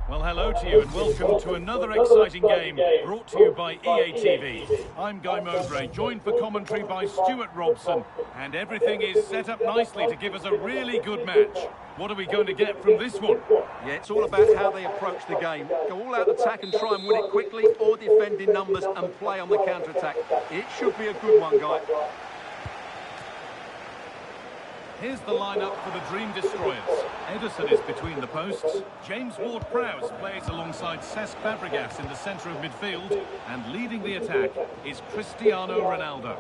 Well, hello to you and welcome to another exciting game brought to you by EA TV. I'm Guy Mowbray, joined for commentary by Stuart Robson, and everything is set up nicely to give us a really good match. What are we going to get from this one? Yeah, it's all about how they approach the game. Go all out attack and try and win it quickly, or defend in numbers and play on the counter-attack. It should be a good one, Guy. Here's the lineup for the Dream Destroyers. Ederson is between the posts. James Ward-Prowse plays alongside Cesc Fabregas in the centre of midfield. And leading the attack is Cristiano Ronaldo.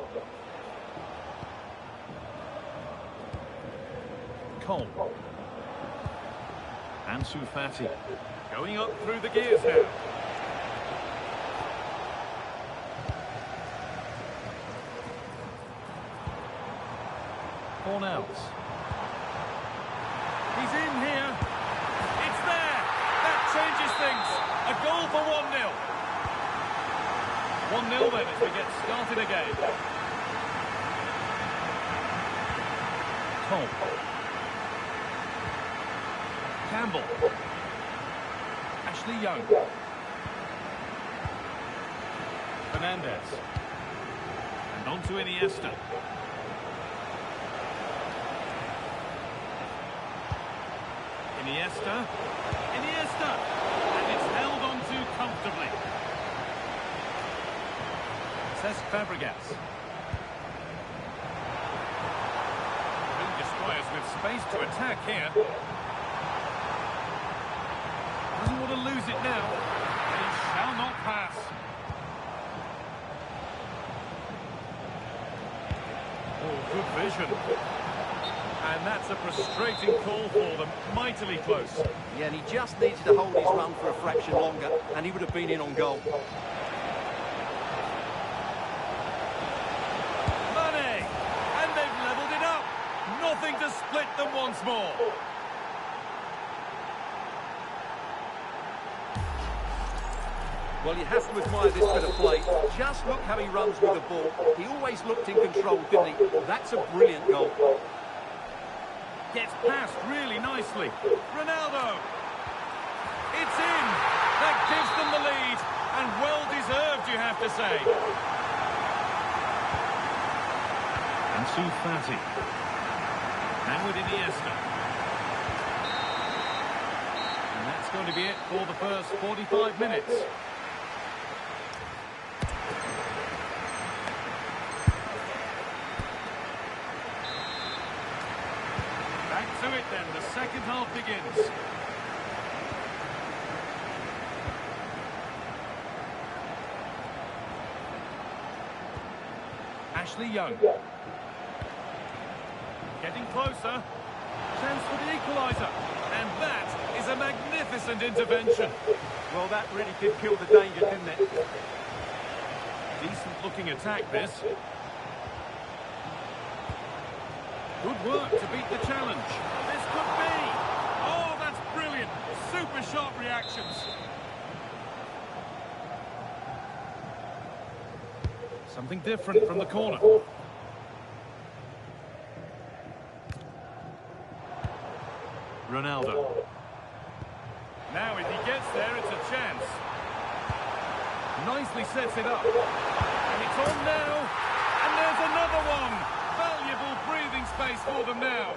Cole. Ansu Fati. Going up through the gears now. Fornals. He's in here. It's there. That changes things. A goal for 1-0. 1-0 then as we get started again. Cole. Campbell. Ashley Young. Fernandez. And on to Iniesta. Iniesta, and it's held on to comfortably. Cesc Fabregas. Dream Destroyers with space to attack here. Doesn't want to lose it now, and he shall not pass. Oh, good vision. And that's a frustrating call for them, mightily close. Yeah, and he just needed to hold his run for a fraction longer, and he would have been in on goal. Mane! And they've levelled it up. Nothing to split them once more. Well, you have to admire this bit of play. Just look how he runs with the ball. He always looked in control, didn't he? That's a brilliant goal. Gets past really nicely. Ronaldo. It's in. That gives them the lead. And well-deserved, you have to say. Ansu Fati. And with Iniesta. And that's going to be it for the first 45 minutes. To it then, the second half begins. Ashley Young. Getting closer. Chance for the equaliser. And that is a magnificent intervention. Well, that really did kill the danger, didn't it? Decent looking attack, this. Good work to beat the challenge. This could be. Oh, that's brilliant. Super sharp reactions. Something different from the corner. Ronaldo. Now if he gets there, it's a chance. Nicely sets it up. And it's on now. And there's another one. Valuable breathing space for them now.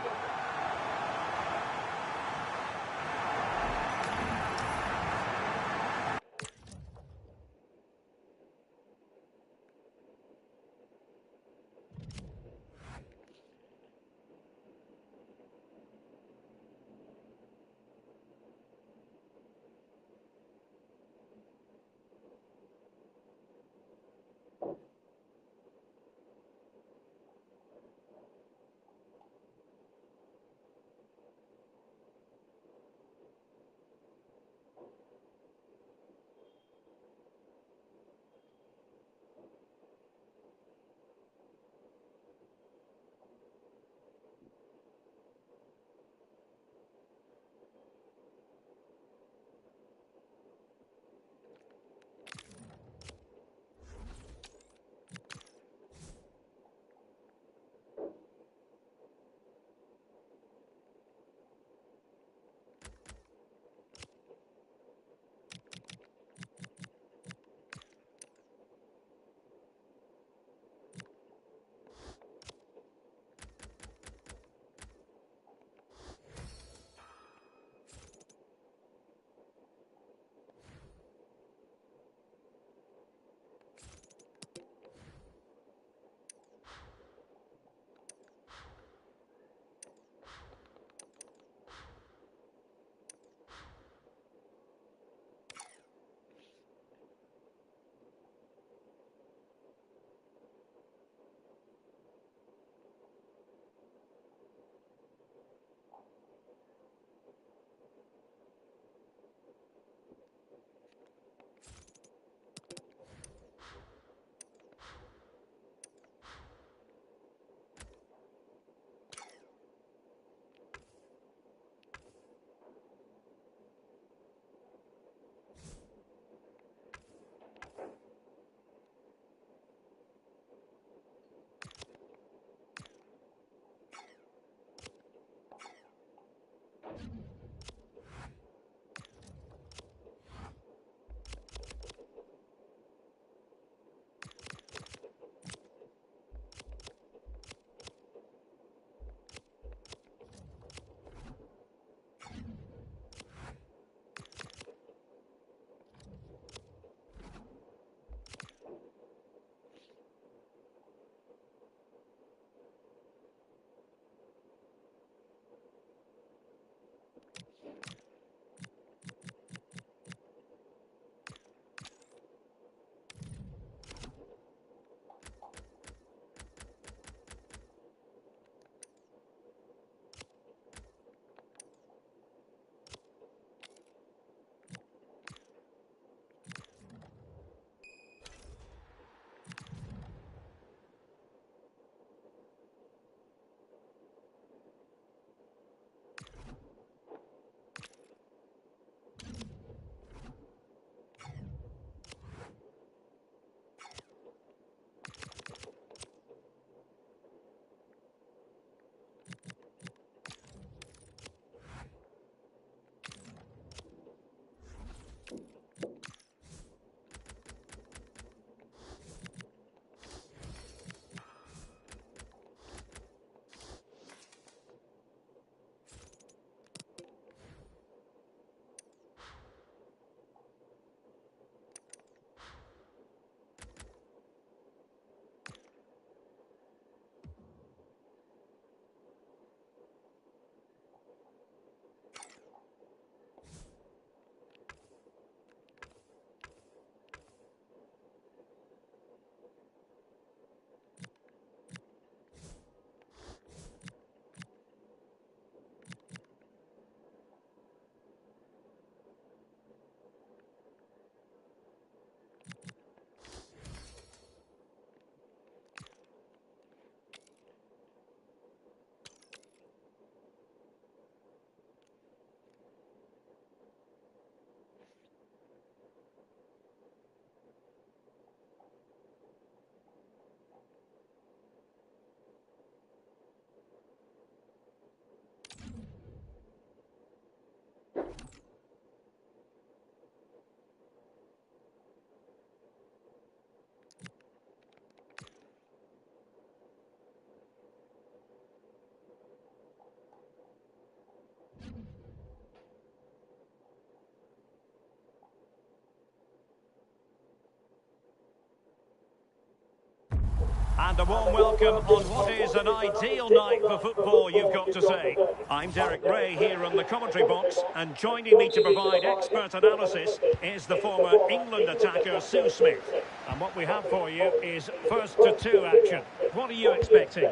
And a warm welcome on what is an ideal night for football, you've got to say. I'm Derek Ray here on the commentary box, and joining me to provide expert analysis is the former England attacker Sue Smith. And what we have for you is first-to-two action. What are you expecting?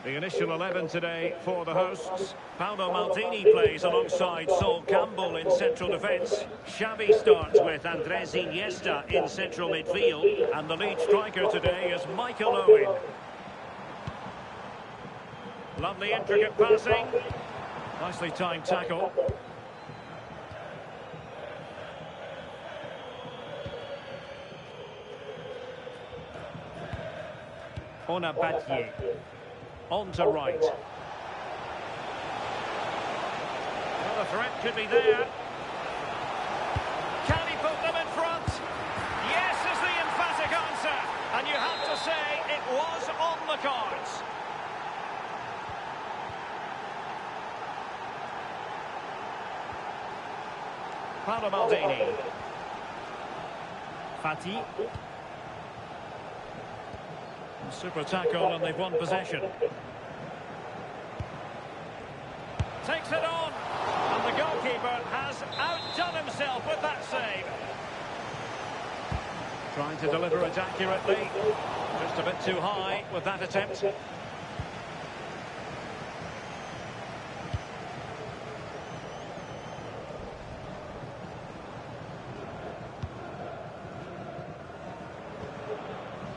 The initial 11 today for the hosts. Paolo Maldini plays alongside Sol Campbell in central defence. Xavi starts with Andres Iniesta in central midfield. And the lead striker today is Michael Owen. Lovely intricate passing. Nicely timed tackle. Onabatier. On to right. Well, the threat could be there. Can he put them in front? Yes is the emphatic answer. And you have to say it was on the cards. Paolo Maldini. Fati. Super tackle, and they've won possession. Takes it on, and the goalkeeper has outdone himself with that save. Trying to deliver it accurately, just a bit too high with that attempt.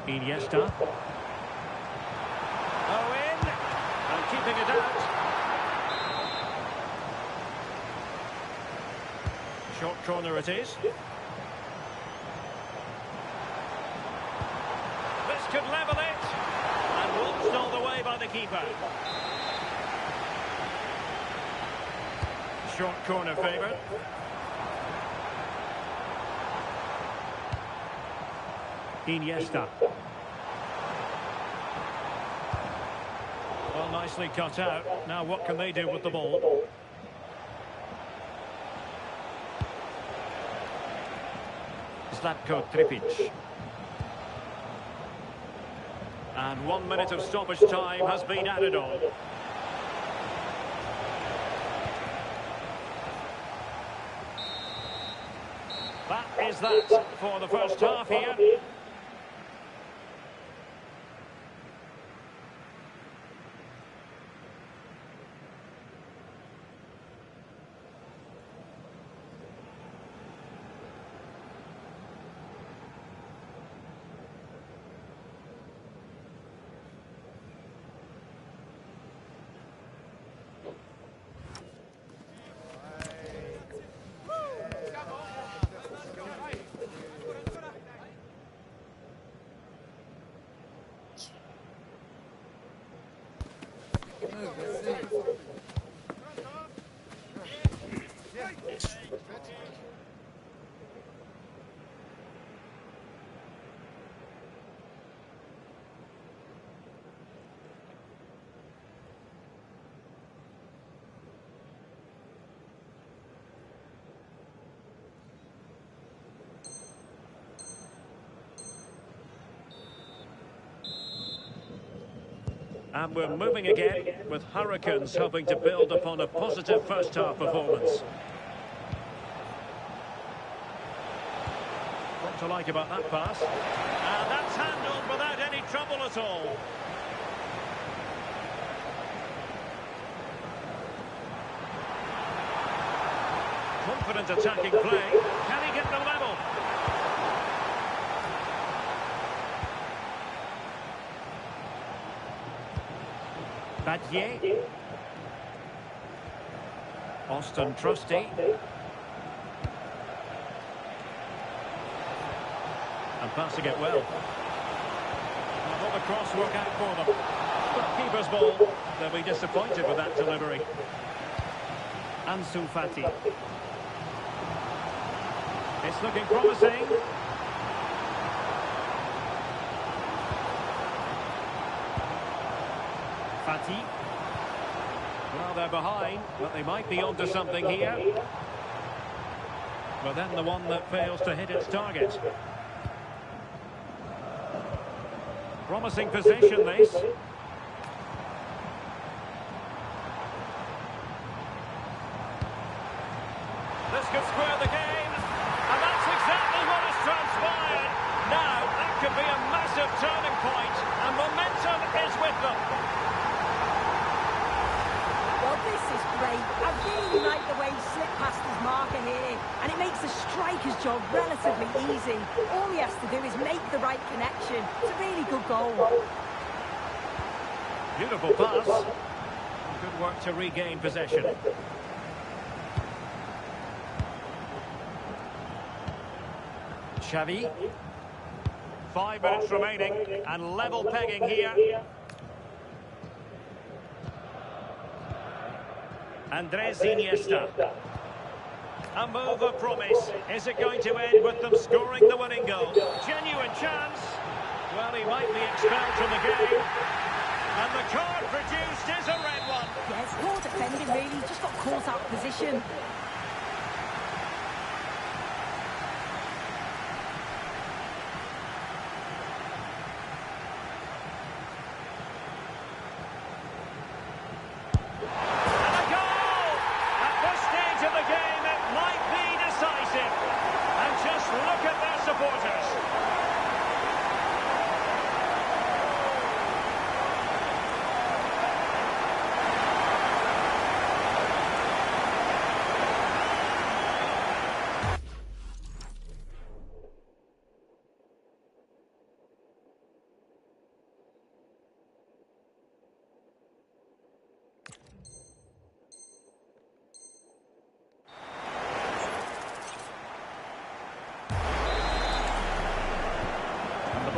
Iniesta. Owen, and keeping it out. Short corner it is. This could level it, and watched all the way by the keeper. short corner favoured. Iniesta. Well, nicely cut out. Now what can they do with the ball? Rtg. And 1 minute of stoppage time has been added on. That is that for the first half here. And we're moving again, with Hurricanes hoping to build upon a positive first-half performance. What to like about that pass? And that's handled without any trouble at all. Confident attacking play. Can he get the level? Badier. Austin Trusty. And passing it well. And will the cross work out for them? But keeper's ball. They'll be disappointed with that delivery. Ansu Fati. It's looking promising. Fati. Well, they're behind, but they might be onto something here. But then the one that fails to hit its target. Promising position, this. This could square the game. And that's exactly what has transpired. Now, that could be a massive turning point, and momentum is with them. Well, this is great. I really like the way he slipped past his marker here, and it makes the striker's job relatively easy. All he has to do is make the right connection. It's a really good goal. Beautiful pass. Good work to regain possession. Xavi. 5 minutes remaining, and level pegging here. Andres Iniesta. A move of promise. Is it going to end with them scoring the winning goal? Genuine chance. Well, he might be expelled from the game. And the card produced is a red one. Yes, poor defending really. Just got caught out of position.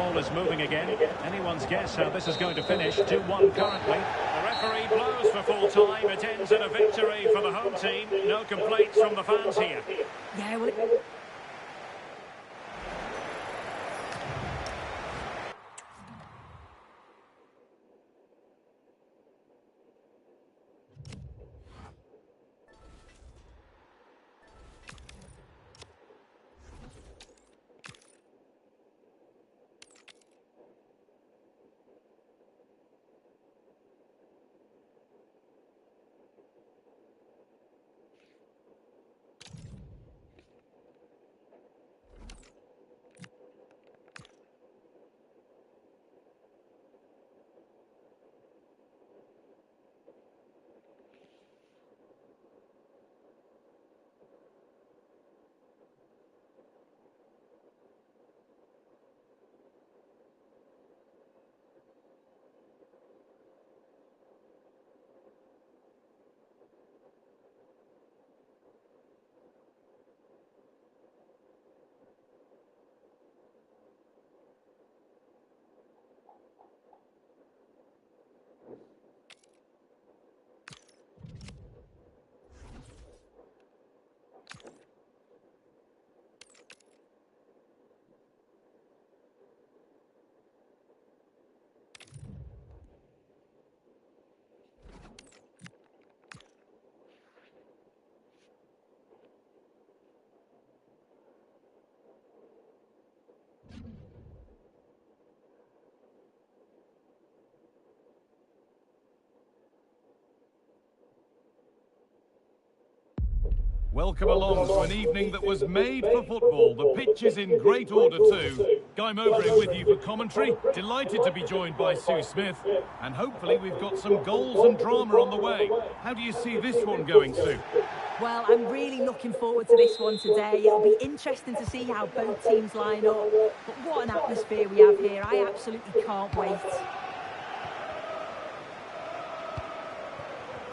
ball is moving again. Anyone's guess how this is going to finish. 2-1 currently. The referee blows for full time. It ends in a victory for the home team. No complaints from the fans here. Yeah, well... Welcome along to an evening that was made for football. The pitch is in great order too. Guy Mowbray with you for commentary. Delighted to be joined by Sue Smith. And hopefully we've got some goals and drama on the way. How do you see this one going, Sue? Well, I'm really looking forward to this one today. It'll be interesting to see how both teams line up. But what an atmosphere we have here. I absolutely can't wait.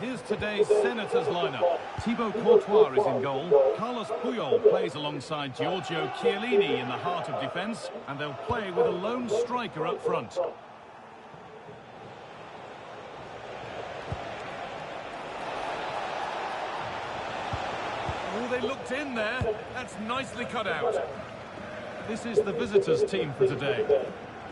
Here's today's Senators lineup. Thibaut Courtois is in goal. Carlos Puyol plays alongside Giorgio Chiellini in the heart of defence. And they'll play with a lone striker up front. Oh, they looked in there. That's nicely cut out. This is the visitors' team for today.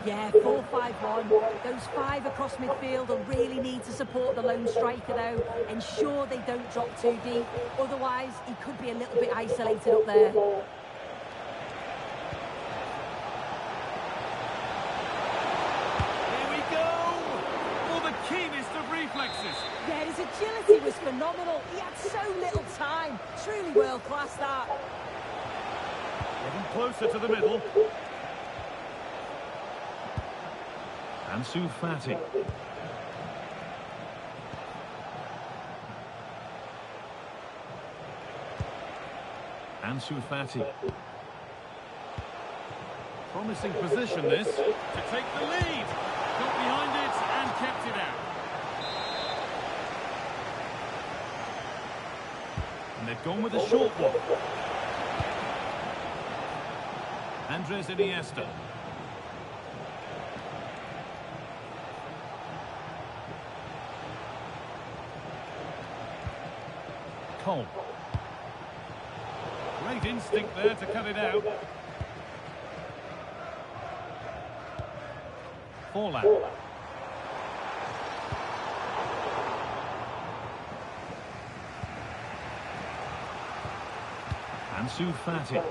Yeah, 4-5-1. Those five across midfield will really need to support the lone striker, though. Ensure they don't drop too deep. Otherwise, he could be a little bit isolated up there. Here we go! For the keenest of reflexes. Yeah, his agility was phenomenal. He had so little time. Truly world-class, that. Getting closer to the middle. Ansu Fati. Ansu Fati. Promising position this, to take the lead. Got behind it and kept it out. And they've gone with a short one. Andres Iniesta. Cole. Great instinct there to cut it out. Forlan. Ansu Fati.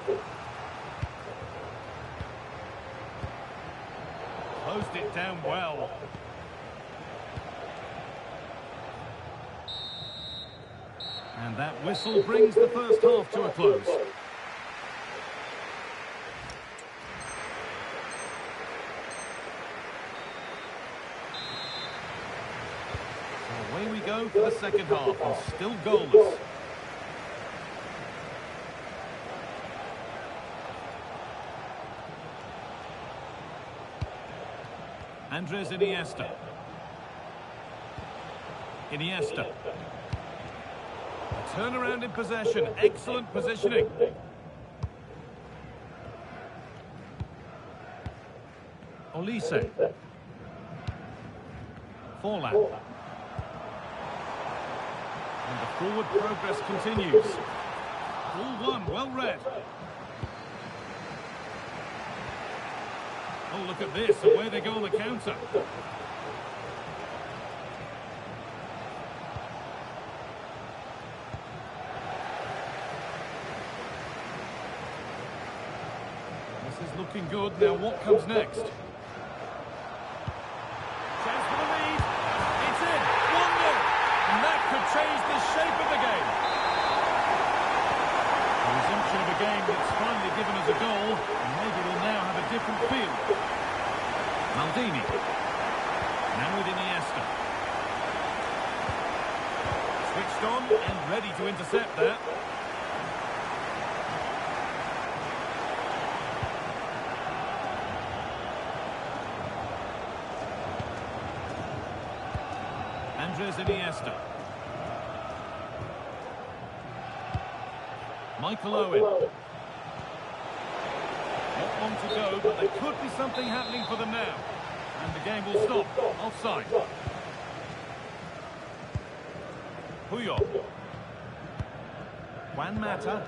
Closed it down well. And that whistle brings the first half to a close. So away we go for the second half, and still goalless. Andres Iniesta. Iniesta. A turnaround in possession. Excellent positioning. Olise. Forlan. And the forward progress continues. Ball one, well read. Oh, look at this, away they go on the counter. This is looking good. Now what comes next? Chance for the lead. It's in. 1-0. And that could change the shape of the game. The resumption of a game that's finally given us a goal, and maybe we'll now have a different feel. Maldini. Now with Iniesta. Switched on and ready to intercept that. Andres Iniesta. Michael Owen. Not long to go, but there could be something happening for them now. And the game will stop. Offside. Puyol. Juan Mata.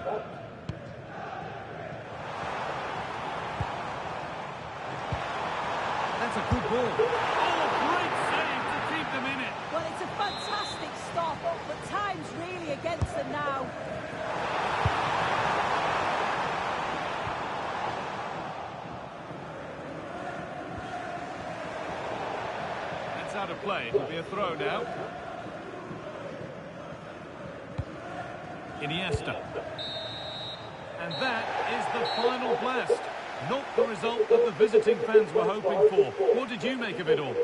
That's a good ball. Oh, great save to keep them in it. Well, it's a fantastic stop, but time's really against them now. That's out of play. It'll be a throw now. Iniesta. And that is the final blast. Not the result that the visiting fans were hoping for. What did you make of it all?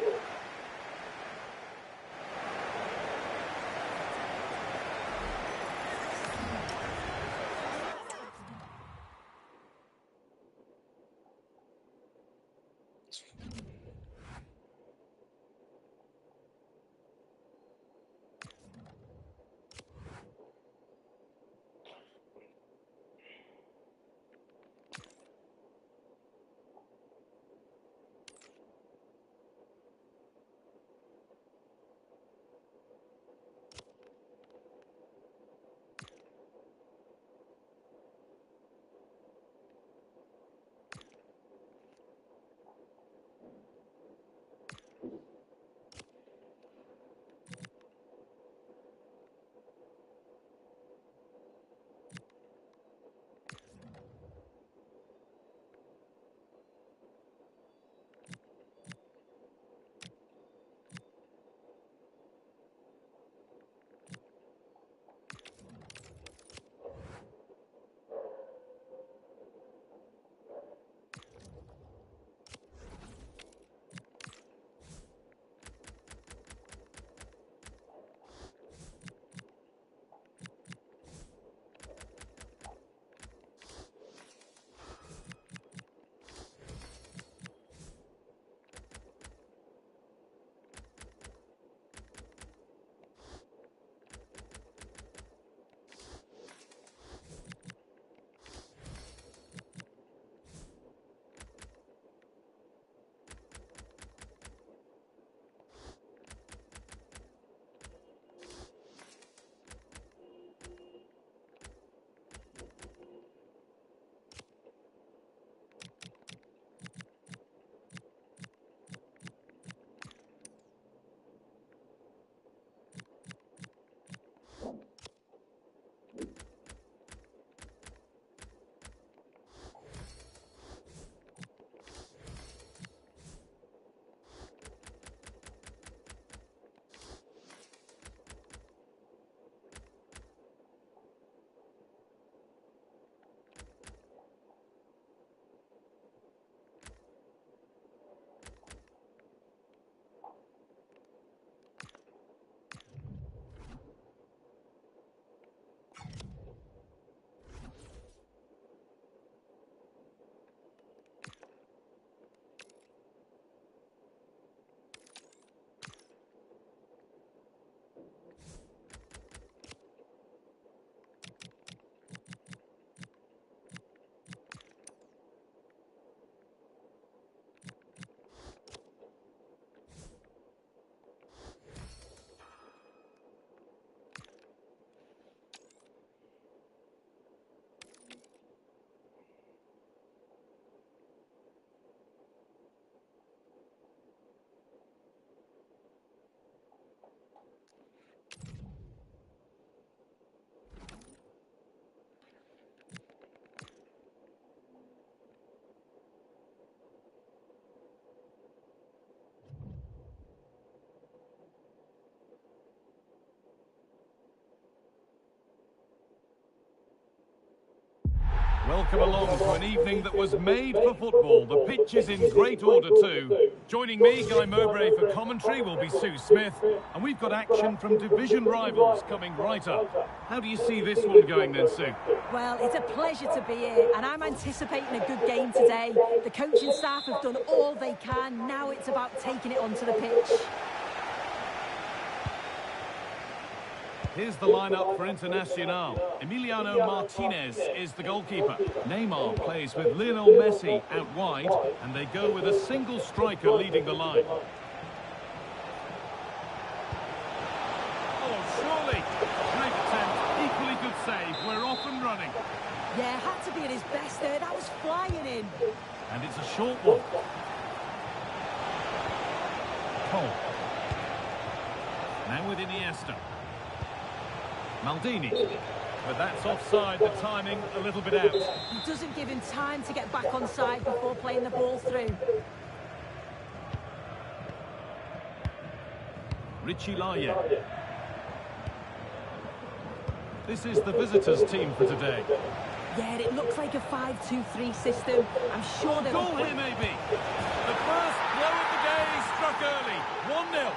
Welcome along to an evening that was made for football. The pitch is in great order too. Joining me, Guy Mowbray, for commentary will be Sue Smith. And we've got action from division rivals coming right up. How do you see this one going then, Sue? Well, it's a pleasure to be here, and I'm anticipating a good game today. The coaching staff have done all they can. Now it's about taking it onto the pitch. Here's the lineup for Internacional. Emiliano Martinez is the goalkeeper. Neymar plays with Lionel Messi out wide, and they go with a single striker leading the line. Oh, surely! Great attempt, equally good save. We're off and running. Yeah, had to be at his best there. That was flying in. And it's a short one. Cole. Now with Iniesta. Maldini, but that's offside, the timing a little bit out. He doesn't give him time to get back on side before playing the ball through. Richie Laye. This is the visitors' team for today. Yeah, it looks like a 5-2-3 system. I'm sure they'll... Goal here maybe. The first blow of the day struck early. 1-0.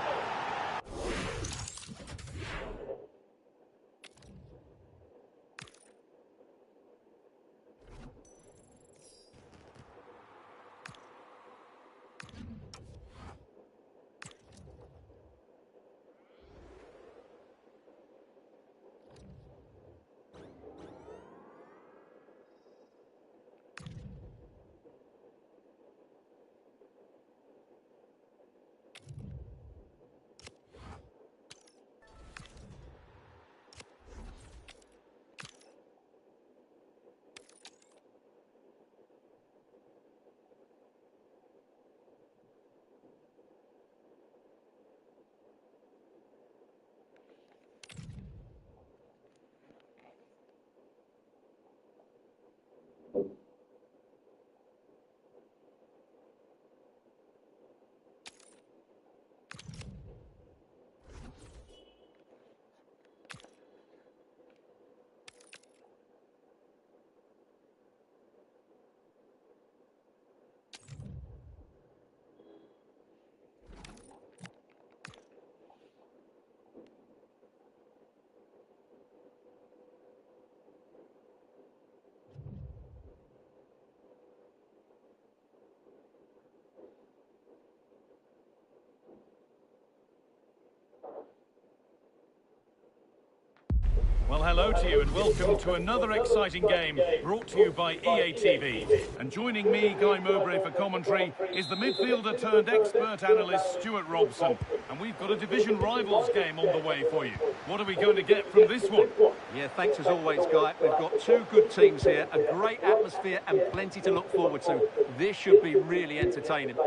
Well, hello to you and welcome to another exciting game brought to you by EA TV. And joining me, Guy Mowbray, for commentary is the midfielder turned expert analyst Stuart Robson. And we've got a division rivals game on the way for you. What are we going to get from this one? Yeah, thanks as always, Guy. We've got two good teams here, a great atmosphere and plenty to look forward to. This should be really entertaining.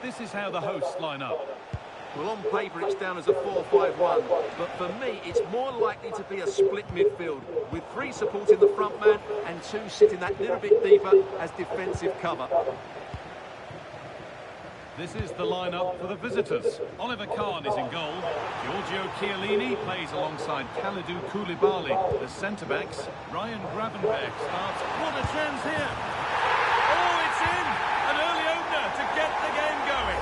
This is how the hosts line up. Well, on paper it's down as a 4-5-1, but for me it's more likely to be a split midfield, with three supporting the front man and two sitting that little bit deeper as defensive cover. This is the lineup for the visitors. Oliver Kahn is in goal. Giorgio Chiellini plays alongside Kalidou Koulibaly. The centre-backs, Ryan Gravenberch starts. What a chance here! Oh, it's in! An early opener to get the game going.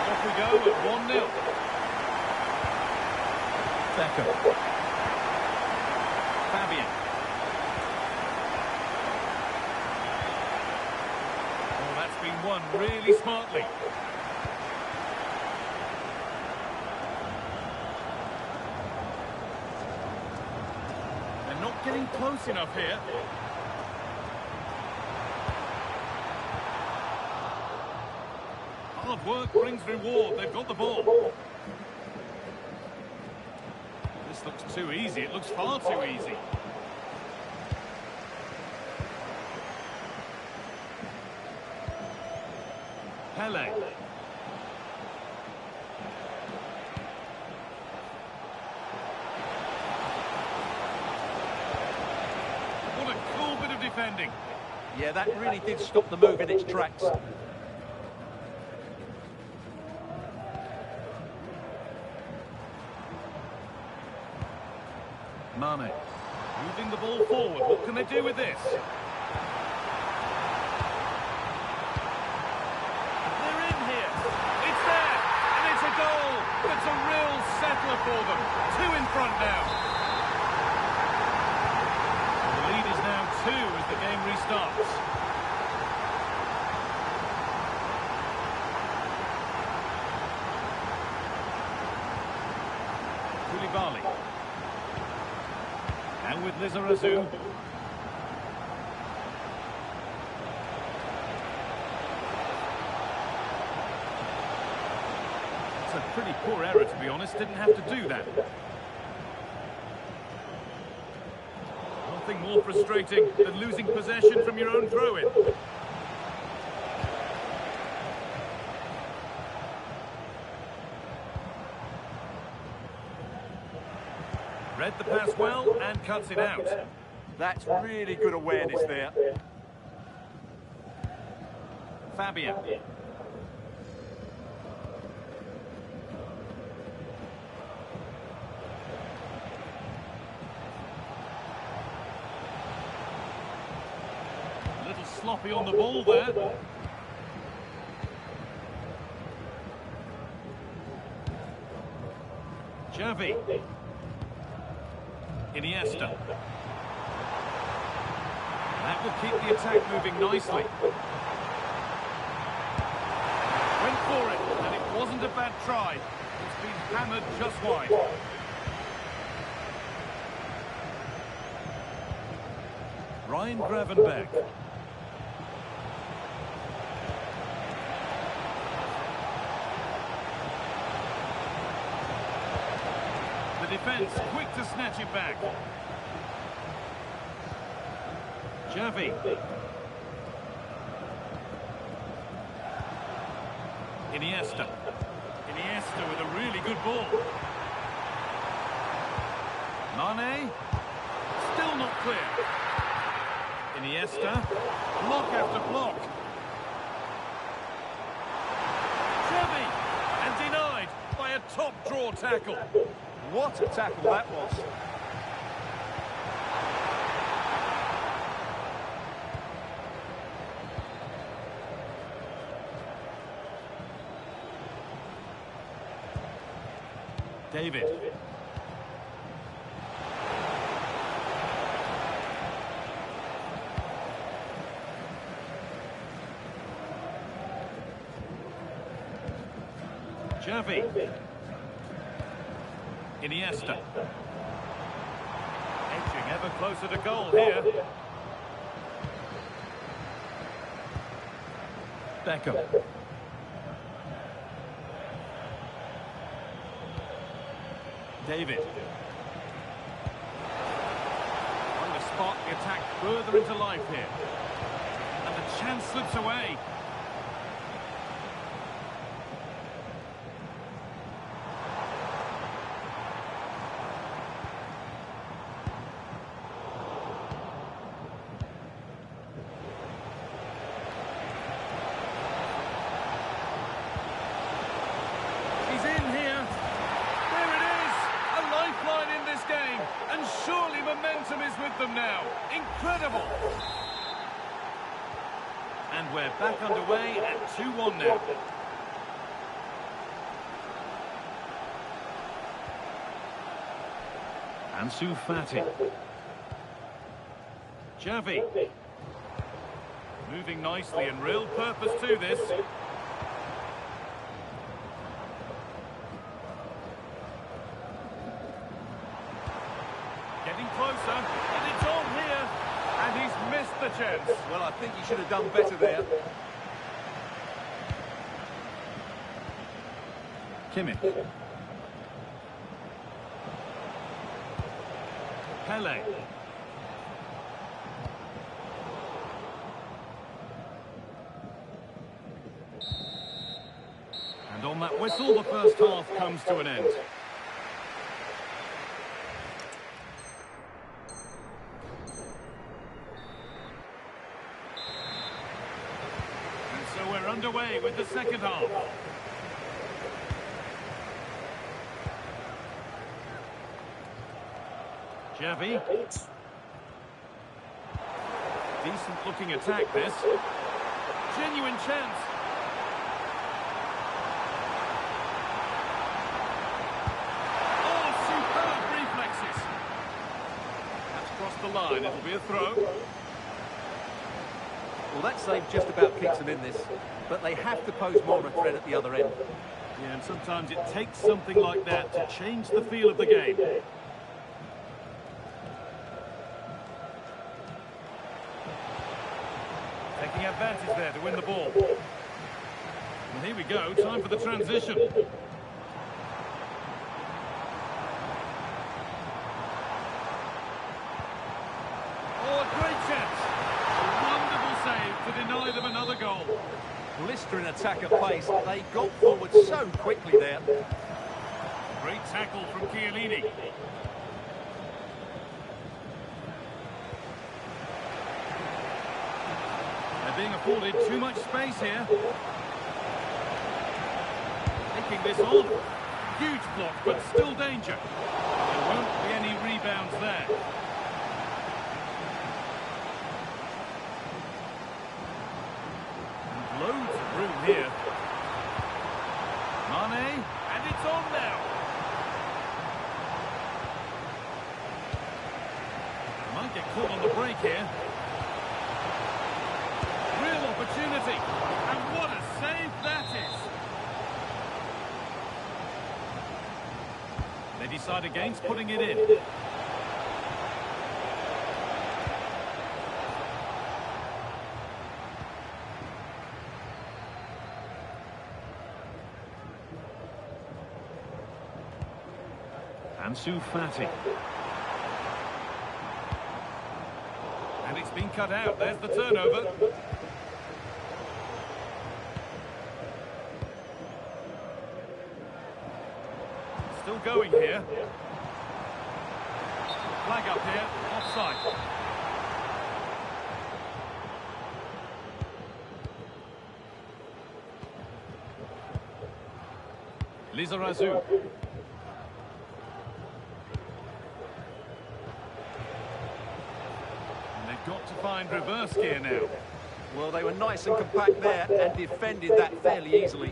Off we go at 1-0. Beckham. Fabian. Oh, that's been won really smartly. They're not getting close enough here. Hard work brings reward. They've got the ball. This looks too easy. It looks far too easy. Pele. What a cool bit of defending. Yeah, that really did stop the move in its tracks. Mane. Moving the ball forward. What can they do with this? They're in here. It's there. And it's a goal. That's a real settler for them. 2 in front now. The lead is now 2 as the game restarts. Koulibaly. And with Lizarazu. It's a pretty poor error, to be honest. Didn't have to do that. Nothing more frustrating than losing possession from your own throw-in. Read the pass well and cuts it out. That's really good awareness there. Fabian. A little sloppy on the ball there. Xavi. Iniesta. That will keep the attack moving nicely. Went for it, and it wasn't a bad try. It's been hammered just wide. Ryan Gravenberg. The defence quick to snatch it back. Xavi. Iniesta. Iniesta with a really good ball. Mane. Still not clear. Iniesta. Block after block. Xavi. And denied by a top draw tackle. What a tackle that was. David. Xavi. Iniesta. Edging ever closer to goal here. Beckham. David. Trying to spark the attack further into life here. And the chance slips away. He's in here. There it is. A lifeline in this game. And surely momentum is with them now. Incredible. And we're back underway at 2-1 now. Ansu Fati. Xavi. Moving nicely and real purpose to this. Getting closer, and it's on here. And he's missed the chance. Well, I think he should have done better there. Kimmich. Pele. And on that whistle, the first half comes to an end. And so we're underway with the second half. Xavi. Decent looking attack this. Genuine chance. Oh, superb reflexes. That's crossed the line. It'll be a throw. Well, that save just about keeps them in this, but they have to pose more of a threat at the other end. Yeah, and sometimes it takes something like that to change the feel of the game. Taking advantage there to win the ball. And here we go, time for the transition. Oh, a great chance. A wonderful save to deny them another goal. Blistering attack at pace, they got forward so quickly there. Great tackle from Chiellini. They're being afforded too much space here. Taking this on. Huge block, but still danger. There won't be any rebounds there. And loads of room here. Mane, and it's on now. Might get caught on the break here. Real opportunity. And what a save that is. They decide against putting it in. Ansu Fati. And it's been cut out. There's the turnover. Still going here. Flag up here. Offside. Lizarazu. Got to find reverse gear now. Well, they were nice and compact there and defended that fairly easily.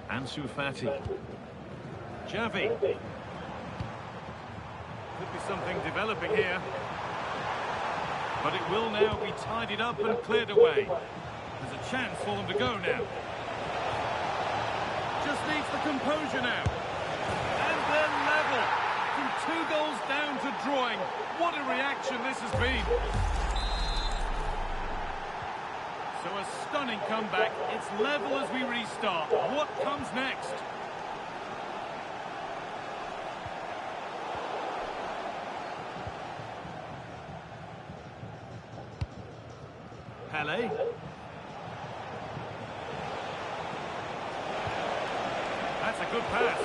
Ansu Fati. Xavi. Could be something developing here. But it will now be tidied up and cleared away. There's a chance for them to go now. Just needs the composure now. And they're level. From 2 goals down to drawing. What a reaction this has been. So a stunning comeback. It's level as we restart. What comes next? Pele. That's a good pass.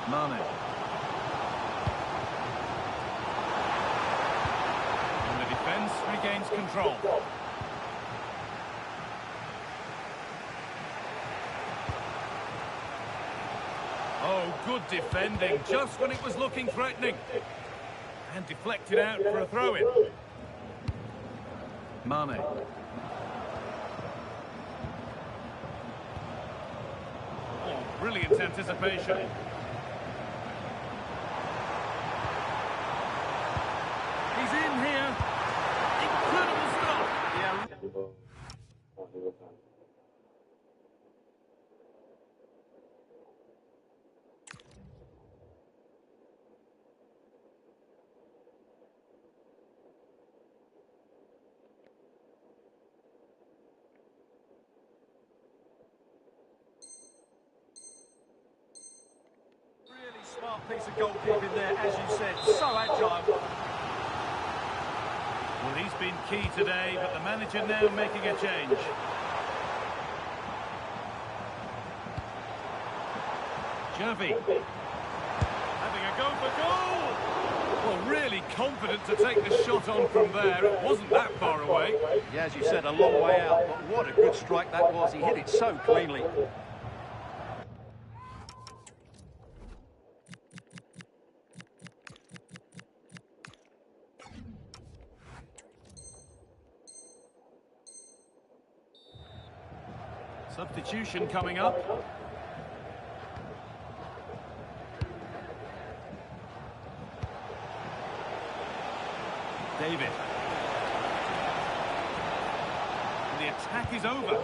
Mane. And the defence regains control. Oh, good defending, just when it was looking threatening. And deflected out for a throw-in. Mane. Oh, brilliant anticipation. He's in here. Incredible stop. Yeah. Really smart piece of goalkeeping there, as you said. So agile. Well, he's been key today, but the manager now making a change. Xavi. Having a go for goal. Well, really confident to take the shot on from there. It wasn't that far away. Yeah, as you said, a long way out, but what a good strike that was. He hit it so cleanly. Substitution coming up. David. And the attack is over.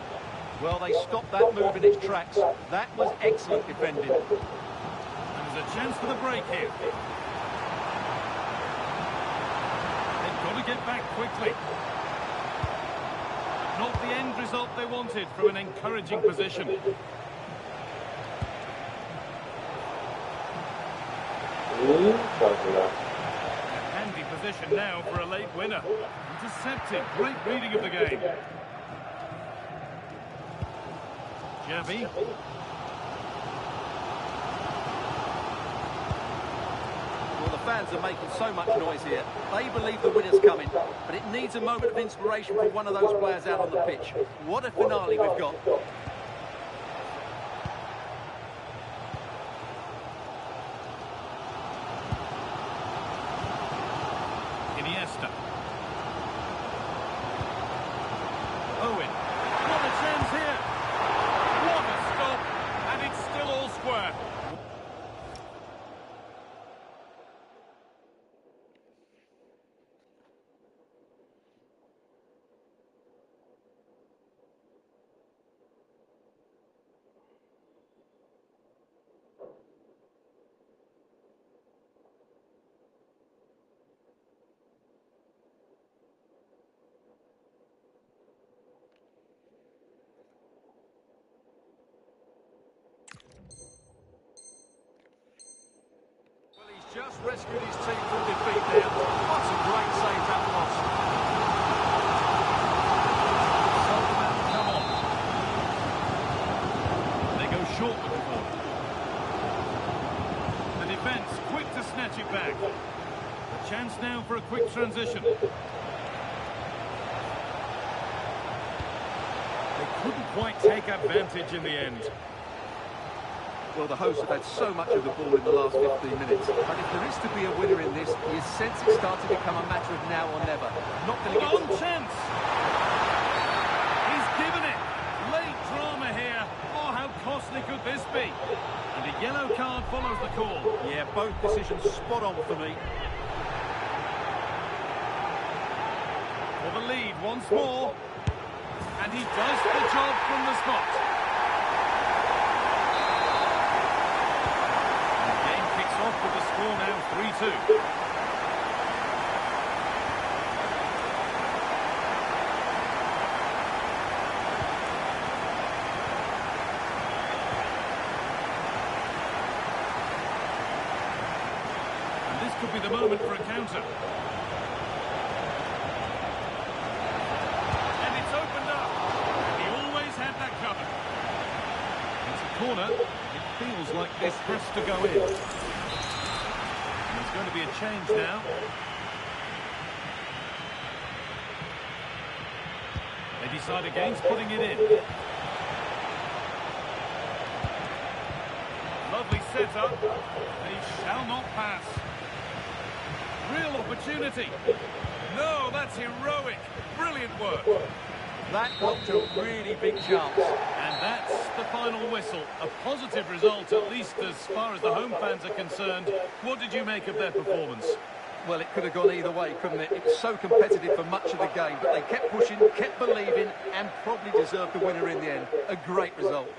Well, they stopped that move in its tracks. That was excellent defending. And there's a chance for the break here. They've got to get back quickly. Not the end result they wanted from an encouraging position. Handy position now for a late winner. Intercepted. Great reading of the game. Javi. Well, the fans are making so much noise here. They believe the winner's coming, but it needs a moment of inspiration for one of those players out on the pitch. What a finale we've got. Iniesta. Owen. What a chance here. What a stop. And it's still all square. Just rescued his team from defeat there. What a great save that was. Come on. They go short with the ball. The defence quick to snatch it back. A chance now for a quick transition. They couldn't quite take advantage in the end. Well, the hosts have had so much of the ball in the last 15 minutes. But if there is to be a winner in this, you sense it's starting to become a matter of now or never. Not going to get... On chance! He's given it! Late drama here. Oh, how costly could this be? And a yellow card follows the call. Yeah, both decisions spot on for me. For the lead once more. And he does the job from the spot. Off with the score now 3-2. And this could be the moment for a counter. And it's opened up. He always had that covered. It's a corner. It feels like this has to go in. There's going to be a change now. They decide against putting it in. Lovely setup. They shall not pass. Real opportunity. No, that's heroic. Brilliant work. That looked a really big chance. And that's the final whistle. A positive result, at least as far as the home fans are concerned. What did you make of their performance? Well, it could have gone either way, couldn't it? It was so competitive for much of the game, but they kept pushing, kept believing, and probably deserved the winner in the end. A great result.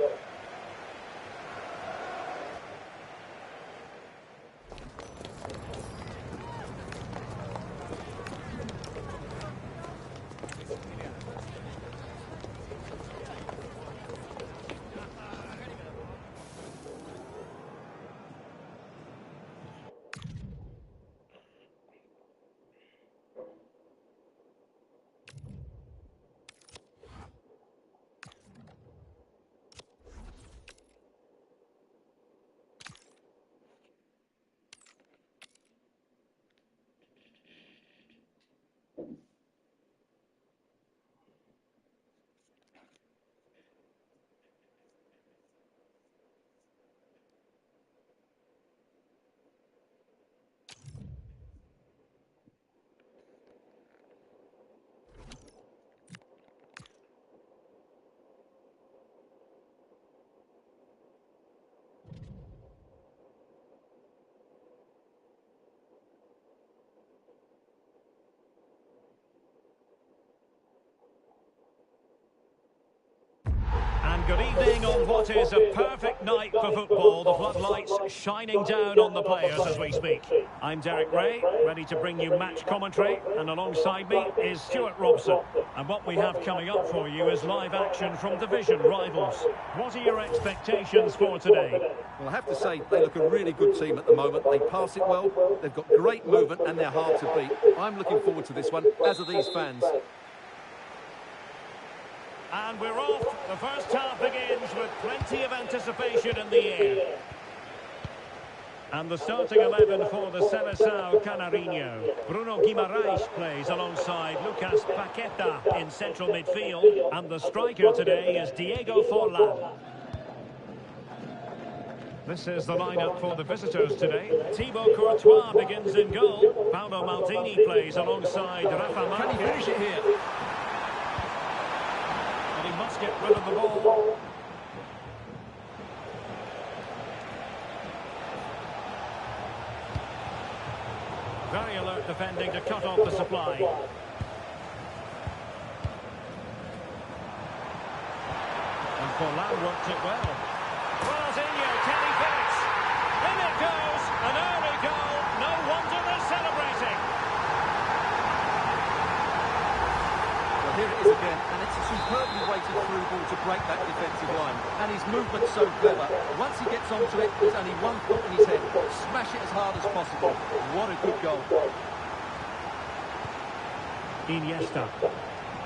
And good evening on what is a perfect night for football. The floodlights shining down on the players as we speak. I'm Derek Ray, ready to bring you match commentary, and alongside me is Stuart Robson. And what we have coming up for you is live action from division rivals. What are your expectations for today? Well, I have to say, they look a really good team at the moment. They pass it well, they've got great movement, and they're hard to beat. I'm looking forward to this one, as are these fans. And we're off. The first half begins with plenty of anticipation in the air. And the starting 11 for the Seleção Canarinho. Bruno Guimarães plays alongside Lucas Paqueta in central midfield. And the striker today is Diego Forlan. This is the lineup for the visitors today. Thibaut Courtois begins in goal. Paolo Maldini plays alongside Rafa Marquez. Can he finish it here? And he must get rid of the ball. Very alert defending to cut off the supply. And Forlan worked it well. Ronaldinho, can he finish? In it goes, an early goal. No wonder they're celebrating. Well, here it is again, and it's a superbly weighted through ball to break that defensive line. And his movement's so clever. Once he gets onto it, there's only one thought in his head. Smash it as hard as possible. What a good goal. Iniesta.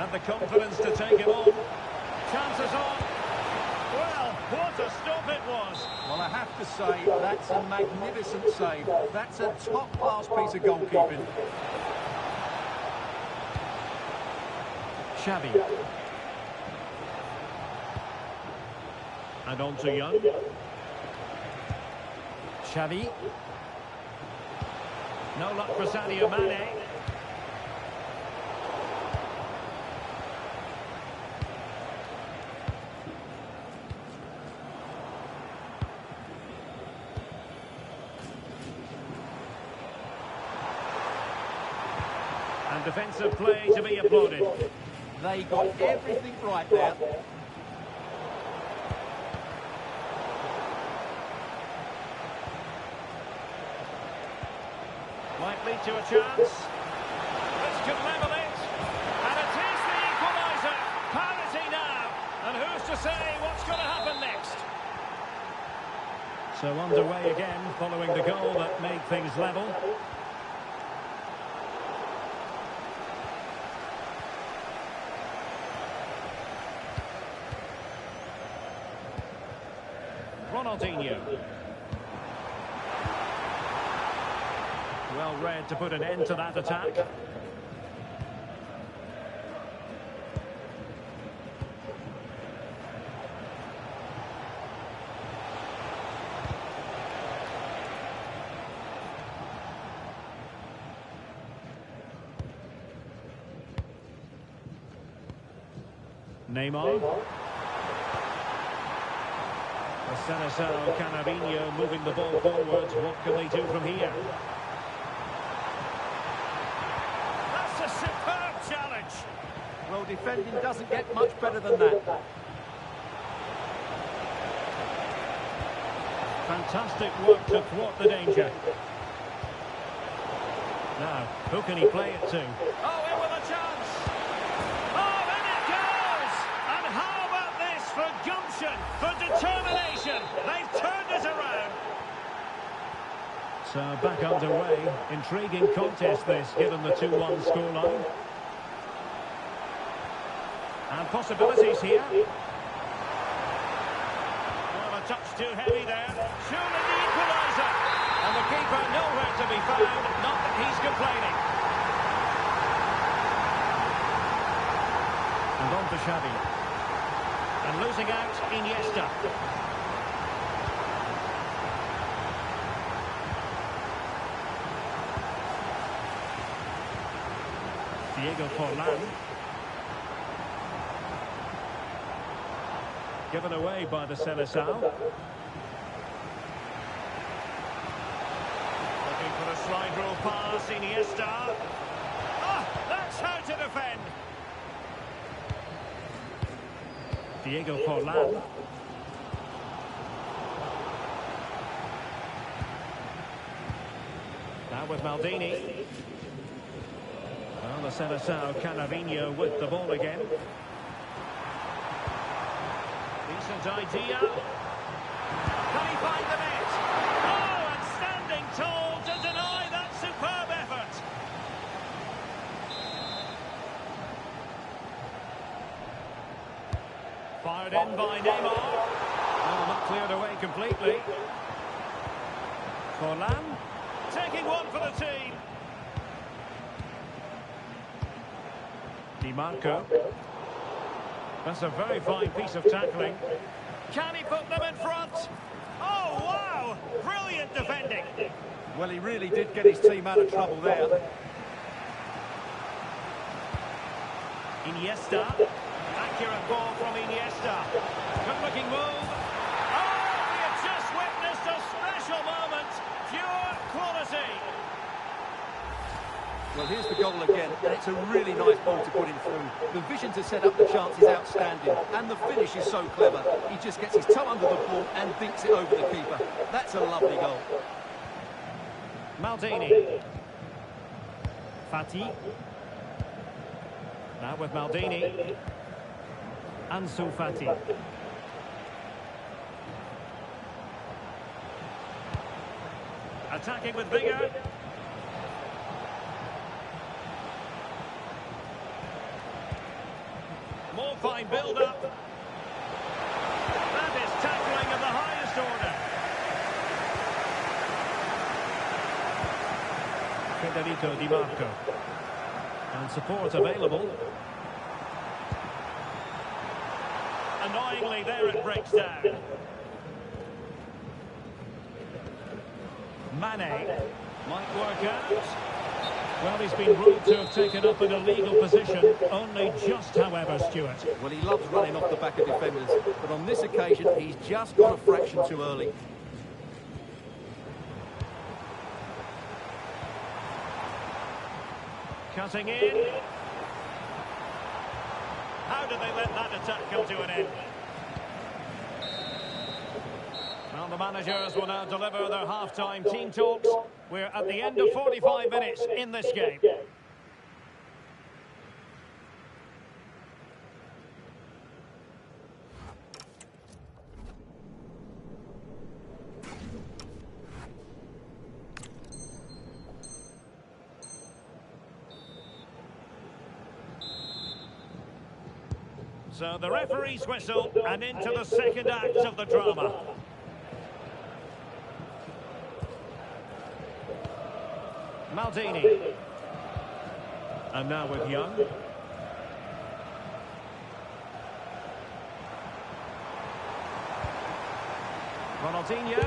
And the confidence to take it on. Chances on. Well, what a stop it was. Well, I have to say, that's a magnificent save. That's a top-class piece of goalkeeping. Xavi. And on to Young. Xavi. No luck for Sadio Mane. And defensive play to be applauded. They got everything right there. Might lead to a chance. This could level it. And it is the equaliser. Parity now. And who's to say what's going to happen next? So underway again following the goal that made things level. Ronaldinho. Well read to put an end to that attack. Neymar. The Seleção Canarinho moving the ball forward. What can they do from here? That's a superb challenge. Well, defending doesn't get much better than that. Fantastic work to thwart the danger. Now, who can he play it to? Oh, in with a chance. Oh, in it goes! And how about this for gumption, for determination? They've turned it around. So back underway. Intriguing contest this, given the 2-1 scoreline. And possibilities here. Well, a touch too heavy there. Surely the equaliser. And the keeper nowhere to be found. Not that he's complaining. And on to Xavi. And losing out, Iniesta. Diego Forlan. Given away by the Seleção. Looking for a slide rule pass, Iniesta. Oh, that's how to defend. Diego Forlan. Now with Maldini. Well, the Seleção Canarinho with the ball again. Decent idea. Can he find the net? Oh, and standing tall to deny that superb effort. Fired in by Neymar. Oh, not cleared away completely. Forlan taking one for the team. Di Marco. That's a very fine piece of tackling. Can he put them in front? Oh, wow! Brilliant defending. Well, he really did get his team out of trouble there. Iniesta. Accurate ball from Iniesta. Good-looking move. Oh, we have just witnessed a special moment. Pure quality. Well, here's the goal again, and it's a really nice ball to put him through. The vision to set up the chance is outstanding, and the finish is so clever. He just gets his toe under the ball and dinks it over the keeper. That's a lovely goal. Maldini. Fati. Now with Maldini. Ansu Fati. Attacking with vigour. More fine build-up. That is tackling of the highest order. Federico Di Marco. And support available. Annoyingly, there it breaks down. Mane might work out. Well, he's been ruled to have taken up an illegal position. Only just, however, Stuart. Well, he loves running off the back of defenders, but on this occasion, he's just gone a fraction too early. Cutting in. How did they let that attack come to an end? Well, the managers will now deliver their half-time team talks. We're at the end of 45 minutes in this game. So the referee's whistle, and into the second act of the drama. Maldini. And now with Young. Ronaldinho.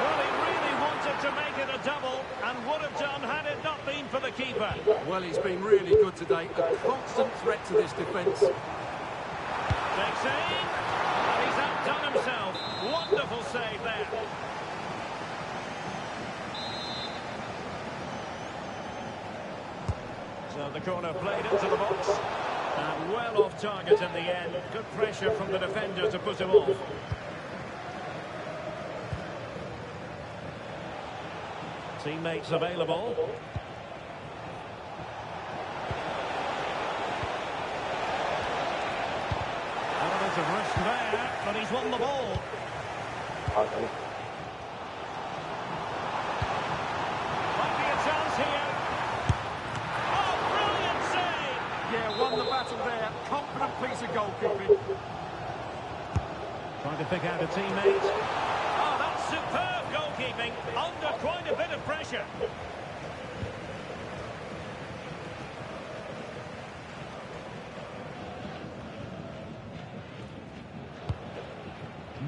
Well, he really wanted to make it a double, and would have done had it not been for the keeper. Well, he's been really good today. A constant threat to this defence. Takes aim, and he's outdone himself. Wonderful save there. So the corner played into the box. And well off target in the end. Good pressure from the defender to put him off. Teammates available. A bit of risk there, but he's won the ball. Might be a chance here. Oh, brilliant save! Yeah, won the battle there. Confident piece of goalkeeping. Trying to pick out a teammate. Oh, that's superb goalkeeping under quite a bit of pressure.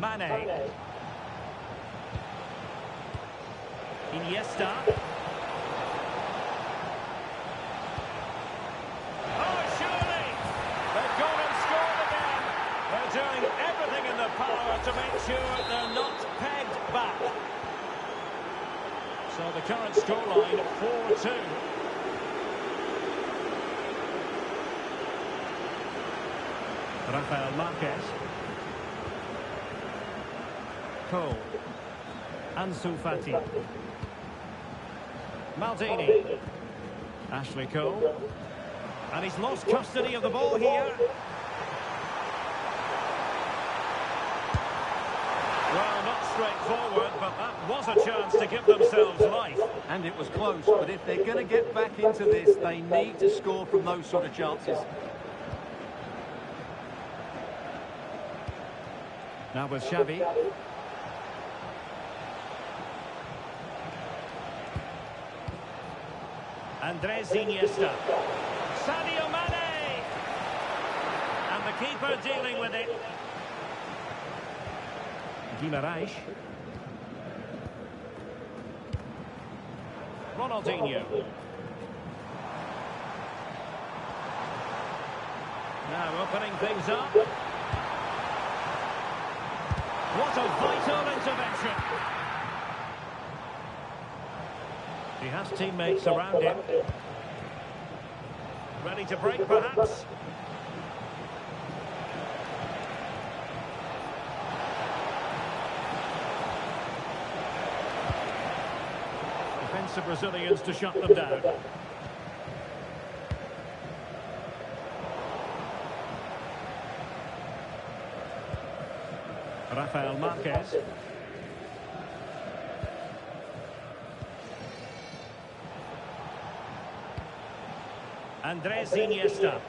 Mane. Iniesta. Oh, surely! They've gone and scored again. They're doing everything in their power to make sure they're not pegged back. So the current scoreline, 4-2. Rafael Marquez. Cole. Ansu Fati. Maldini. Ashley Cole. And he's lost custody of the ball here. Well, not straightforward, but that was a chance to give themselves life. And it was close, but if they're going to get back into this, they need to score from those sort of chances. Now with Xavi. Andres Iniesta. Sadio Mane! And the keeper dealing with it. Guimaraes. Ronaldinho. Now opening things up. What a vital intervention. He has teammates around him. Ready to break, perhaps. Defensive Brazilians to shut them down. Rafael Marquez. Andres Iniesta.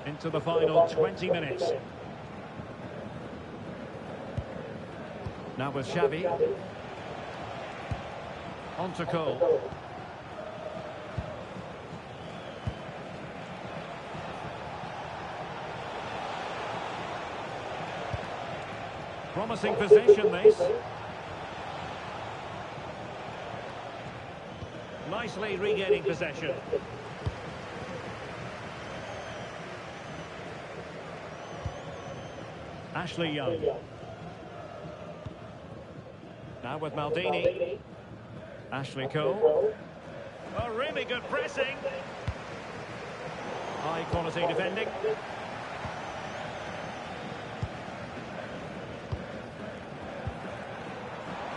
Into the final 20 minutes. Now with Xavi. On to Cole. Promising position, this. Nicely regaining possession. Ashley Young. Now with Maldini. Ashley Cole. Oh, really good pressing. High quality defending.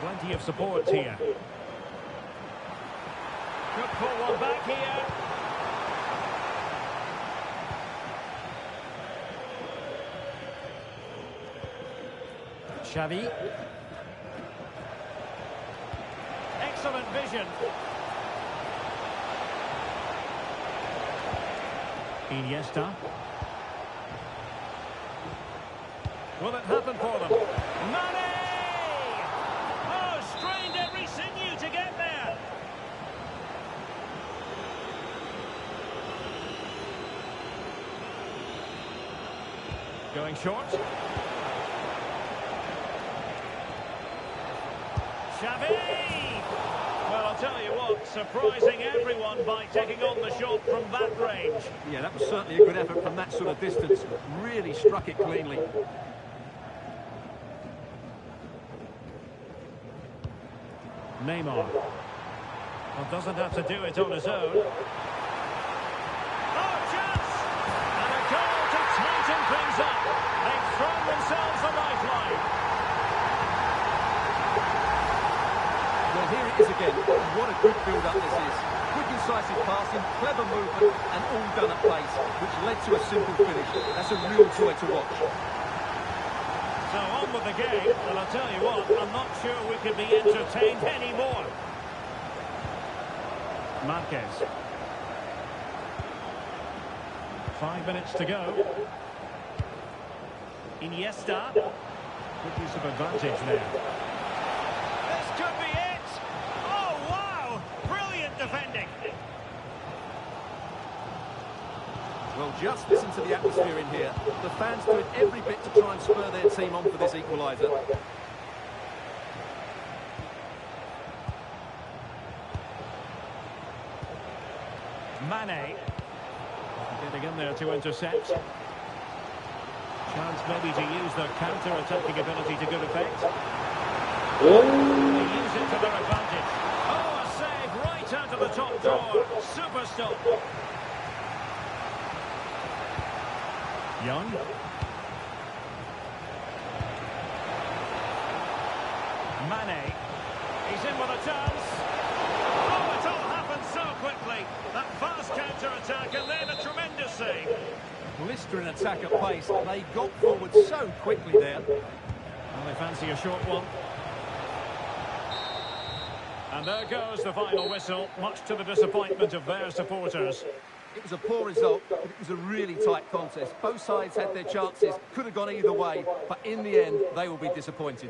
Plenty of support here. Could pull one back here. Xavi. Excellent vision. Iniesta. Will it happen for them? Mane! Oh, strained every sinew to get there. Going short. Xavi! Well, I'll tell you what, surprising everyone by taking on the shot from that range. Yeah, that was certainly a good effort from that sort of distance. Really struck it cleanly. Neymar. Well, doesn't have to do it on his own. Oh, chance! And a goal to tighten things up. They've thrown themselves a lifeline. Well, here it is again. What a good build-up this is. Quick, incisive passing, clever movement, and all done at pace, which led to a simple finish. That's a real joy to watch. So on with the game, and I'll tell you what, I'm not sure we could be entertained anymore. Marquez. 5 minutes to go. Iniesta. Good use of advantage there. This could be it! Oh, wow! Brilliant defending! Well, just listen to the atmosphere in here. The fans doing every bit to try and spur their team on for this equaliser. Mane. Getting in there to intercept. Chance maybe to use their counter-attacking ability to good effect. They use it to their advantage. Oh, a save right out of the top drawer. Super stop. Young. Mane. He's in with a chance. Oh, it all happened so quickly. That fast counter-attack and then a tremendous save. Blistering attack at pace. They got forward so quickly there. Well, they fancy a short one. And there goes the final whistle, much to the disappointment of their supporters. It was a poor result, but it was a really tight contest. Both sides had their chances, could have gone either way, but in the end, they will be disappointed.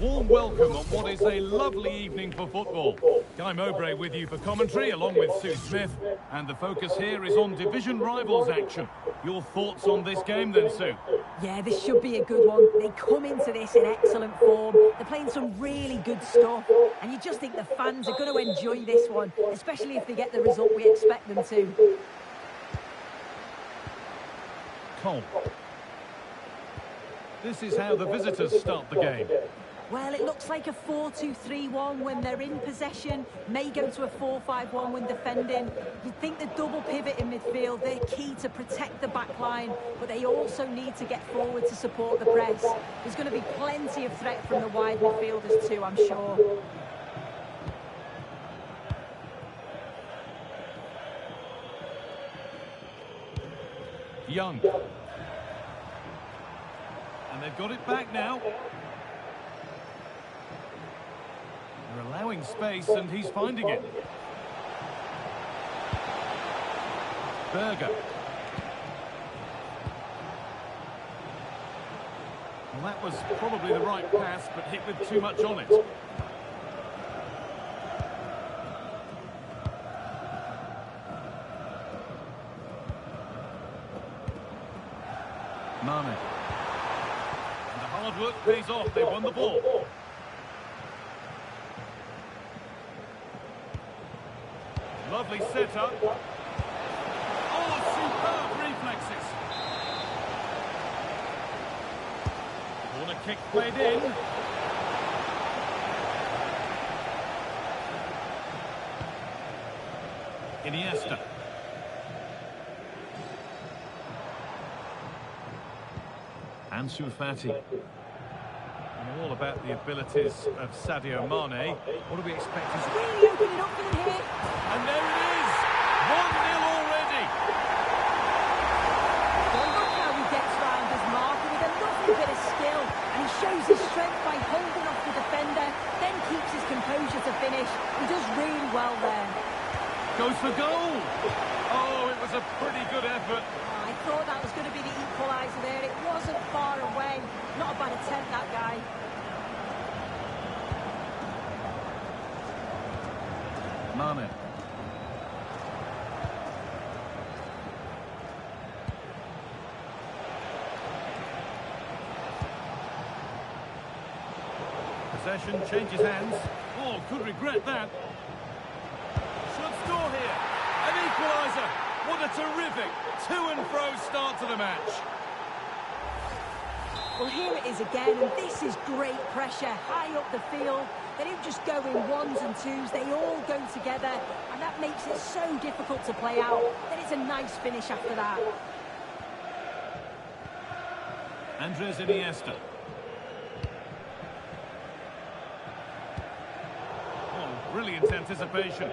warm welcome on what is a lovely evening for football. Guy Mowbray with you for commentary, along with Sue Smith. And the focus here is on division rivals action. Your thoughts on this game then, Sue? Yeah, this should be a good one. They come into this in excellent form. They're playing some really good stuff. And you just think the fans are going to enjoy this one, especially if they get the result we expect them to. Cole. This is how the visitors start the game. Well, it looks like a 4-2-3-1 when they're in possession. May go to a 4-5-1 when defending. You'd think the double pivot in midfield, they're key to protect the back line, but they also need to get forward to support the press. There's going to be plenty of threat from the wide midfielders too, I'm sure. Young. And they've got it back now. They're allowing space and he's finding it. Berger. Well, that was probably the right pass, but hit with too much on it. Mane. And the hard work pays off. They won the ball. Lovely setup. Oh, superb reflexes. Corner kick played in. Iniesta. Ansu Fati. And all about the abilities of Sadio Mane. What do we expect? Really opening up for them here. And there it is! 1-0 already! Well, look how he gets round his marker with a lovely bit of skill. And he shows his strength by holding off the defender, then keeps his composure to finish. He does really well there. Goes for goal! Oh, it was a pretty good effort. I thought that was going to be the equaliser there. It wasn't far away. Not a bad attempt, that guy. Mane. Possession changes hands. Oh, could regret that. Should score here. An equaliser. What a terrific to-and-fro start to the match. Well, here it is again, and this is great pressure high up the field. They don't just go in ones and twos, they all go together, and that makes it so difficult to play out. Then it's a nice finish after that. Andres Iniesta. Oh, brilliant anticipation.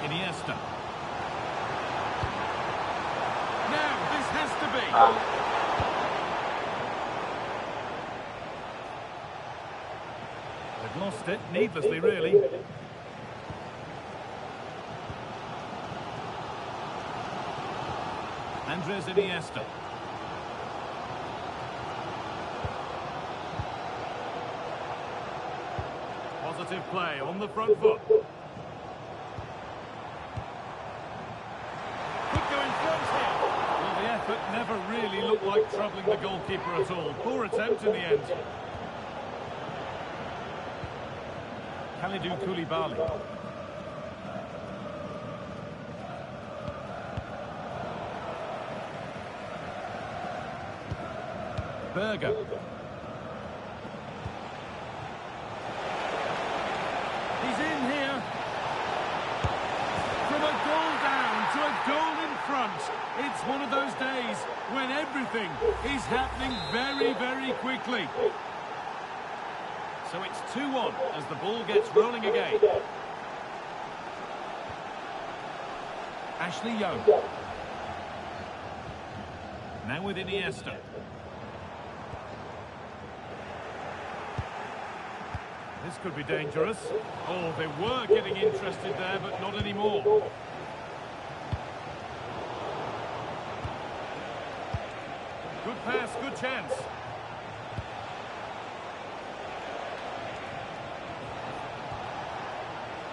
Iniesta. Now, this has to be. They've lost it, needlessly, really. Andres Iniesta. Positive play on the front foot. But never really looked like troubling the goalkeeper at all. Poor attempt in the end. Kalidou Koulibaly. Berger. He's in here. From a goal down to a goal in front. It's one of those days when everything is happening very, very quickly. So it's 2-1 as the ball gets rolling again. Ashley Young. Now with Iniesta. This could be dangerous. Oh, they were getting interested there, but not anymore. a chance.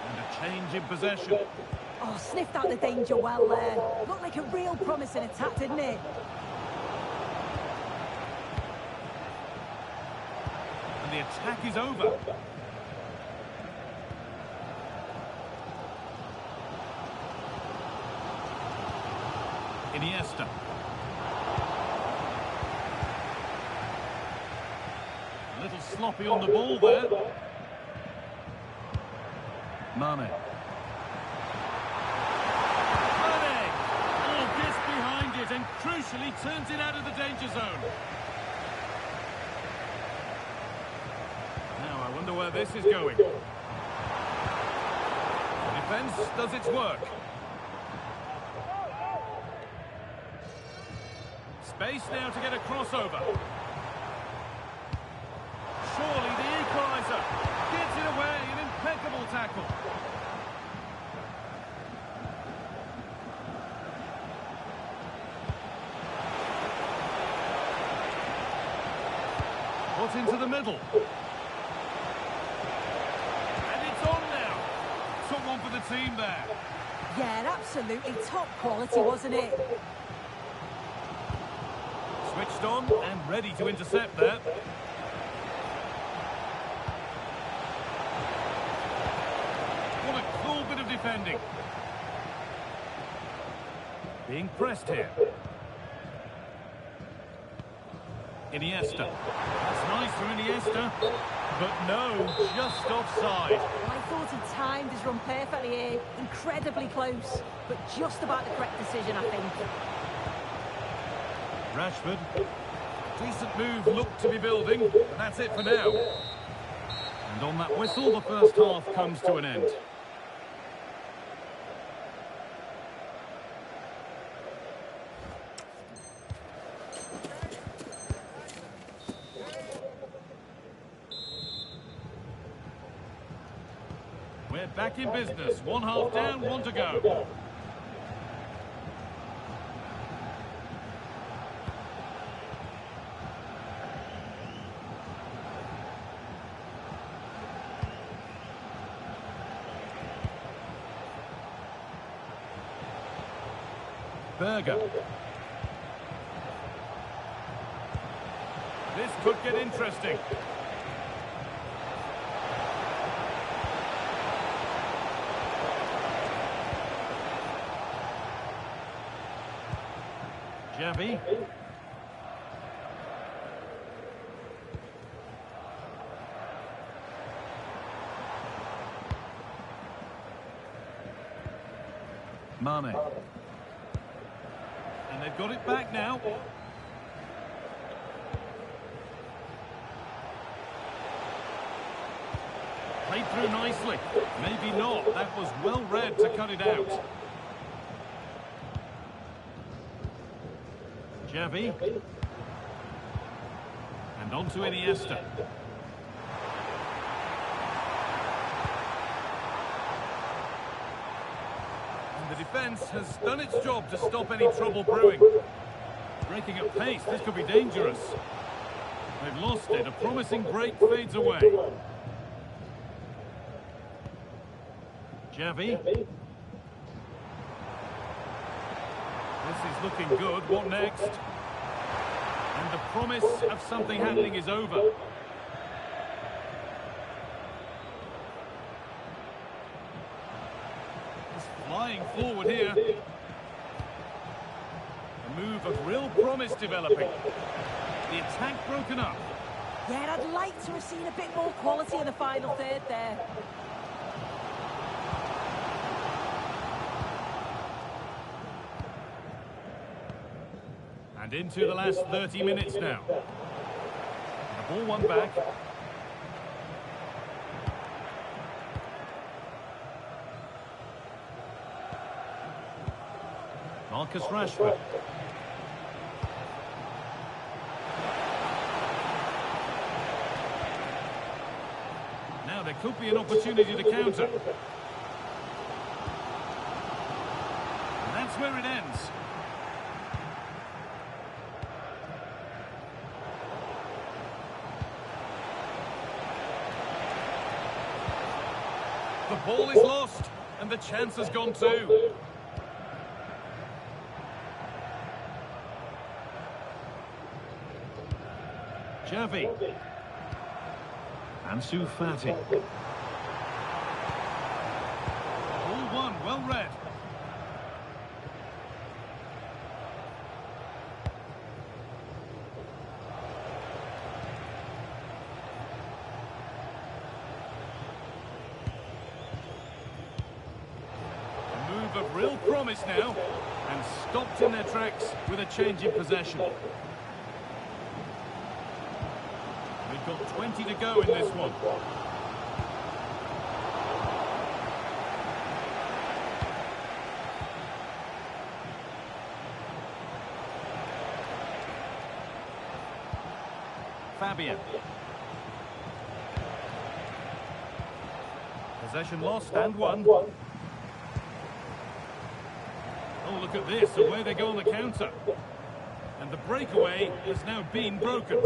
And a change in possession. Oh, sniffed out the danger well there. Looked like a real promising attack, didn't it? And the attack is over. Iniesta. A little sloppy on the ball there. Mane. Oh, gets behind it and crucially turns it out of the danger zone. Now I wonder where this is going. The defence does its work. Space now to get a crossover. Surely the equaliser. Gets it away, an impeccable tackle. Put into the middle. And it's on now. Took one for the team there. Yeah, absolutely top quality, wasn't it? Switched on and ready to intercept there. What a cool bit of defending. Being pressed here. Iniesta. That's nice from Iniesta. But no, just offside. I thought he timed his run perfectly here. Incredibly close, but just about the correct decision, I think. Rashford. Decent move looked to be building, and that's it for now. And on that whistle, the first half comes to an end. We're back in business. One half down, one to go. Berger. This could get interesting. Xavi. Mane. And they've got it back now. Played through nicely. Maybe not. That was well read to cut it out. Xavi. And on to Iniesta. And the defence has done its job to stop any trouble brewing. Breaking at pace, this could be dangerous. They've lost it. A promising break fades away. Xavi. This is looking good. What next? And the promise of something happening is over. He's flying forward here. A move of real promise developing. The attack broken up. Yeah, I'd like to have seen a bit more quality in the final third there. And into the last 30 minutes now. The ball won back. Marcus Rashford. Now there could be an opportunity to counter. And that's where it ends. The ball is lost, and the chance has gone too. Xavi. Ansu Fati. Ball one, well read. A move of real promise now, and stopped in their tracks with a change in possession. We've got 20 to go in this one. Fabian. Possession lost and won. Oh, look at this, away they go on the counter. And the breakaway has now been broken.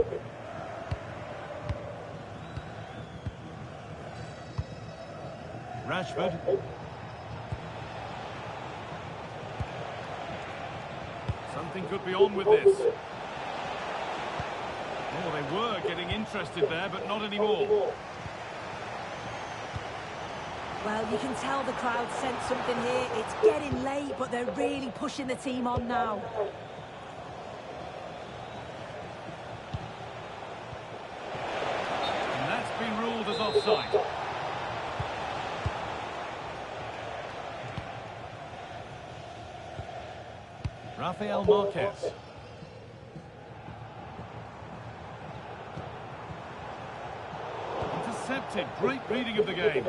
Rashford. Something could be on with this. Oh, they were getting interested there, but not anymore. Well, you can tell the crowd sense something here. It's getting late, but they're really pushing the team on now. And that's been ruled as offside. Rafael Marquez. Intercepted. Great reading of the game.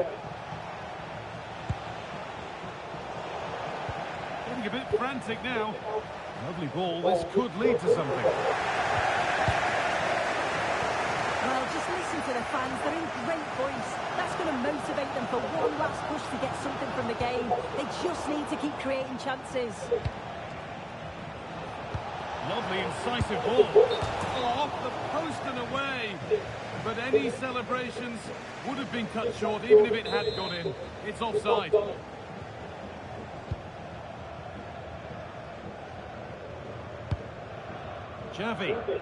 Getting a bit frantic now. Lovely ball. This could lead to something. Well, just listen to the fans. They're in great voice. That's going to motivate them for one last push to get something from the game. They just need to keep creating chances. Lovely incisive ball. Oh, off the post and away. But any celebrations would have been cut short even if it had gone in. It's offside. Xavi.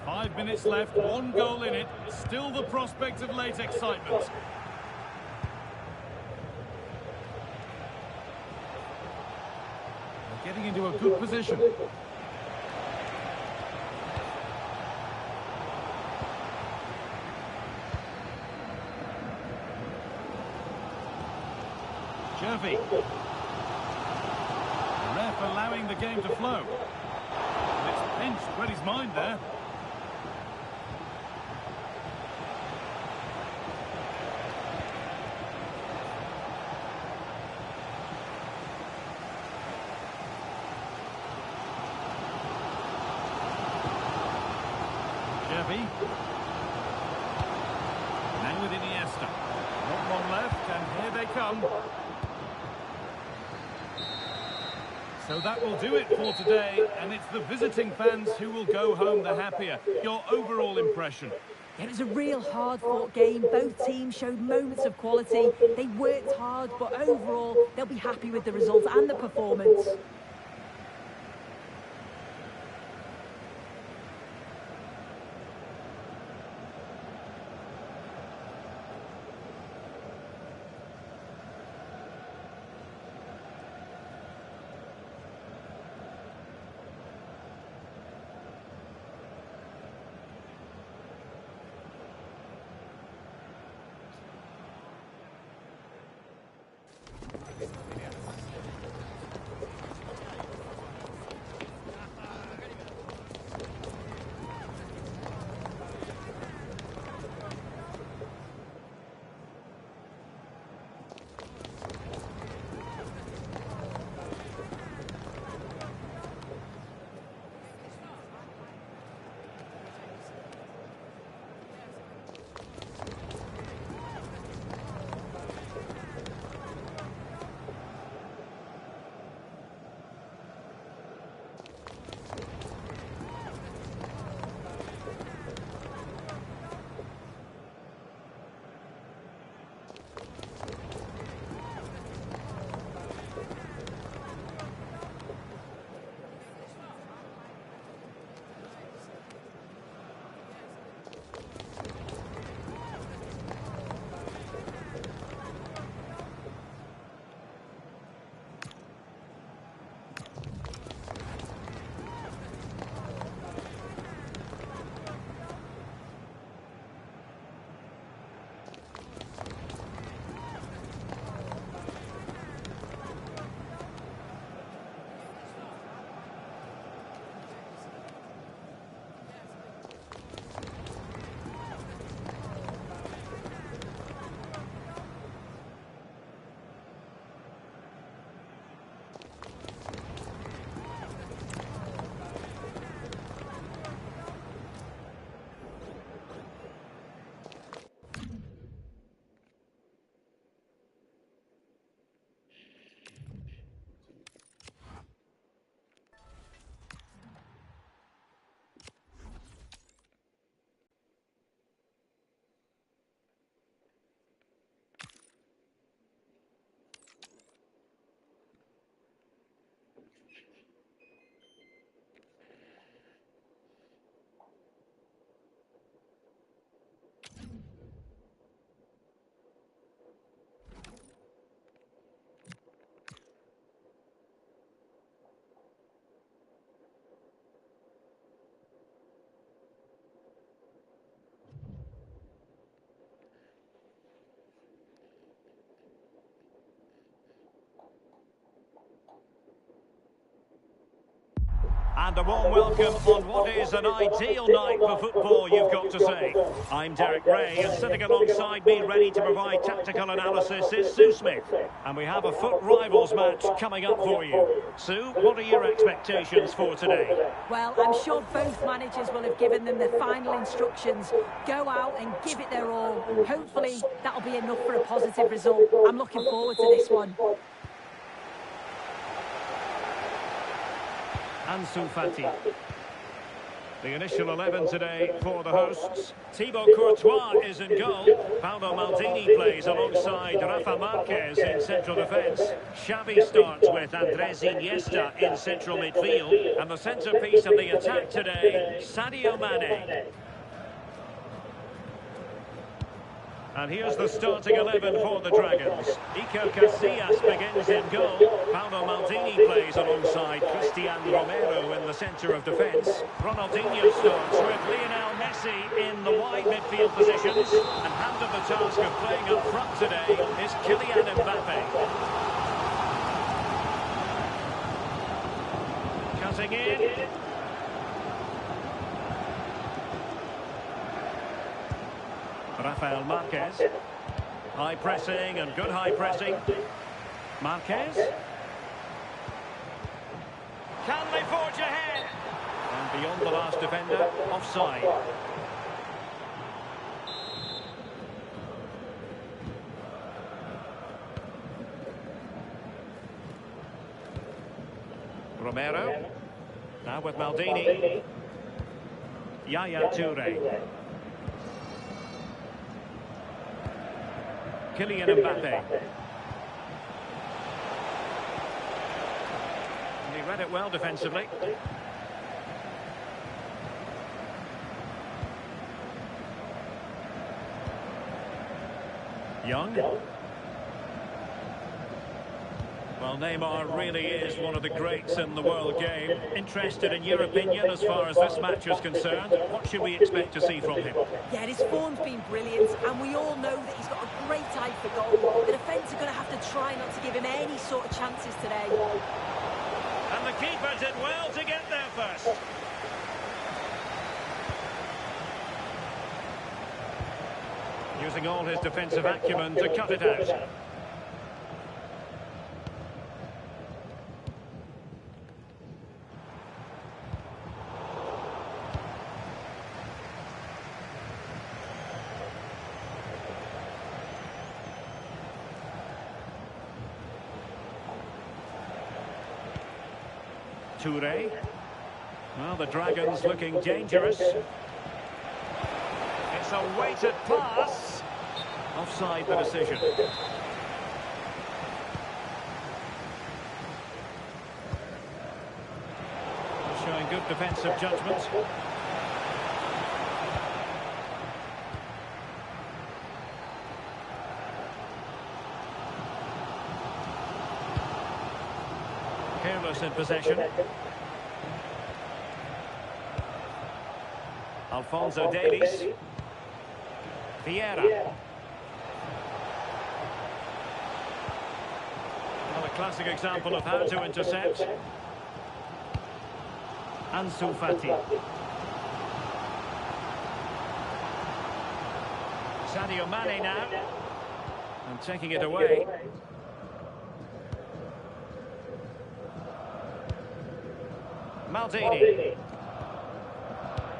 5 minutes left, 1 goal in it. Still the prospect of late excitement. They're getting into a good position. Xavi. The ref allowing the game to flow. And it's pinched, read his mind there. Xavi. Now with Iniesta. Not long left, and here they come. So that will do it for today, and it's the visiting fans who will go home the happier. Your overall impression? It was a real hard-fought game. Both teams showed moments of quality. They worked hard, but overall, they'll be happy with the result and the performance. And a warm welcome on what is an ideal night for football, you've got to say. I'm Derek Ray, and sitting alongside me, ready to provide tactical analysis, is Sue Smith. And we have a foot rivals match coming up for you. Sue, what are your expectations for today? Well, I'm sure both managers will have given them their final instructions. Go out and give it their all. Hopefully, that'll be enough for a positive result. I'm looking forward to this one. Ansu Fati. The initial 11 today for the hosts. Thibaut Courtois is in goal. Paolo Maldini plays alongside Rafa Marquez in central defence. Xavi starts with Andres Iniesta in central midfield. And the centrepiece of the attack today, Sadio Mane. And here's the starting 11 for the Dragons. Iker Casillas begins in goal. Paolo Maldini plays alongside Cristian Romero in the centre of defence. Ronaldinho starts with Lionel Messi in the wide midfield positions. And handed the task of playing up front today is Kylian Mbappe. Cutting in. Rafael Marquez. High pressing and good high pressing. Marquez. Can they forge ahead? And beyond the last defender, offside. Romero. Now with Maldini. Yaya Toure. Kylian Mbappe. And he read it well defensively. Young. Well, Neymar really is one of the greats in the world game. Interested in your opinion as far as this match is concerned? What should we expect to see from him? Yeah, his form's been brilliant, and we all know that he's got a great eye for goal. The defence are going to have to try not to give him any sort of chances today. And the keeper did well to get there first. Using all his defensive acumen to cut it out. Toure. Well, the Dragons looking dangerous. It's a weighted pass. Offside the decision. Showing good defensive judgment. Careless in possession. Alphonso Davies. Vieira. Well, a classic example of how to intercept. Ansu Fati. Sadio Mane now. And taking it away. Maldini.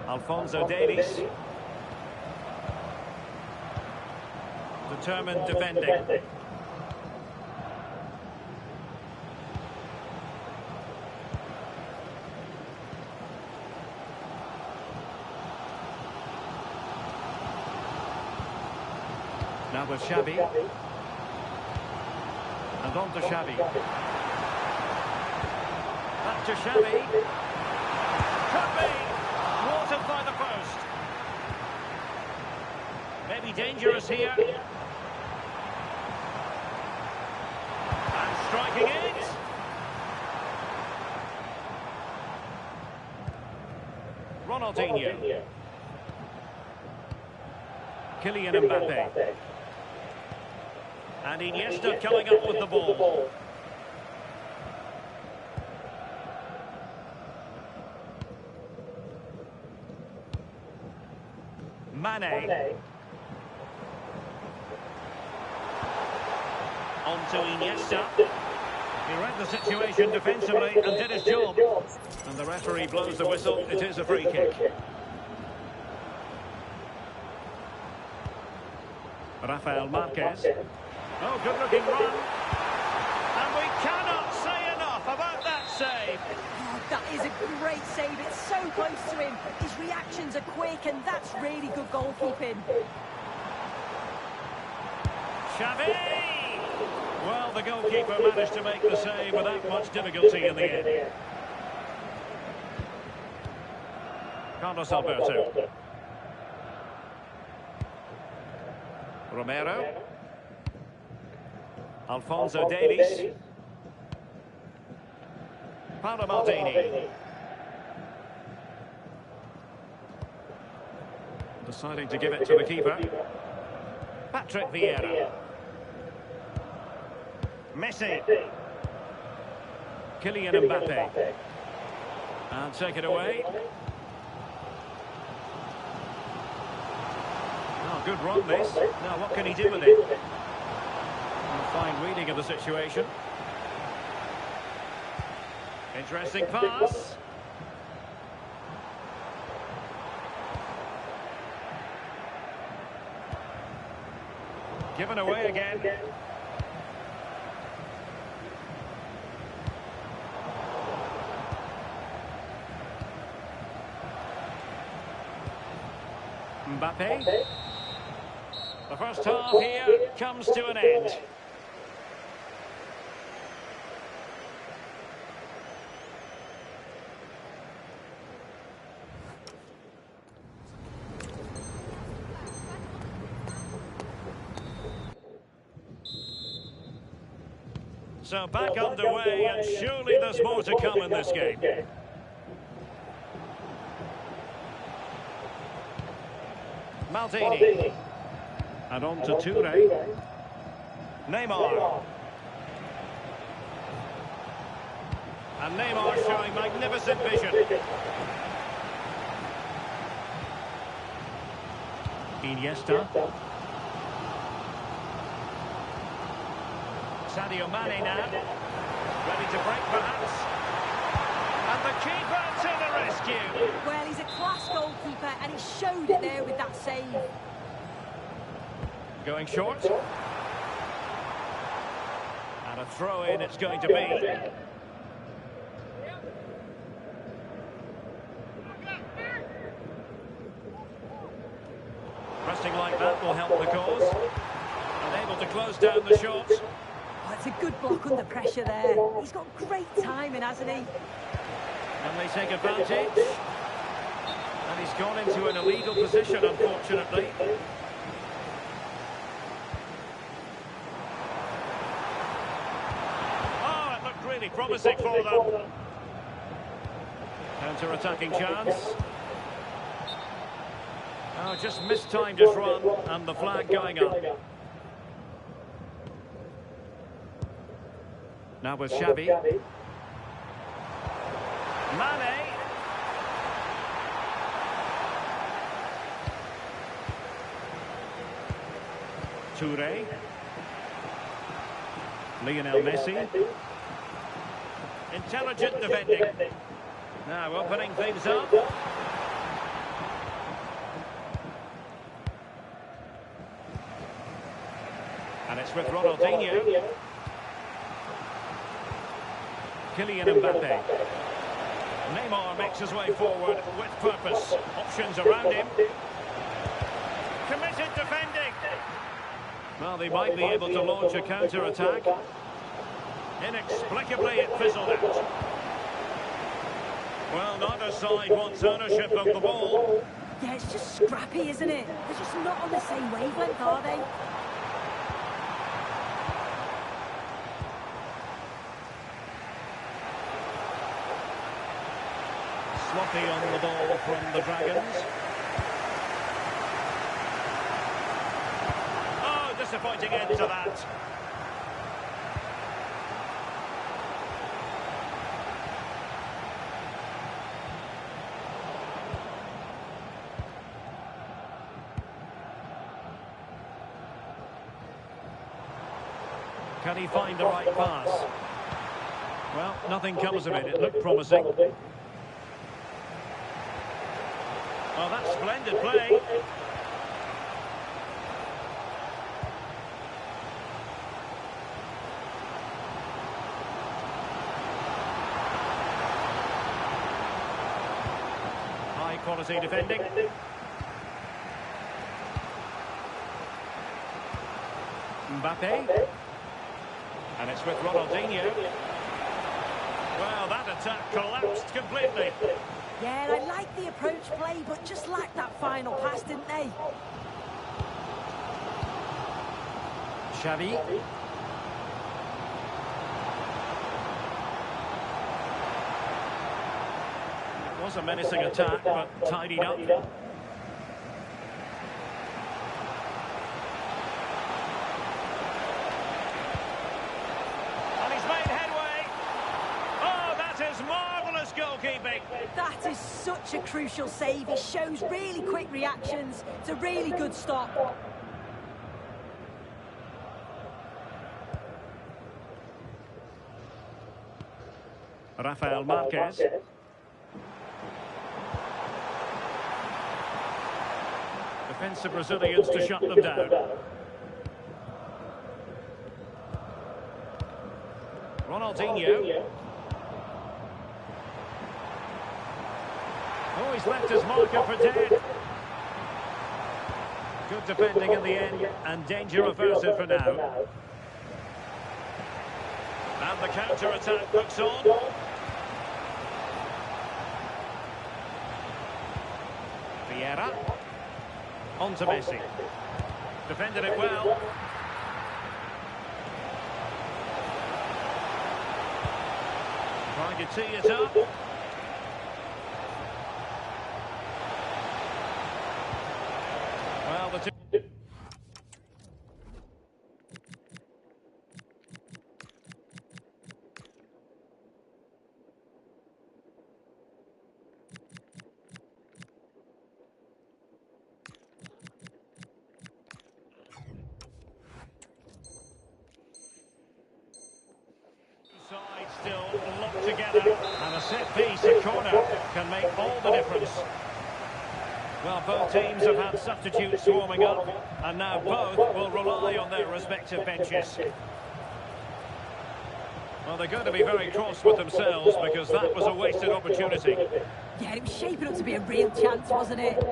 Alphonso Davies. Determined defending. Now with Xavi. And on to Xavi. Back to Xavi. Could be. Watered by the post. Maybe dangerous here. And striking it. Ronaldinho. Kylian Mbappe. And Iniesta coming up with the ball. Mane. On to Iniesta. He read the situation defensively and did his job. And the referee blows the whistle. It is a free kick. Rafael Marquez. Oh, good-looking run. And we cannot say enough about that save. Oh, that is a great save. It's so close to him. His reactions are quick, and that's really good goalkeeping. Xavi! Well, the goalkeeper managed to make the save without much difficulty in the end. Carlos Alberto. Romero. Alphonso Davies. Paolo Maldini. Deciding to give it to the keeper. Patrick Vieira. Messi. Kylian Mbappe. And take it away. Oh, good run this. Now what can he do with it? A fine reading of the situation. Interesting pass. Given away again. Mbappe. The first half here comes to an end. So back underway, and surely there's more to come in this game. Maldini. And on to Toure. Neymar. And Neymar showing magnificent vision. Iniesta. Sadio Mane now. Ready to break perhaps. And the keeper to the rescue. Well, he's a class goalkeeper, and he showed it there with that save. Going short. And a throw-in it's going to be. Pressing like that will help the cause. Unable to close down the shot. Oh, it's a good block under pressure there. He's got great timing, hasn't he? And they take advantage. And he's gone into an illegal position, unfortunately. Oh, it looked really promising for them. Counter-attacking chance. Oh, just mistimed his run, and the flag going up. Now with Xavi. Mane. Toure. Lionel Messi. Intelligent defending. Now opening things up. And it's with Ronaldinho. Kylian Mbappe. Neymar makes his way forward with purpose. Options around him. Committed defending. Well, they might be able to launch a counter-attack. Inexplicably, it fizzled out. Well, neither side wants ownership of the ball. Yeah, it's just scrappy, isn't it? They're just not on the same wavelength, are they? Sloppy on the ball from the Dragons. Oh, disappointing end to that. Can he find the right pass? Well, nothing comes of it. It looked promising. Oh, that's splendid play. High quality defending. Mbappe. And it's with Ronaldinho. Well, that attack collapsed completely. Yeah, I like the approach play, but just lacked that final pass, didn't they? Xavi. It was a menacing attack, but tidied up. Marvellous goalkeeping. That is such a crucial save. It shows really quick reactions. It's a really good stop. Rafael Marquez. Defensive Brazilians to shut them down. Ronaldinho. Oh, he's left his marker for dead. Good defending in the end, and danger averted for now. And the counter-attack looks on. Vieira. On to Messi. Defended it well. Trying to tee it up. Well, the two... Sides still locked together, and a set piece, a corner, can make all the difference. Well, both teams have had substitutes warming up, and now both will rely on their respective benches. Well, they're going to be very cross with themselves because that was a wasted opportunity. Yeah, it was shaping up to be a real chance, wasn't it?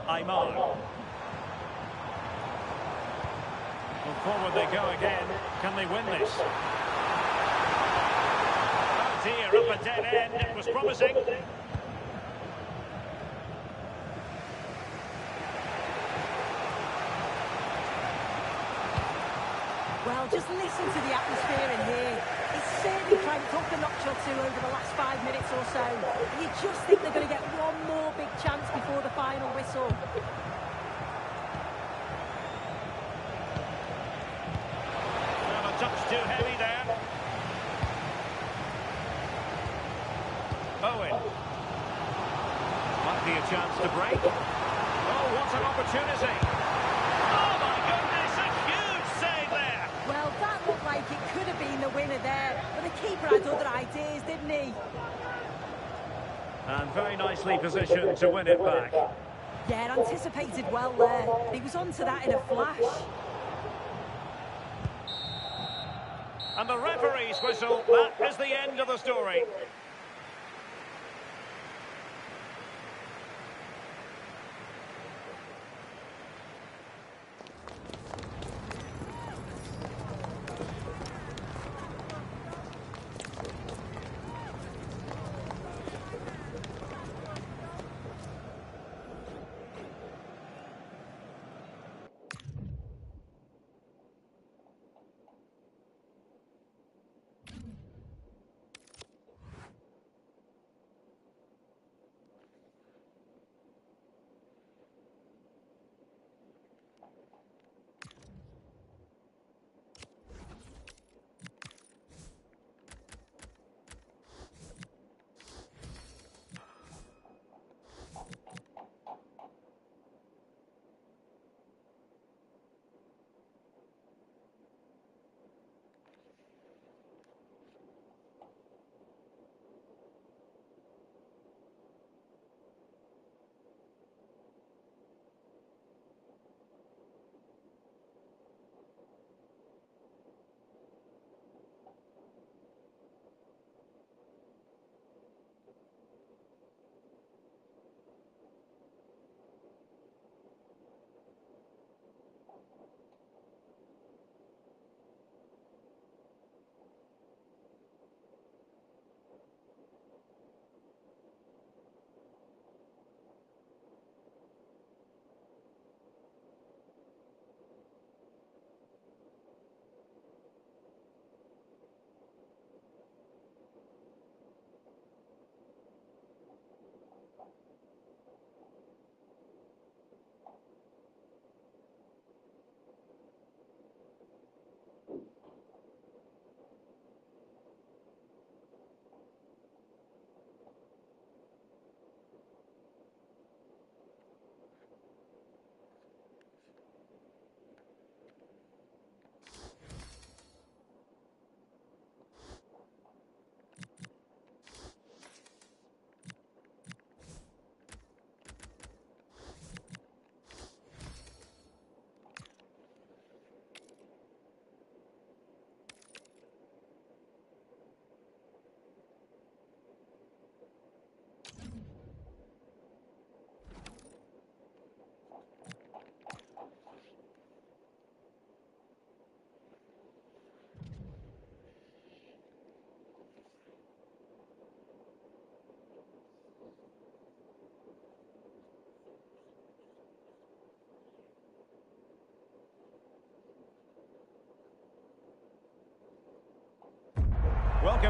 Aymar. Well, forward they go again. Can they win this? Oh dear, up a dead end. It was promising. Well, just listen to the atmosphere in here. It's certainly climbed up a notch or two over the last 5 minutes or so. And you just think they're going to get one more big chance before the final whistle. Well, a touch too heavy there. Owen. Might be a chance to break. Oh, what an opportunity. Oh, my goodness, a huge save there. Well, that looked like it could have been the winner there, but the keeper had other ideas, didn't he? And very nicely positioned to win it back. Yeah, anticipated well there. He was onto that in a flash. And the referee's whistle, that is the end of the story.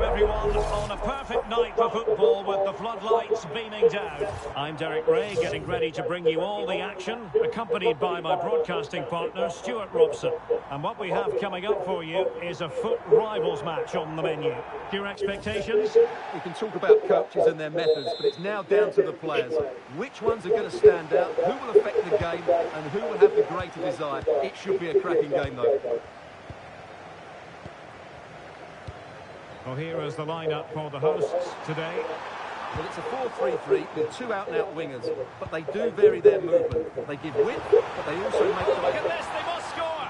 welcome everyone on a perfect night for football with the floodlights beaming down. I'm Derek Ray, getting ready to bring you all the action, accompanied by my broadcasting partner, Stuart Robson. And what we have coming up for you is a foot rivals match on the menu. Your expectations? We can talk about coaches and their methods, but it's now down to the players. Which ones are going to stand out, who will affect the game, and who will have the greater desire? It should be a cracking game, though. Well, here is the lineup for the hosts today. Well, it's a 4-3-3 with two out-and-out wingers, but they do vary their movement. They give width, but they also make... Look at this, they must score!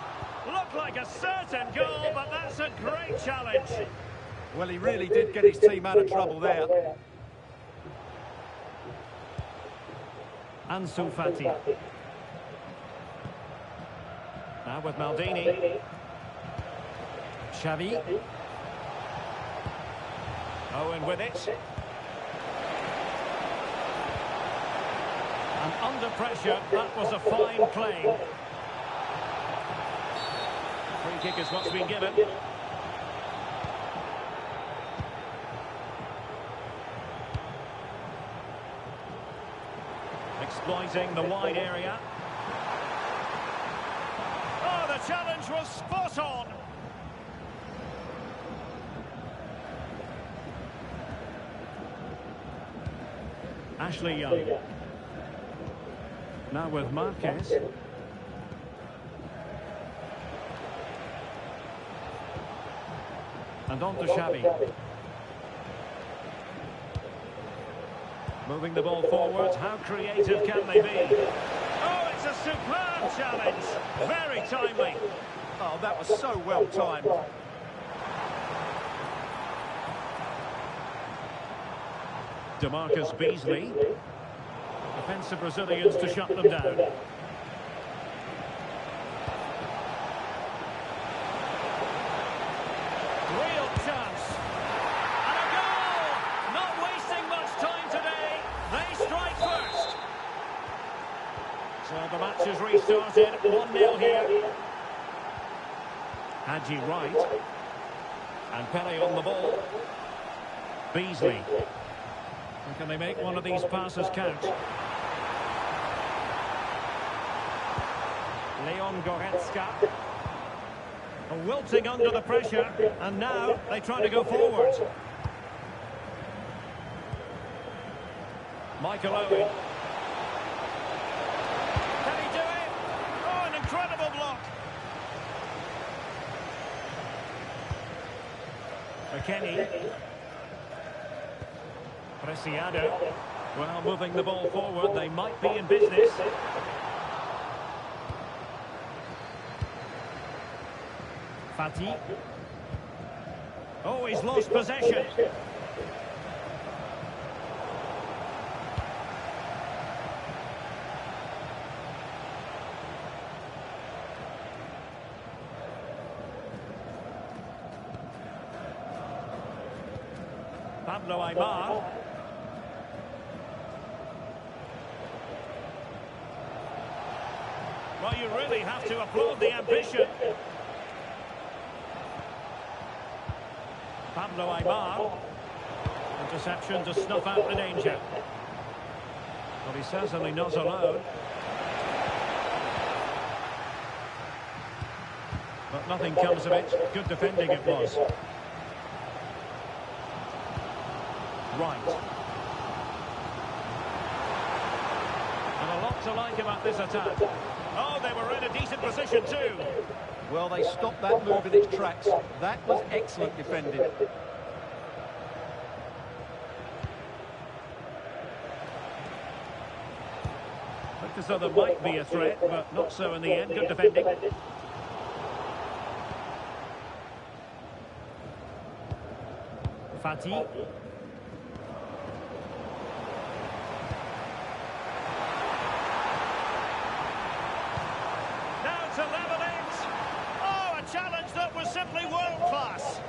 Look like a certain goal, but that's a great challenge. Well, he really did get his team out of trouble there. Ansu Fati. Now with Maldini. Xavi. Owen with it. And under pressure, that was a fine claim. Free kick is what's been given. Exploiting the wide area. Oh, the challenge was spot on. Ashley Young. Now with Marquez. And on to Xavi. Moving the ball forwards. How creative can they be? Oh, it's a superb challenge. Very timely. Oh, that was so well timed. DeMarcus Beasley. Defensive Brazilians to shut them down. Real chance. And a goal! Not wasting much time today. They strike first. So the match has restarted. 1-0 here. Haji Wright. And Pele on the ball. Beasley. Can they make one of these passes count? Leon Goretzka. Wilting under the pressure, and now they try to go forward. Michael Owen. Can he do it? Oh, an incredible block. McKennie. Preciado. Well, moving the ball forward, they might be in business. Fati. Oh, he's lost possession. Pablo Aimar. Well, you really have to applaud the ambition. Pablo Aimar. Interception to snuff out the danger. Well, he's certainly not alone. But nothing comes of it. Good defending it was. Right. And a lot to like about this attack. Oh, they were in a decent position too. Well, they stopped that move in its tracks. That was excellent defending. Looked as though there might be a threat, but not so in the end. Good defending. Fati. To level it. Oh, a challenge that was simply world-class.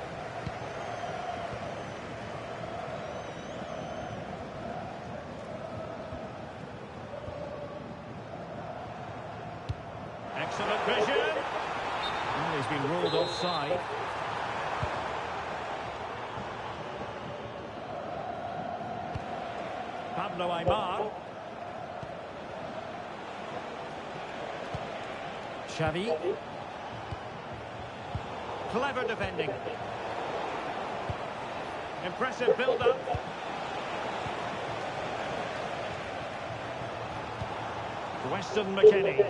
Excellent vision. Well, he's been ruled offside. Pablo Aimar. Xavi. Clever defending. Impressive build-up. Weston McKennie.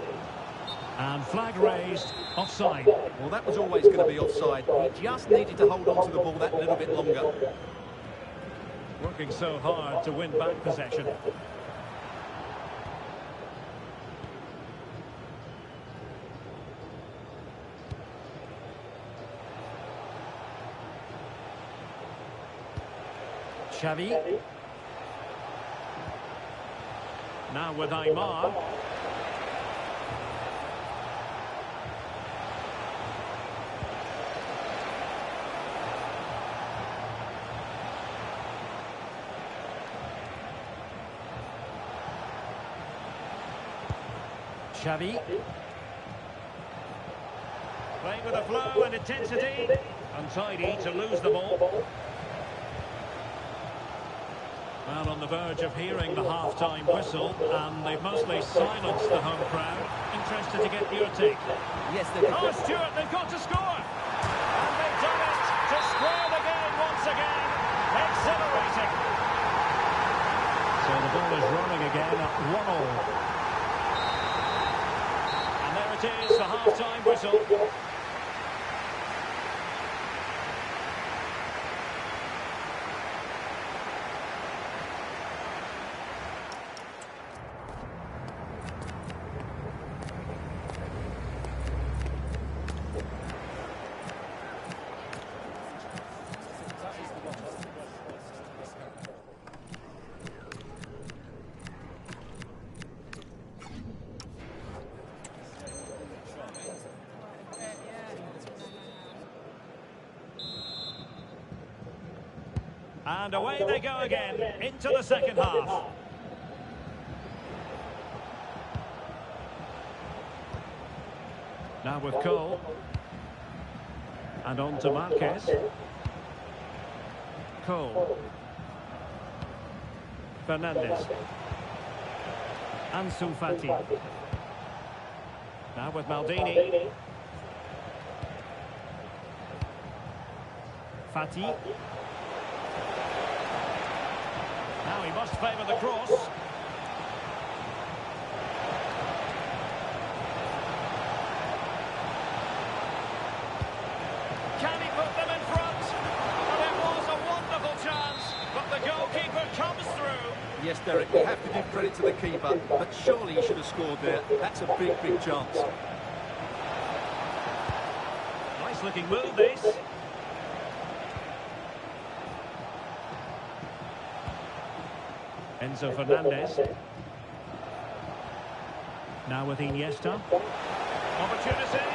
And flag raised, offside. Well, that was always going to be offside. He just needed to hold on to the ball that little bit longer. Working so hard to win back possession. Xavi. Now with Aimar. Xavi. Playing with a flow and intensity. Untidy to lose the ball. Well, on the verge of hearing the half-time whistle, and they've mostly silenced the home crowd. Interested to get your take. Yes, they've... Oh, Stuart, they've got to score! And they've done it to square the game once again. Exhilarating. So the ball is rolling again at 1-1. And there it is, the half-time whistle. And away they go again, into the second half. Now with Cole. And on to Marquez. Cole. Fernandez. Ansu Fati. Now with Maldini. Fati. Now he must favour the cross. Can he put them in front? Well, it was a wonderful chance, but the goalkeeper comes through. Yes, Derek, you have to give credit to the keeper, but surely he should have scored there. That's a big, big chance. Nice looking move, this. Enzo Fernandez. Now with Iniesta. Opportunity.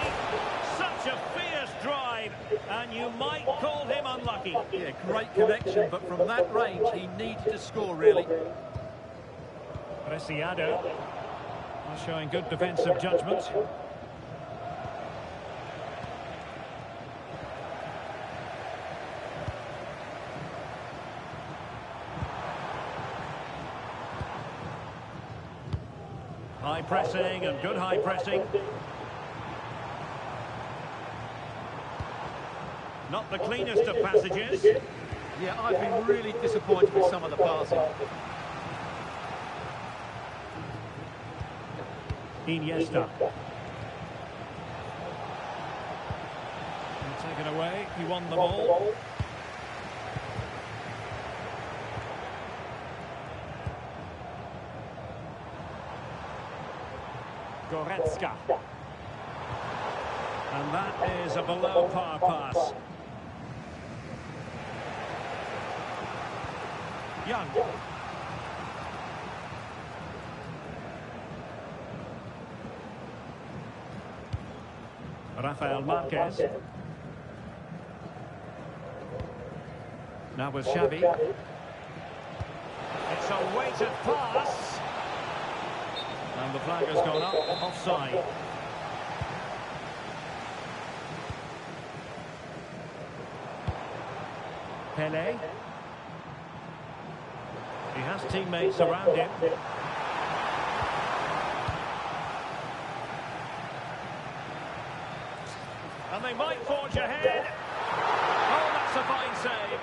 Such a fierce drive. And you might call him unlucky. Yeah, great connection, but from that range, he needed to score, really. Preciado. Showing good defensive judgment. High pressing and good high pressing. Not the cleanest of passages. Yeah, I've been really disappointed with some of the passing. Iniesta. And taken away, he won the ball. Goretzka. And that is a below par pass. Young. Rafael Marquez. Now with Xavi. It's a weighted pass. And the flag has gone up, offside. Pele. He has has teammates around him. And they might forge ahead. Oh, that's a fine save.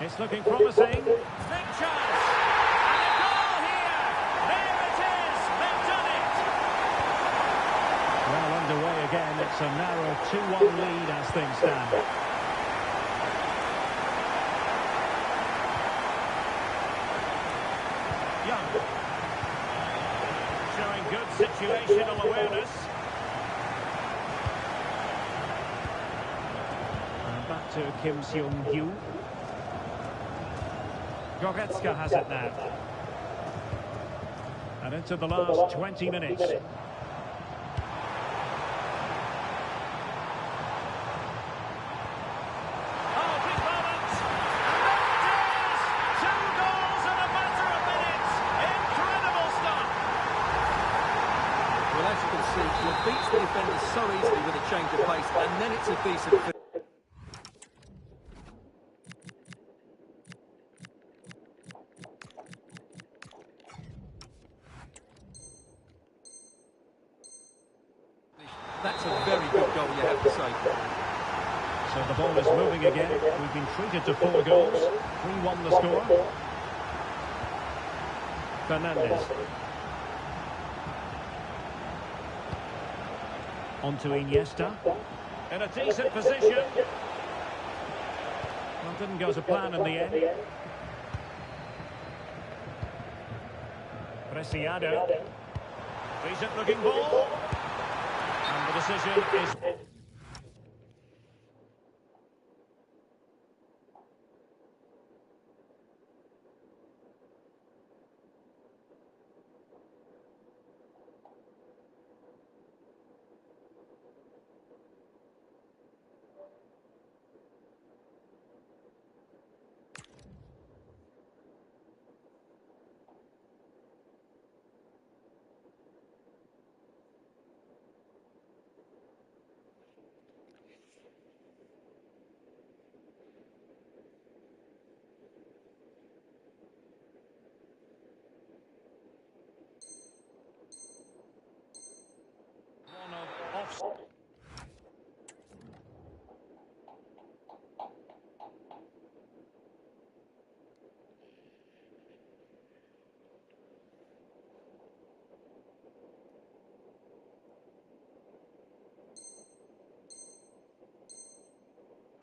It's looking promising. Big chance. And a goal here. There it is. They've done it. Well underway again. It's a narrow 2-1 lead as things stand. Young. Showing good situational awareness. And back to Kim Seung-hyu. Goretzka has it now. And into the last 20 minutes. Oh, big moment! And there it is! 2 goals in a matter of minutes! Incredible stuff! Well, as you can see, he beats the defenders so easily with a change of pace, and then it's a decent finish. That's a very good goal, you have to say. So the ball is moving again. We've been treated to 4 goals. 3-1 the score. Fernandez. On to Iniesta. In a decent position. Well, didn't go to plan in the end. Preciado. Decent looking ball. And the decision is...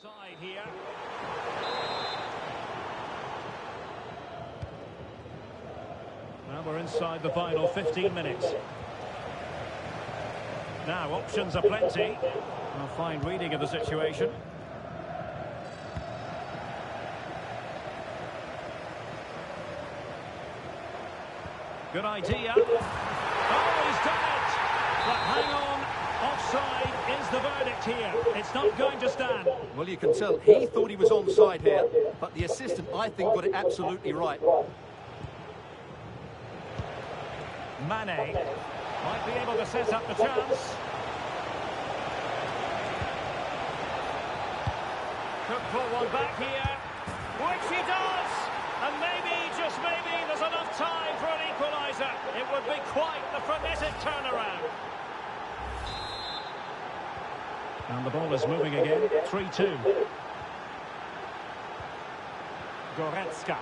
Side here. Now we're inside the final 15 minutes. Now options are plenty. A fine reading of the situation. Good idea. Oh, he's done it! But hang on. Offside is the verdict here. It's not going to stand. Well, you can tell he thought he was onside here, but the assistant, I think, got it absolutely right. Mane might be able to set up the chance. Could pull one back here, which he does. And maybe, just maybe, there's enough time for an equaliser. It would be quite the frenetic turnaround. And the ball is moving again. 3-2. Goretzka.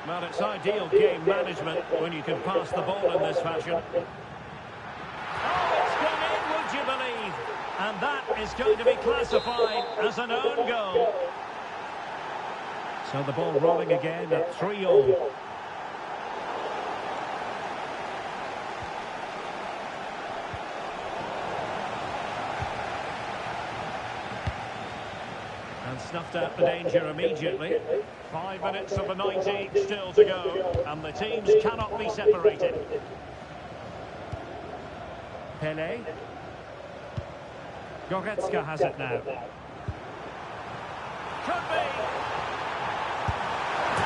Well, it's ideal game management when you can pass the ball in this fashion. Oh, it's gone in, would you believe? And that is going to be classified as an own goal. So the ball rolling again at 3-all. And snuffed out the danger immediately. 5 minutes of the 90 still to go, and the teams cannot be separated. Pele. Goretzka has it now. Could be.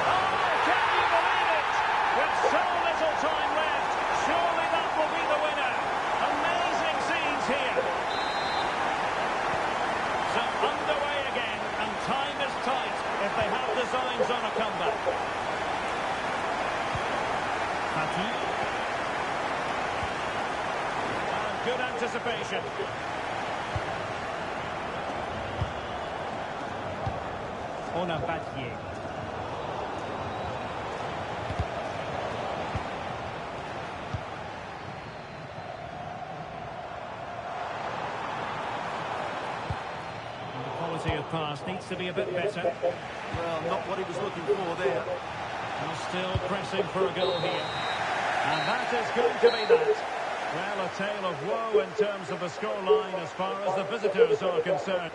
Oh, can you believe it? With so little time left, surely that will be the winner. Amazing scenes here. So underway again, and time is tight if they have the Good anticipation. On a Battier. The quality of pass needs to be a bit better. Well, not what he was looking for there. And still pressing for a goal here. And that is going to be that. Well, a tale of woe in terms of the scoreline as far as the visitors are concerned.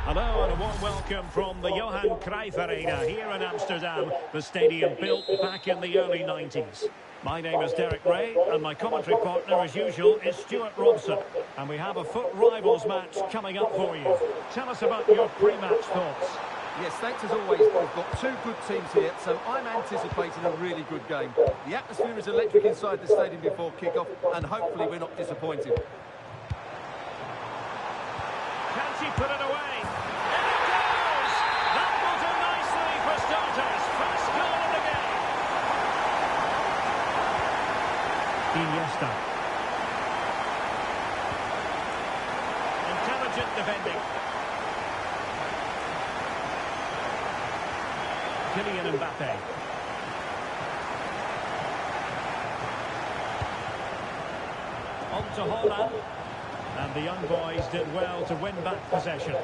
Hello and a warm welcome from the Johan Cruyff Arena here in Amsterdam, the stadium built back in the early 90s. My name is Derek Ray and my commentary partner as usual is Stuart Robson. And we have a foot rivals match coming up for you. Tell us about your pre-match thoughts. Yes, thanks as always. We've got two good teams here, so I'm anticipating a really good game. The atmosphere is electric inside the stadium before kick-off, and hopefully we're not disappointed. Can she put it away? And it goes! That will do nicely for starters. First goal of the game. Iniesta. Intelligent defending. Kylian Mbappe. On to Holland. And the young boys did well to win back possession.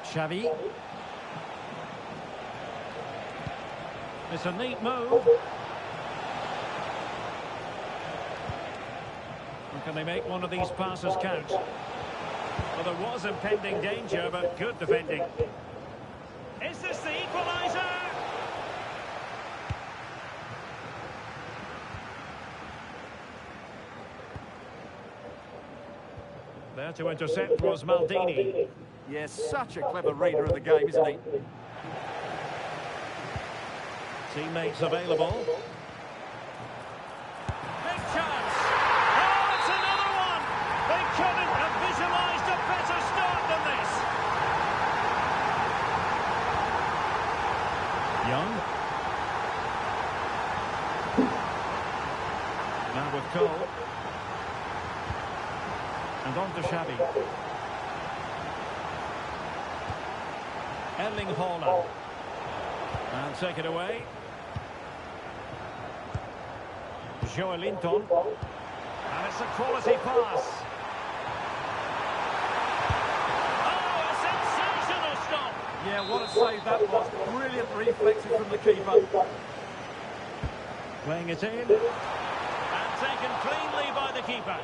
Xavi. It's a neat move. Can they make one of these passes count? Well, there was impending danger, but good defending. Is this the equaliser? There to intercept was Maldini. Yes, such a clever reader of the game, isn't he? Teammates available. Big chance! Couldn't have visualised a better start than this. Young. Now with Cole. And on to Xavi. Erling Haaland. And take it away. Joelinton. And it's a quality pass. Yeah, what a save that was. Brilliant reflexes from the keeper. Playing it in. And taken cleanly by the keeper.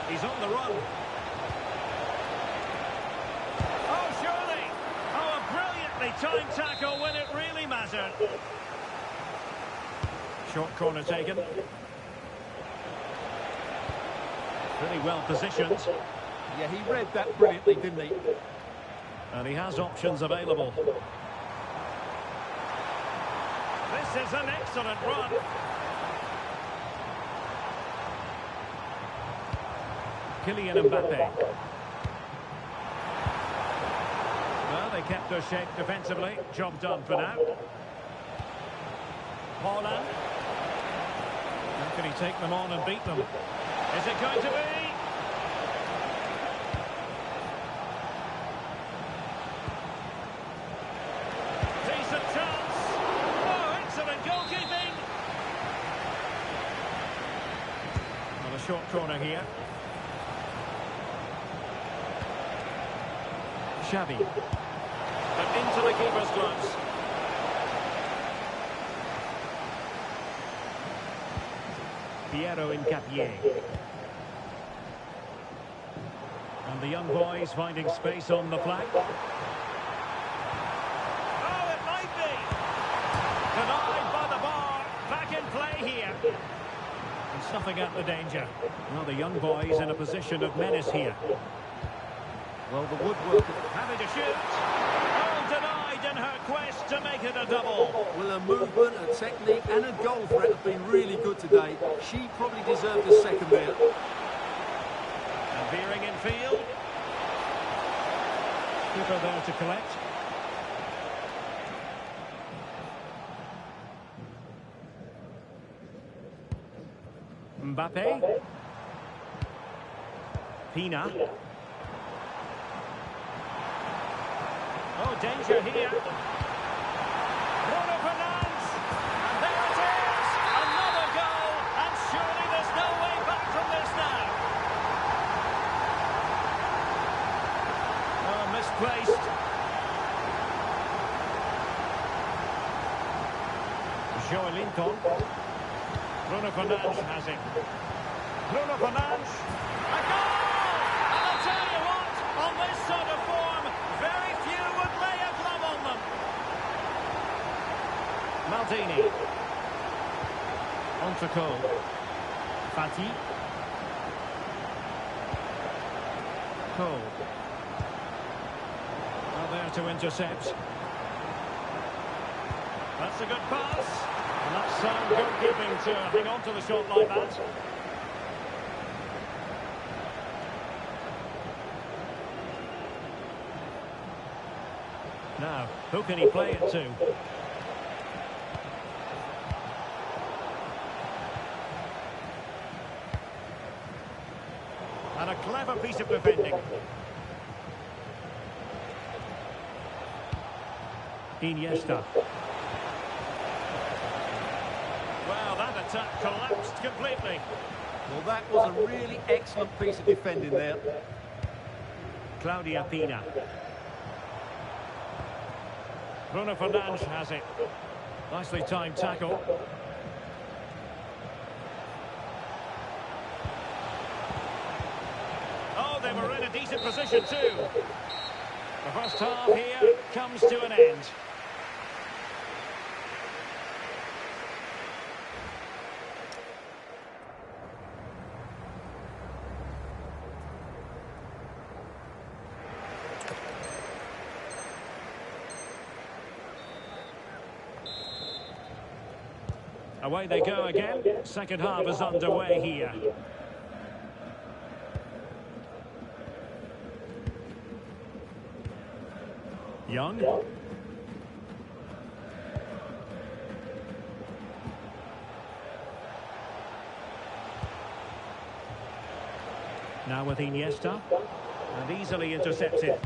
He's on the run. Oh, surely. Oh, a brilliantly timed tackle when it really mattered. Short corner taken. Really well positioned. Yeah, he read that brilliantly, didn't he? And he has options available. This is an excellent run. Kylian Mbappe. Well, they kept their shape defensively. Job done for now. Haaland. How can he take them on and beat them? Is it going to be? Decent chance. Oh, excellent goalkeeping. On a short corner here. Xavi. But into the keeper's gloves. Piero Incapié. And the young boys finding space on the flank. Oh, it might be. Denied by the bar. Back in play here. And snuffing out the danger. Well, the young boys in a position of menace here. Well, the woodwork having to shoot. Oh, denied in her quest to make it a double. Well, a movement, a technique and a goal threat have been really good today. She probably deserved a second there. And veering in field. Keeper there to collect. Mbappe. Pina. Oh, danger here. Bruno Fernandes. And there it is. Linton. Bruno Fernandes has it. Bruno Fernandes. A goal! And I'll tell you what, on this sort of form, very few would lay a glove on them. Maldini. On to Cole. Fati. Cole. Now there to intercept. That's a good pass. And that's sound goalkeeping to hang on to the shot like that. Now, who can he play it to? And a clever piece of defending. Iniesta. Well, that attack collapsed completely. Well, that was a really excellent piece of defending there. Claudia Pina. Bruno Fernandes has it. Nicely timed tackle. Oh, they were in a decent position too. The first half here comes to an end. Away they go again. Second half is underway here. Young. Now with Iniesta. And easily intercepted.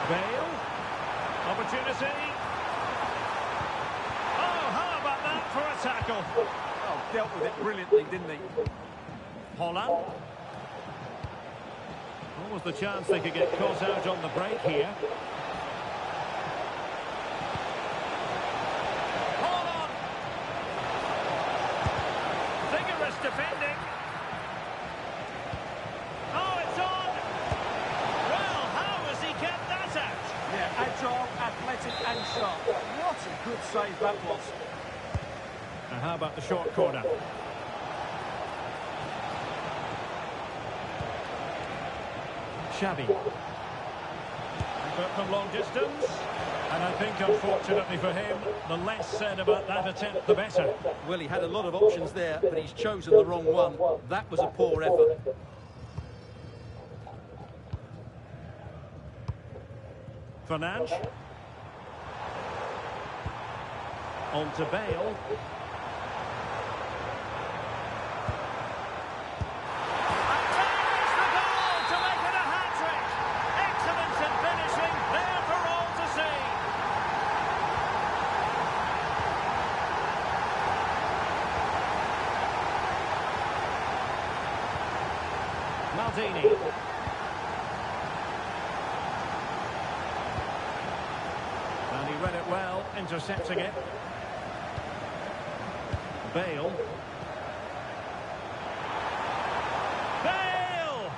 Bale. Opportunity. For a tackle. Oh, dealt with it brilliantly, didn't he? Holland. What was the chance they could get caught out on the break here? Holland. Vigorous defending. Oh, it's on. Well, how has he kept that out? Yeah, agile, athletic and sharp. What a good save that was. And how about the short corner? Xavi. But from long distance. And I think, unfortunately for him, the less said about that attempt, the better. Well, he had a lot of options there, but he's chosen the wrong one. That was a poor effort. Fernandes. On to Bale. Maldini. And he read it well, intercepting it. Bale. Bale!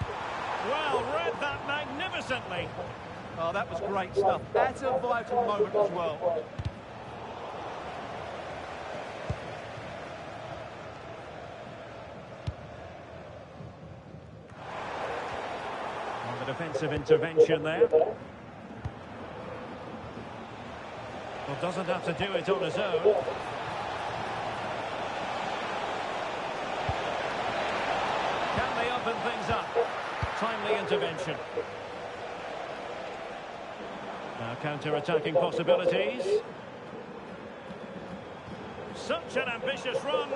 Well, read that magnificently. Oh, that was great stuff. At a vital moment as well. The defensive intervention there. Well, doesn't have to do it on his own. Can they open things up? Timely intervention. Now counter-attacking possibilities. Such an ambitious run.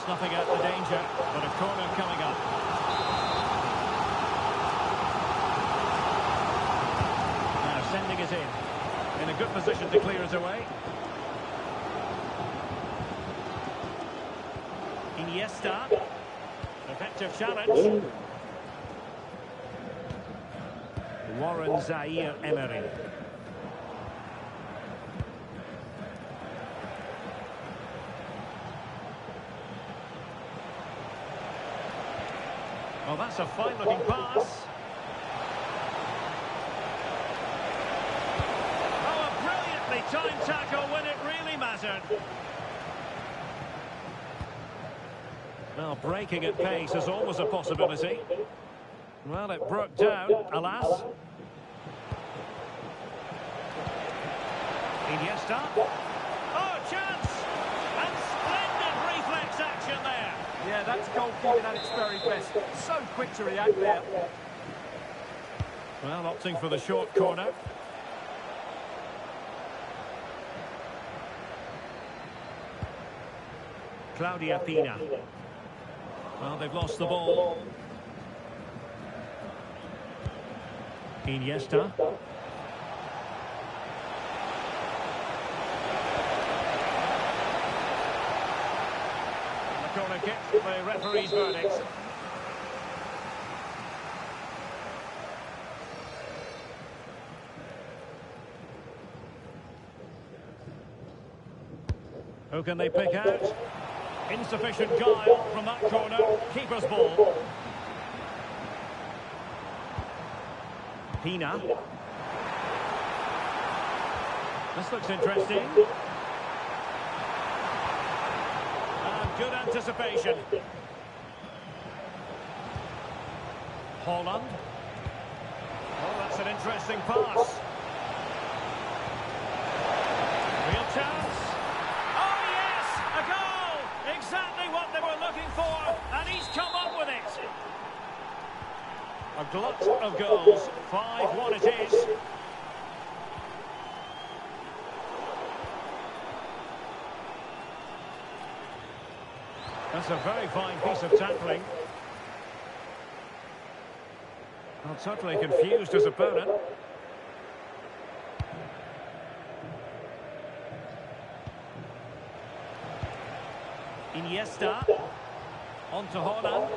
Snuffing out the danger, but a corner coming up. Now sending it in a good position to clear it away. Iniesta. Effective challenge. Warren Zaire-Emery. Well, that's a fine-looking pass. Oh, a brilliantly timed tackle when it really mattered. Well, breaking at pace is always a possibility. Well, it broke down, alas. Iniesta. Oh, chance! And splendid reflex action there. Yeah, that's goalkeeping at its very best. So quick to react there. Well, opting for the short corner. Claudia Pina. Well, they've lost the ball. Iniesta. The corner kick, the referee's verdict. Who can they pick out? Insufficient guile from that corner. Keeper's ball. Pina. This looks interesting. And good anticipation. Holland. Oh, that's an interesting pass. Real chance. Oh, yes! A goal! Exactly what they were looking for, and he's come up with it. A glut of goals. 5-1 it is. That's a very fine piece of tackling. Well, totally confused his opponent. Iniesta. On to Holland.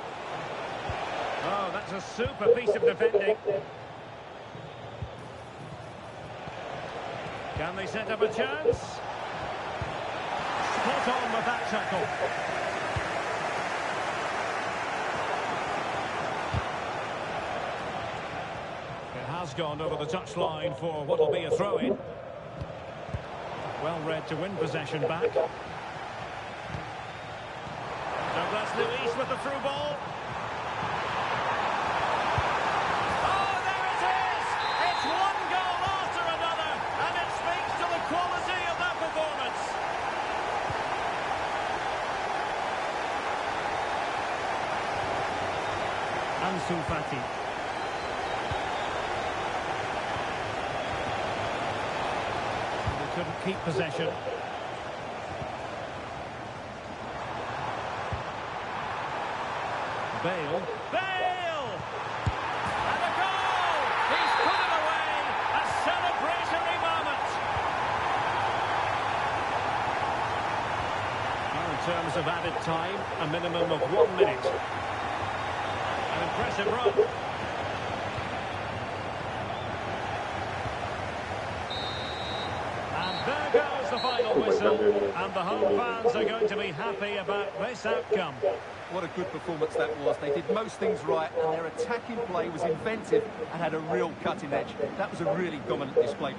Oh, that's a super piece of defending. Can they set up a chance? Spot on with that tackle. It has gone over the touchline for what will be a throw-in. Well read to win possession back. Douglas Luiz with the through ball. Ansu Fati. They couldn't keep possession. Bale. Bale! And a goal! He's put it away! A celebratory moment! Now in terms of added time, a minimum of 1 minute. Impressive run. And there goes the final whistle. And the home fans are going to be happy about this outcome. What a good performance that was. They did most things right, and their attacking play was inventive and had a real cutting edge. That was a really dominant display.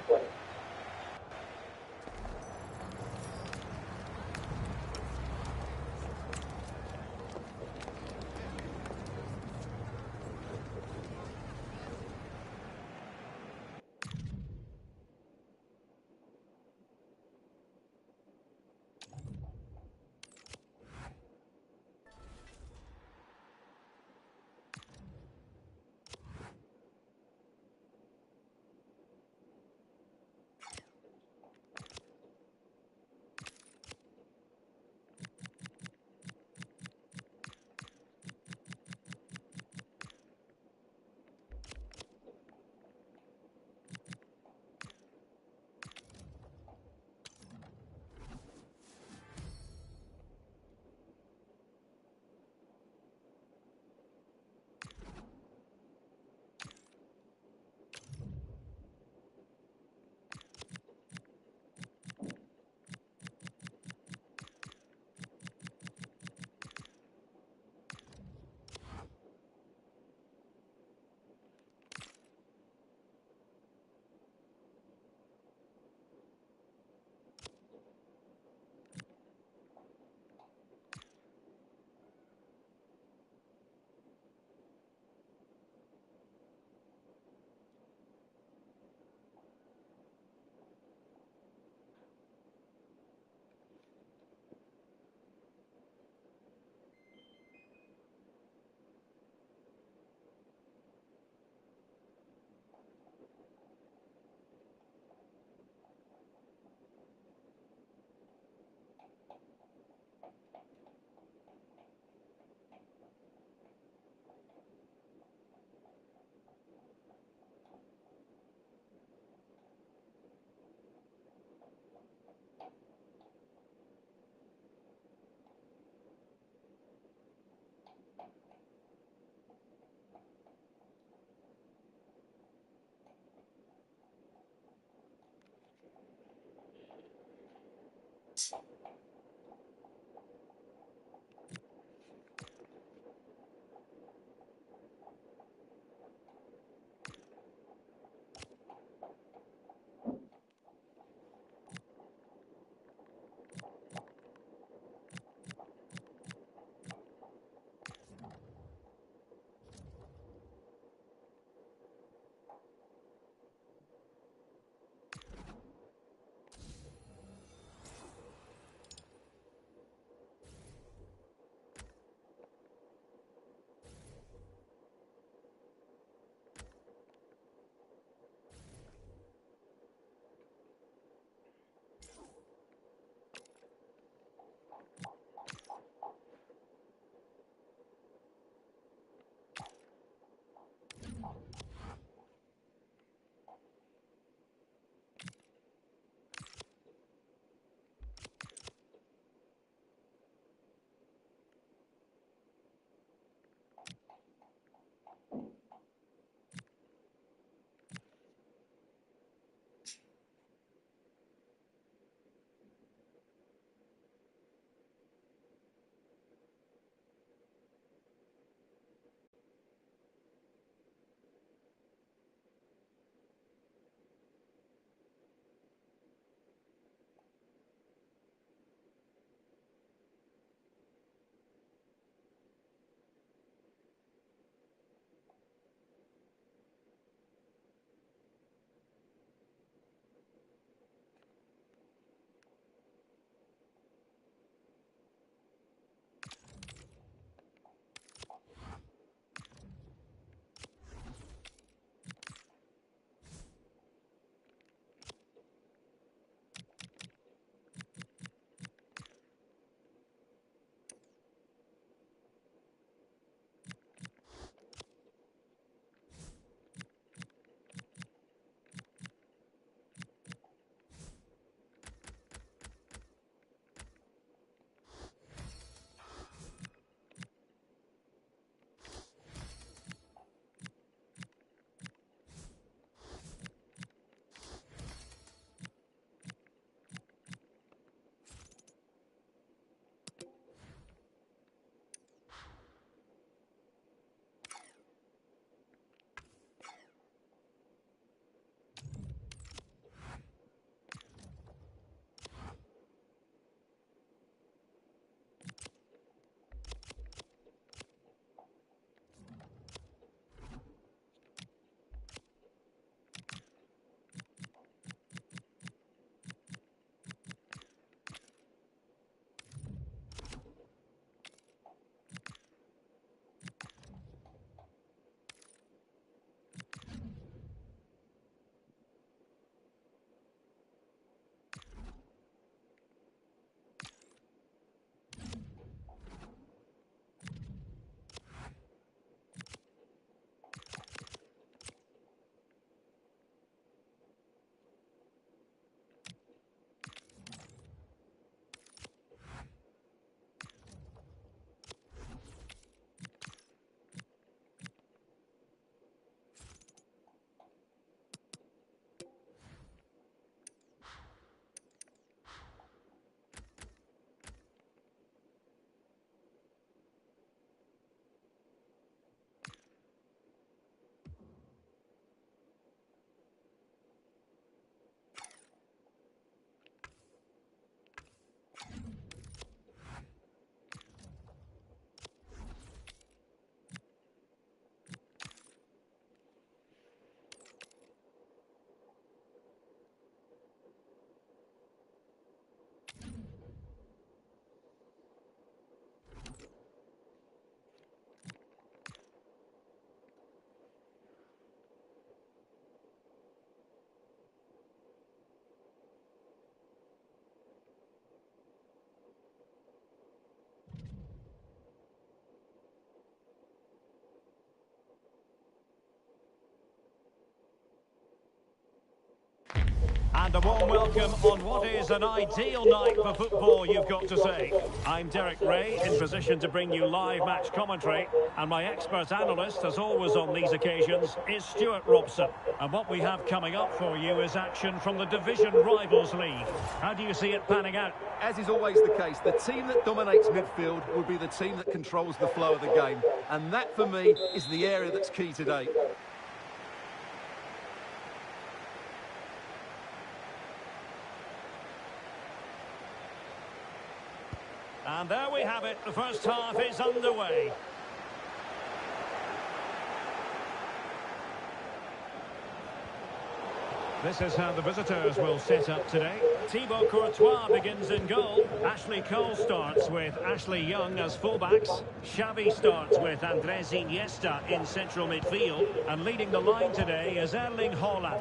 And a warm welcome on what is an ideal night for football, you've got to say. I'm Derek Ray, in position to bring you live match commentary. And my expert analyst, as always on these occasions, is Stuart Robson. And what we have coming up for you is action from the Division Rivals League. How do you see it panning out? As is always the case, the team that dominates midfield will be the team that controls the flow of the game. And that, for me, is the area that's key today. And there we have it. The first half is underway. This is how the visitors will set up today. Thibaut Courtois begins in goal. Ashley Cole starts with Ashley Young as fullbacks. Xavi starts with Andres Iniesta in central midfield. And leading the line today is Erling Haaland.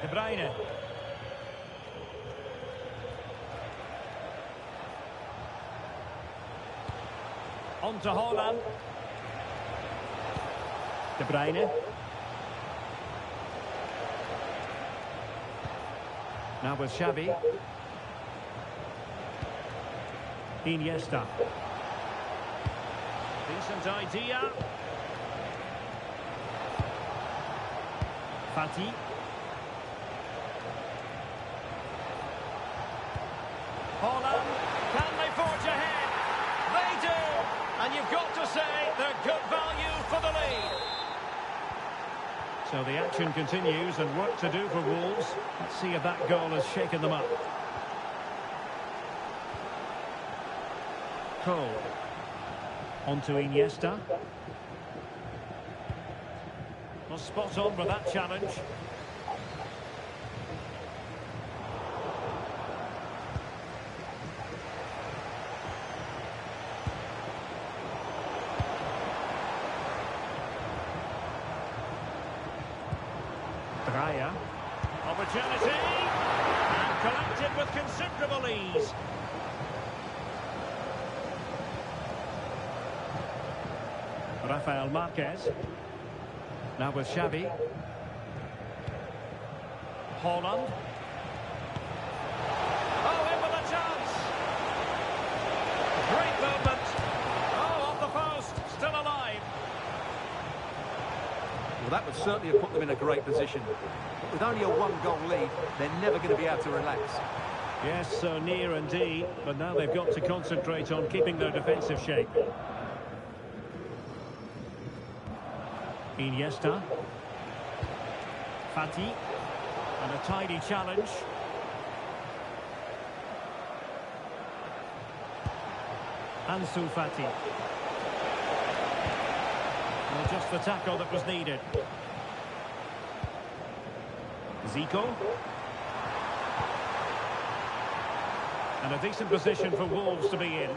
De Bruyne. On to Haaland. De Bruyne. Now with Xavi. Iniesta. Decent idea. Fati. Haaland, can they forge ahead? They do! And you've got to say they're good value for the lead. So the action continues and work to do for Wolves. Let's see if that goal has shaken them up. Cole. On to Iniesta. Well, spot on with that challenge. Raya. Opportunity. And collected with considerable ease. Rafael Marquez. Now with Xavi. Haaland. Oh, in with a chance. Great movement. Oh, off the post. Still alive. Well, that would certainly have put them in a great position. But with only a one-goal lead, they're never going to be able to relax. Yes, so near indeed, but now they've got to concentrate on keeping their defensive shape. Iniesta. Fati. And a tidy challenge. Ansu Fati. Well, just the tackle that was needed. Zico. And a decent position for Wolves to be in.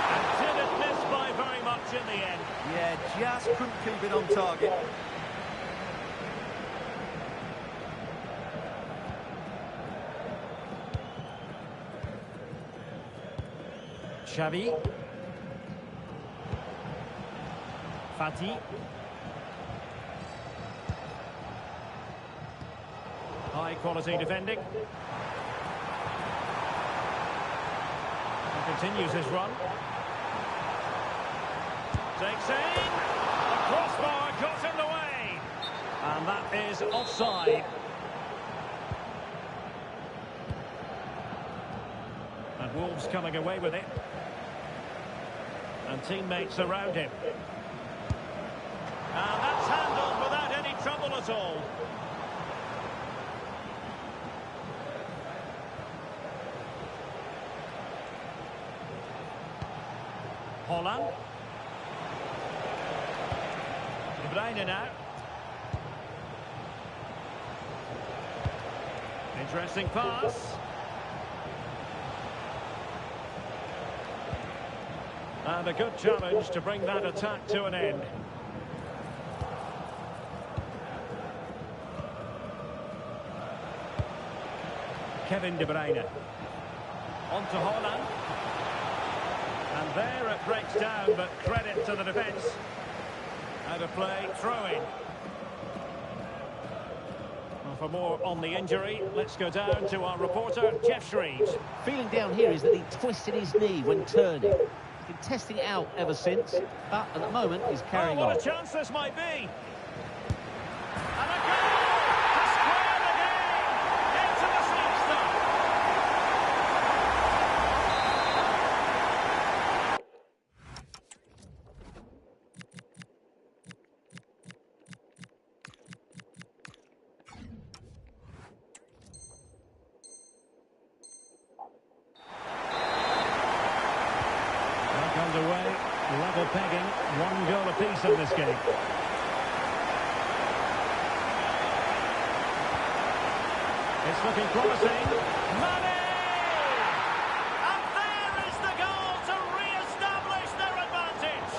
And didn't miss by very much in the end. Yeah, just couldn't keep it on target. Xavi. Fati. High quality defending. He continues his run. Takes aim. The crossbar got in the way. And that is offside. And Wolves coming away with it. And teammates around him. And that's handled without any trouble at all. Haaland. De Bruyne now. Interesting pass. And a good challenge to bring that attack to an end. Kevin De Bruyne. On to Holland. And there it breaks down, but credit to the defence. Out of play, throw-in. Well, for more on the injury, let's go down to our reporter, Jeff Shreves. Feeling down here is that he twisted his knee when turning. He's been testing it out ever since, but at the moment he's carrying on. What a chance this might be! And a goal! To square the game! Into the slapstone! Underway, level pegging, 1 goal apiece in this game. It's looking promising. Mane! And there is the goal to re-establish their advantage.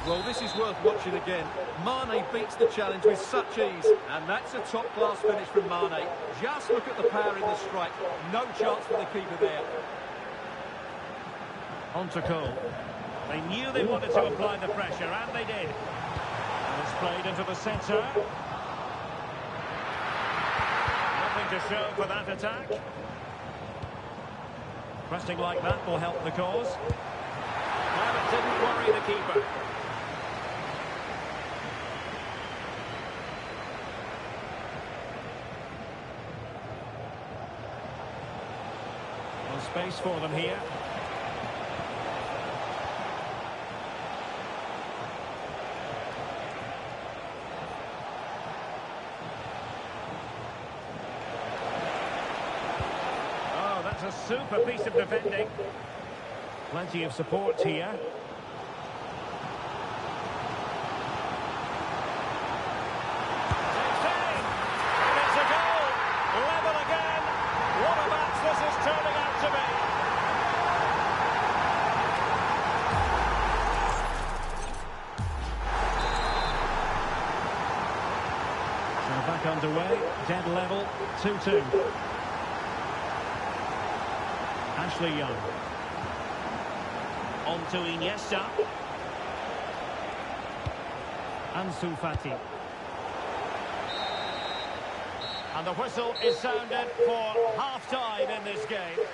Well, this is worth watching again. Mane beats the challenge with such ease, and that's a top-class finish from Mane. Just look at the power in the strike. No chance for the keeper there. On to Cole. They knew they wanted to apply the pressure, and they did. And it's played into the centre. Nothing to show for that attack. Pressing like that will help the cause. And it didn't worry the keeper. No space for them here. A super piece of defending. Plenty of support here. Takes aim. And it's a goal. Level again. What a match this is turning out to be. So back underway. Dead level. 2-2. Ashley Young. On to Iniesta. Ansu Fati. And the whistle is sounded for half-time in this game.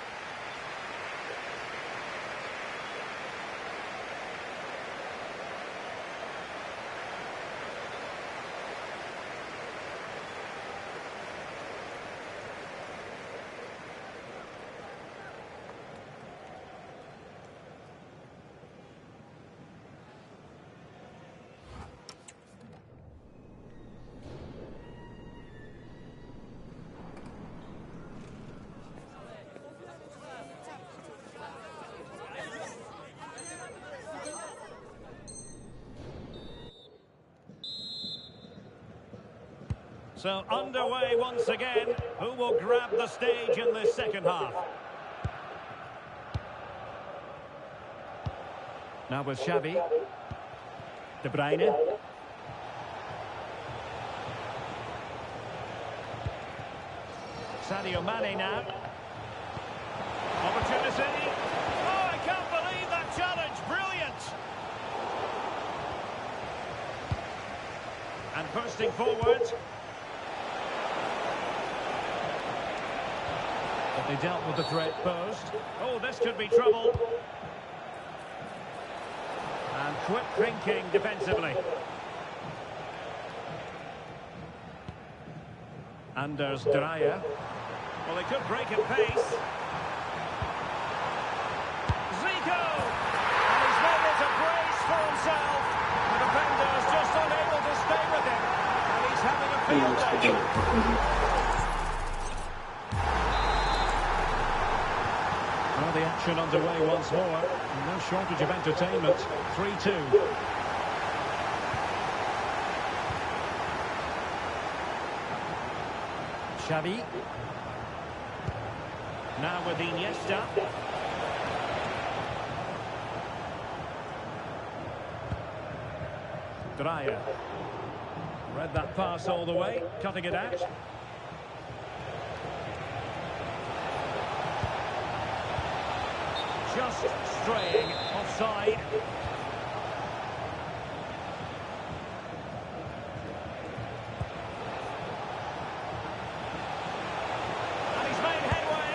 So underway once again. Who will grab the stage in this second half? Now with Xavi. De Bruyne. Sadio Mane now. Opportunity. Oh, I can't believe that challenge. Brilliant. And bursting forward. But they dealt with the threat posed. Oh, this could be trouble. And quick thinking defensively. Anders Dreyer. Well, they could break at pace. Zico! And he's made it a brace for himself. The defender's just unable to stay with him. And he's having a field day. Well, the action underway once more. No shortage of entertainment. 3-2. Xavi. Now with Iniesta. Dreyer. Read that pass all the way, cutting it out. just straying offside. And he's made headway.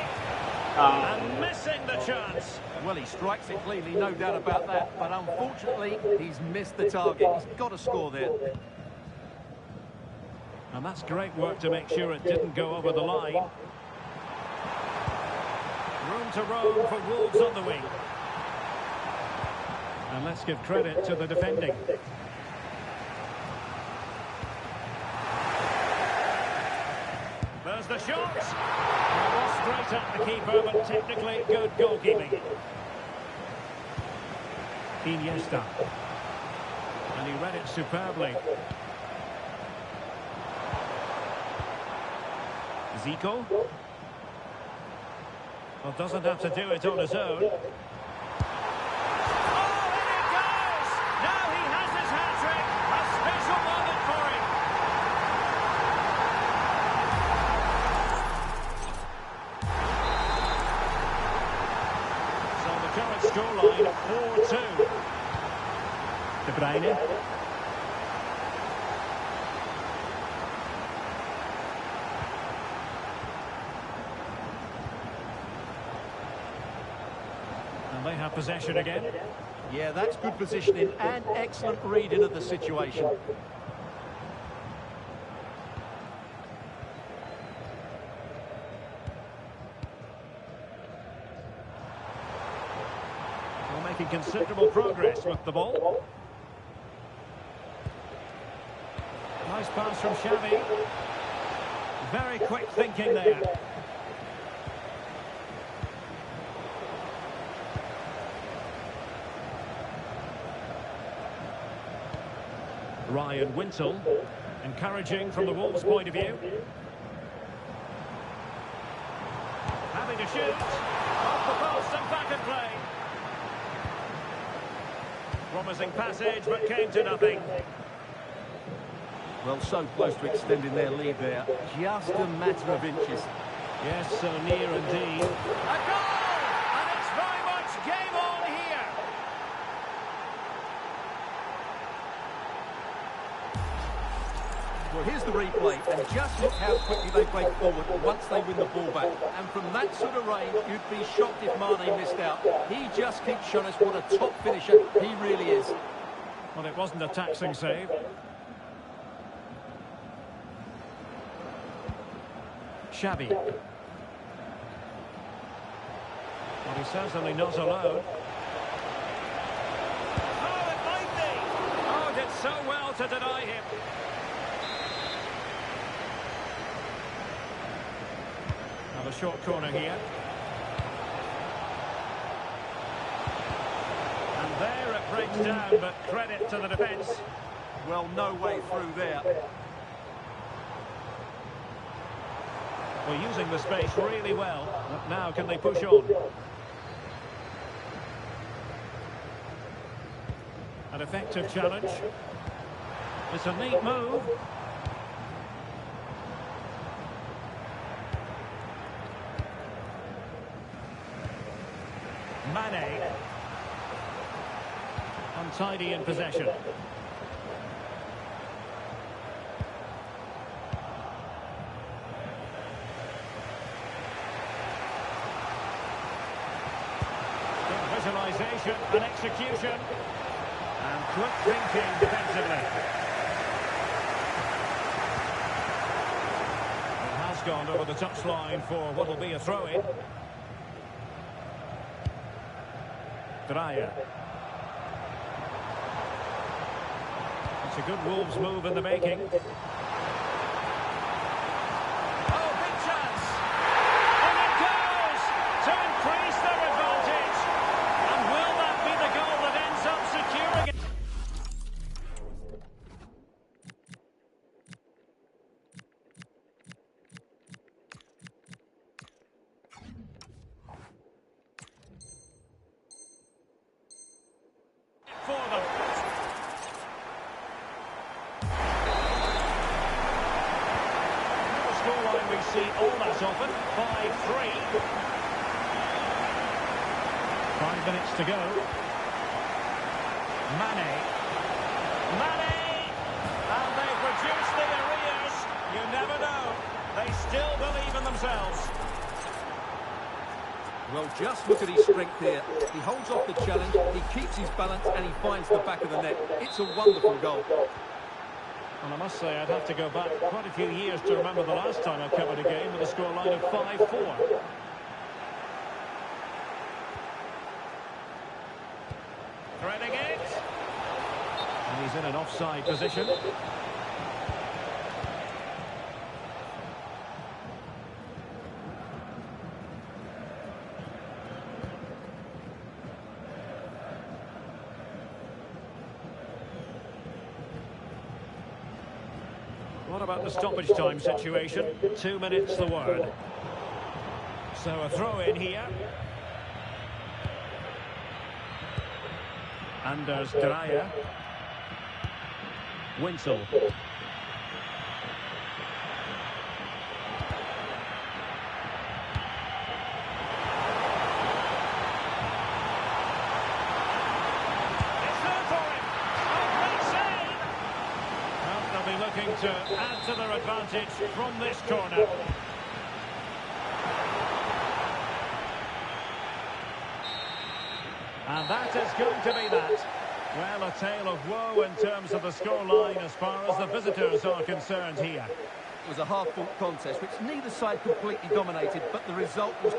And missing the chance. Well, he strikes it cleanly, no doubt about that. But unfortunately, he's missed the target. He's got to score there. And that's great work to make sure it didn't go over the line. Room to roam for Wolves on the wing. And let's give credit to the defending. There's the shot. It was straight at the keeper, but technically good goalkeeping. Iniesta. And he read it superbly. Zico. Well, doesn't have to do it on his own. Oh, in it goes! Now he has his hat-trick. A special moment for him. So the current scoreline, 4-2. De Bruyne. They have possession again. Yeah, that's good positioning and excellent reading of the situation. We're making considerable progress with the ball. Nice pass from Xavi. Very quick thinking there. Ryan Wintle, encouraging from the Wolves' point of view. Having to shoot. Off the post and back in play. Promising passage, but came to nothing. Well, so close to extending their lead there. Just a matter of inches. Yes, so near indeed. A goal! And it's very much game on here. Well, here's the replay, and just look how quickly they break forward once they win the ball back. And from that sort of range, you'd be shocked if Mane missed out. He just keeps showing us what a top finisher he really is. Well, it wasn't a taxing save. Xavi. Well, he's certainly not alone. Oh, it might be! Oh, did so well to deny him. Now the short corner here. And there it breaks down, but credit to the defence. Well, no way through there. Well, using the space really well. But now can they push on? An effective challenge. It's a neat move. Mane. Untidy in possession. Visualisation and execution. And quick thinking defensively. It has gone over the touchline for what will be a throw-in. Dreyer. It's a good Wolves move in the making. Oh, big chance! And it goes to increase their advantage. And will that be the goal that ends up securing it? For them. The scoreline we see all that often, 5-3. 5 minutes to go. Mane. And they've reduced the arrears. You never know. They still believe in themselves. Well, just look at his strength here. He holds off the challenge, he keeps his balance, and he finds the back of the net. It's a wonderful goal. And I must say, I'd have to go back quite a few years to remember the last time I covered a game with a scoreline of 5-4. Threading it. And he's in an offside position. What about the stoppage time situation? 2 minutes the word. So a throw in here. Anders Dreyer. Winsel. Looking to add to their advantage from this corner. And that is going to be that. Well, a tale of woe in terms of the scoreline as far as the visitors are concerned here. It was a hard-fought contest, which neither side completely dominated, but the result was...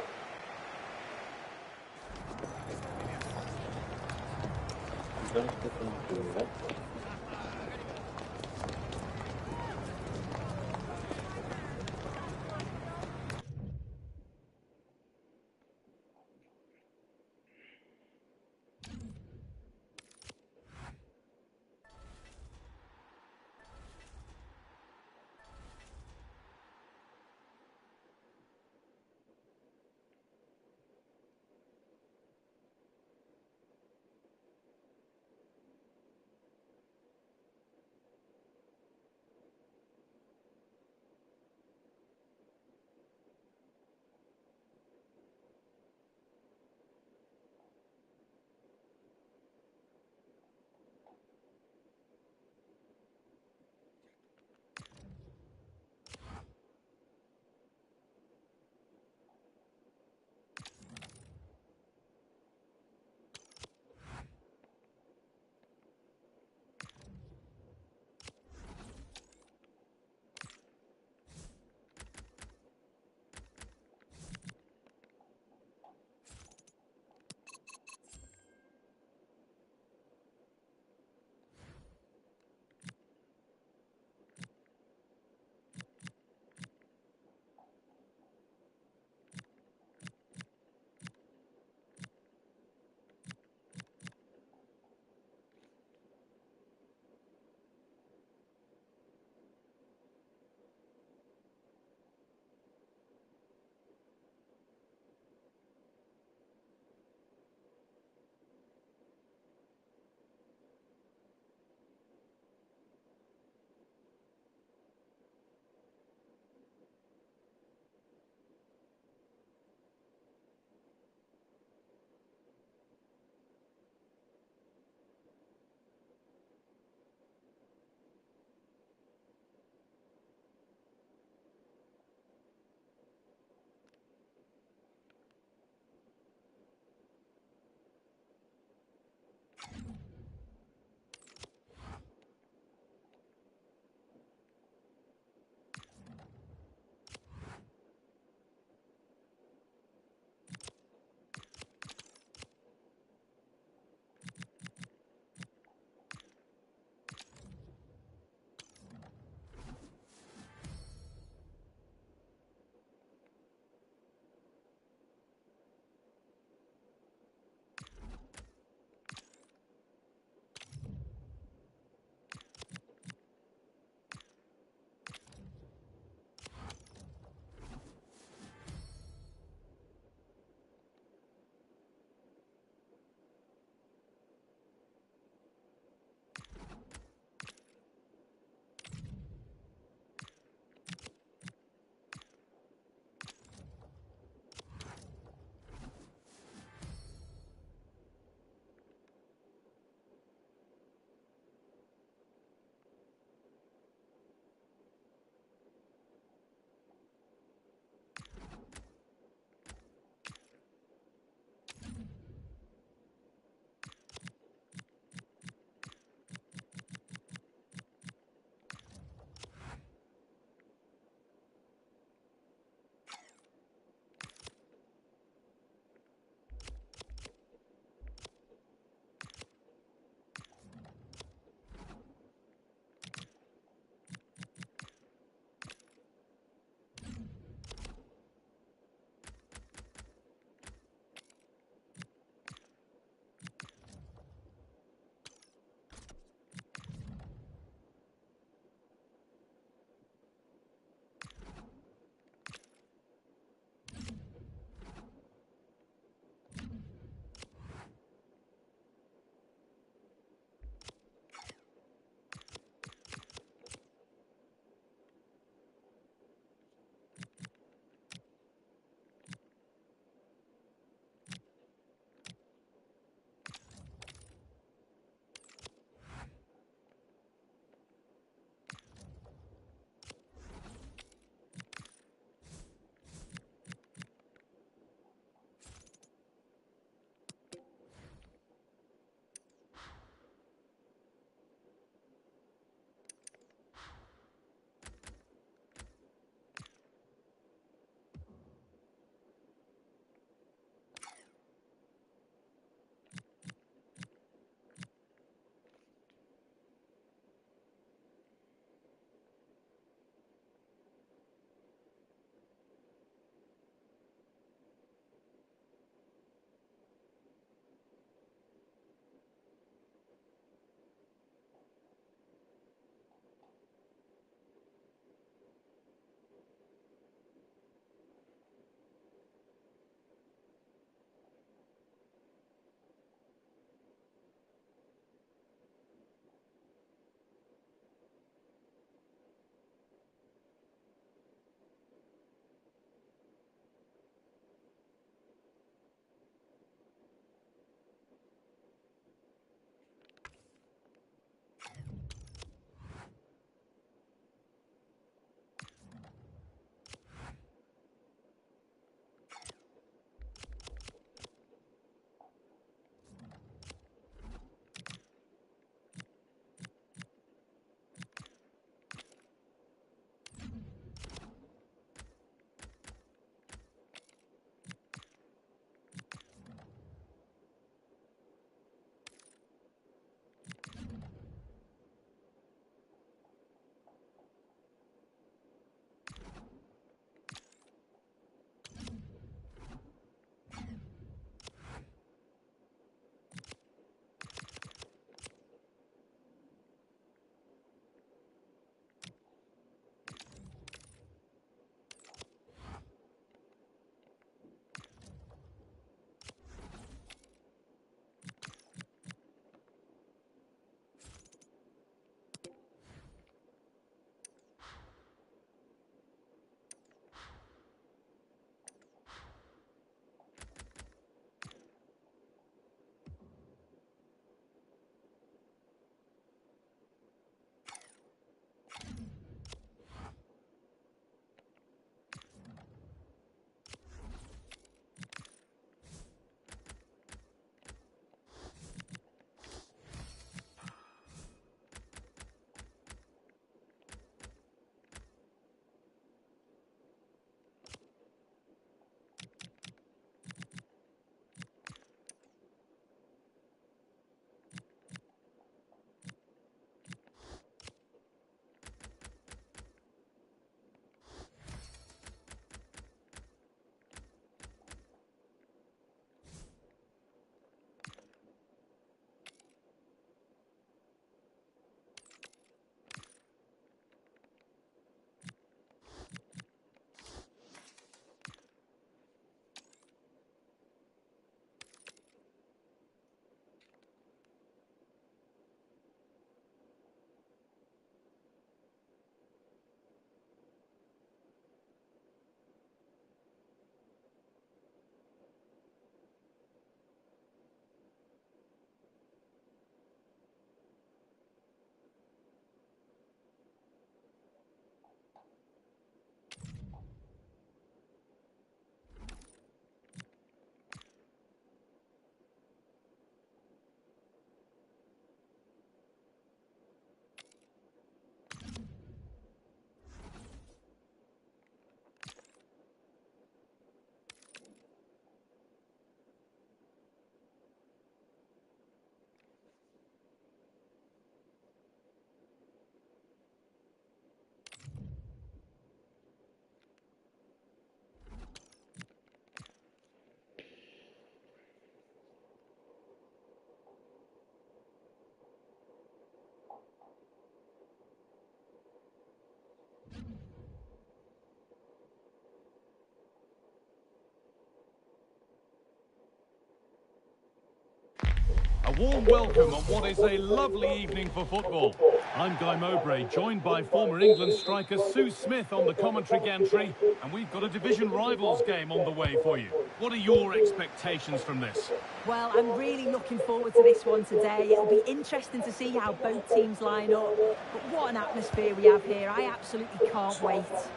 A warm welcome on what is a lovely evening for football. I'm Guy Mowbray, joined by former England striker Sue Smith on the commentary gantry, and we've got a division rivals game on the way for you. What are your expectations from this? Well, I'm really looking forward to this one today. It'll be interesting to see how both teams line up. But what an atmosphere we have here. I absolutely can't wait. Well,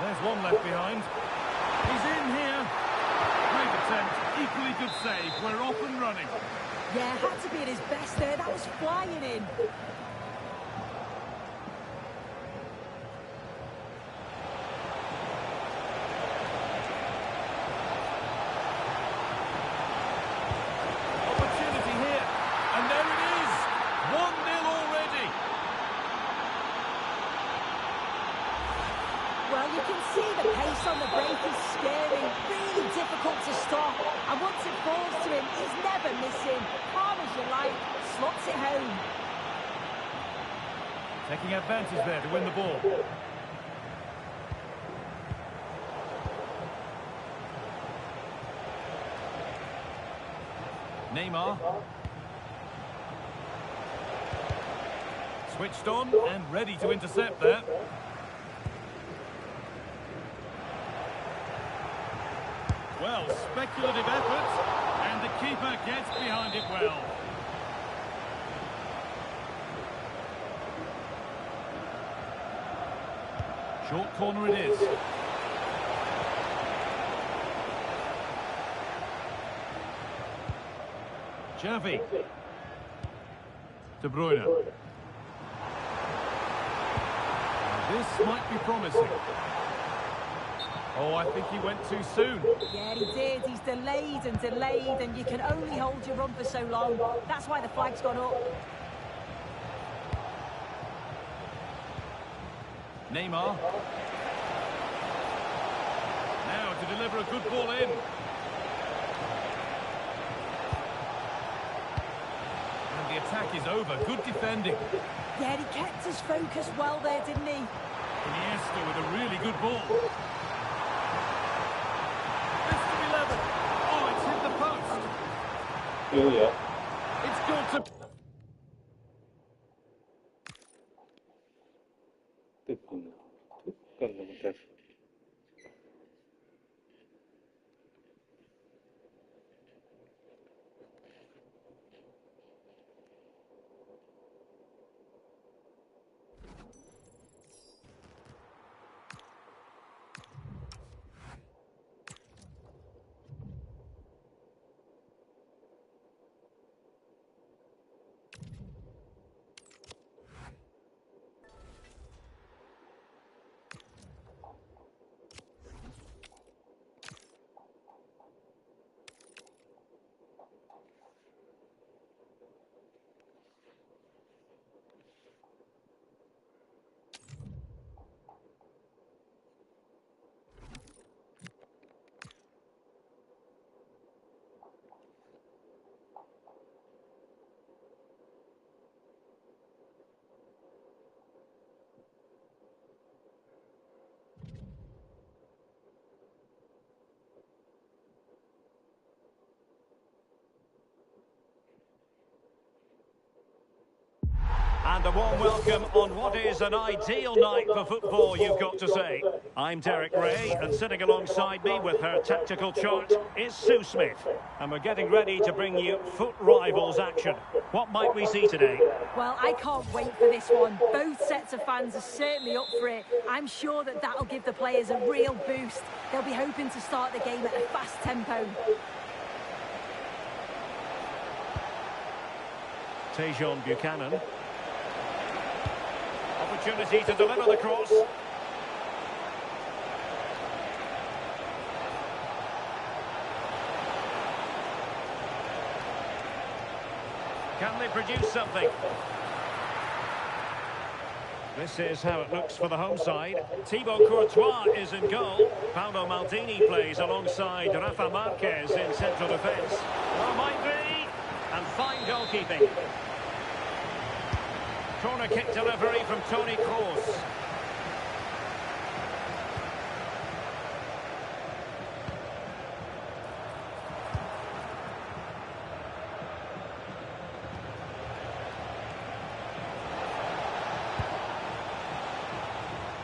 there's one left behind. He's in here. Great attempt, equally good save. We're off and running. Yeah, had to be at his best there. That was flying in. Opportunity here. And there it is. 1-0 already. Well, you can see the pace on the break is scary. Really difficult to stop. And once it falls to him, he's never missing. Calm as you like, slots it home. Taking advantage there to win the ball. Neymar. Switched on and ready to intercept that. Well, speculative effort, and the keeper gets behind it well. Short corner it is. Xavi. De Bruyne. Now this might be promising. Oh, I think he went too soon. Yeah, he did. He's delayed, and you can only hold your run for so long. That's why the flag's gone up. Neymar. Now to deliver a good ball in. And the attack is over. Good defending. Yeah, he kept his focus well there, didn't he? Iniesta with a really good ball. This to be level. Oh, it's hit the post. Yeah. It's good to... And a warm welcome on what is an ideal night for football, you've got to say. I'm Derek Ray, and sitting alongside me with her tactical chart is Sue Smith. And we're getting ready to bring you foot rivals action. What might we see today? Well, I can't wait for this one. Both sets of fans are certainly up for it. I'm sure that that'll give the players a real boost. They'll be hoping to start the game at a fast tempo. Tejon Buchanan. Opportunity to deliver the cross. Can they produce something? This is how it looks for the home side. Thibaut Courtois is in goal. Paolo Maldini plays alongside Rafa Marquez in central defence. Well, might be. And fine goalkeeping. Corner kick delivery from Toni Kroos.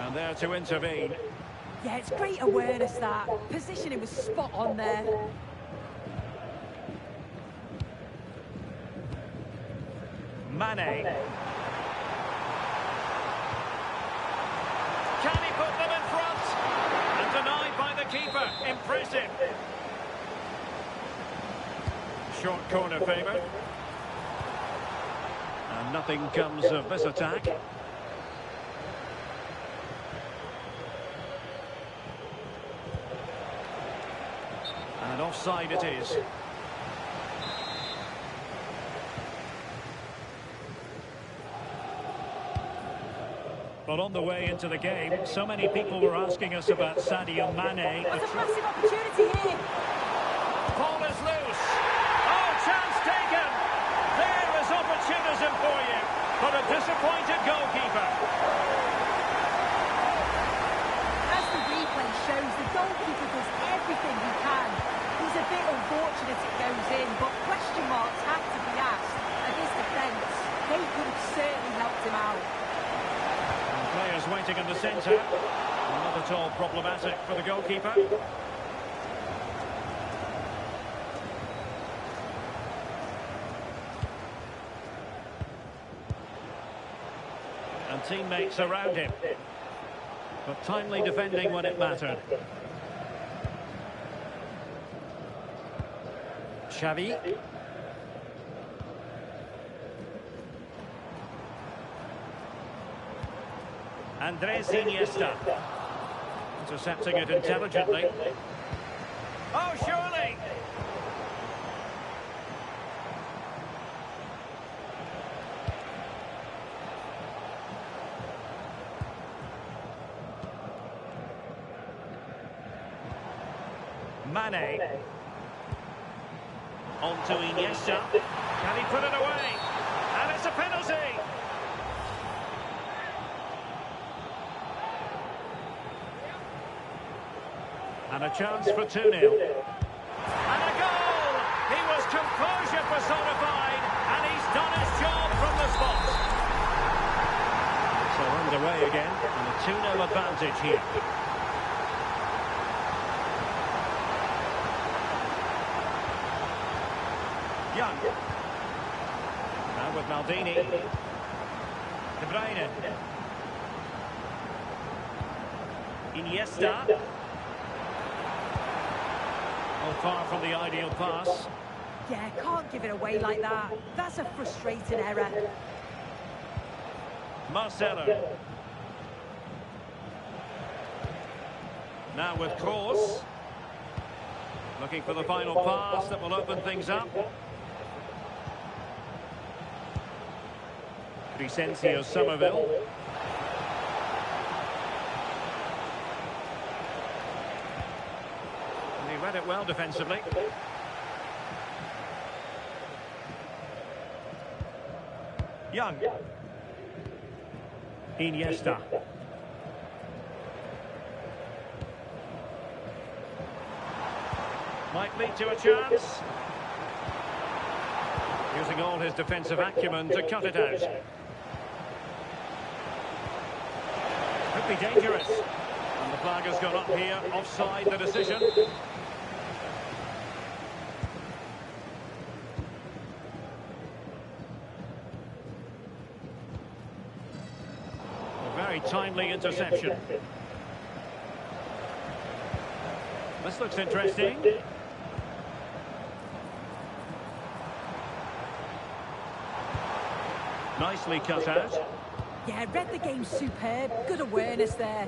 And there to intervene. Yeah, it's great awareness, that. Positioning was spot on there. Mane. Can he put them in front? And denied by the keeper. Impressive. Short corner favoured. And nothing comes of this attack. And offside it is. But on the way into the game, so many people were asking us about Sadio Mane. That's a massive opportunity here. Ball is loose. Oh, chance taken. There is opportunism for you. But a disappointed goalkeeper. As the replay shows, the goalkeeper does everything he can. He's a bit unfortunate it goes in, but question marks have to be asked. And this defence, they could have certainly helped him out. Players waiting in the centre. Not at all problematic for the goalkeeper. And teammates around him. But timely defending when it mattered. Xavi. Andres Iniesta. Intercepting it intelligently. Oh, surely! Mane. On to Iniesta. Can he put it away? And it's a penalty! And a chance for 2-0. And a goal! He was composure personified, and he's done his job from the spot. So underway again, and a 2-0 advantage here. Young. Now with Maldini. De Bruyne. Iniesta. Well, far from the ideal pass. Yeah, can't give it away like that. That's a frustrating error. Marcelo. Now with Kroos. Looking for the final pass that will open things up. Crescencio Somerville. And he read it well defensively. Young. Iniesta. Might lead to a chance. Using all his defensive acumen to cut it out. Could be dangerous. And the flag has gone up here, offside the decision. A very timely interception. This looks interesting. Nicely cut out. Yeah, read the game superb. Good awareness there.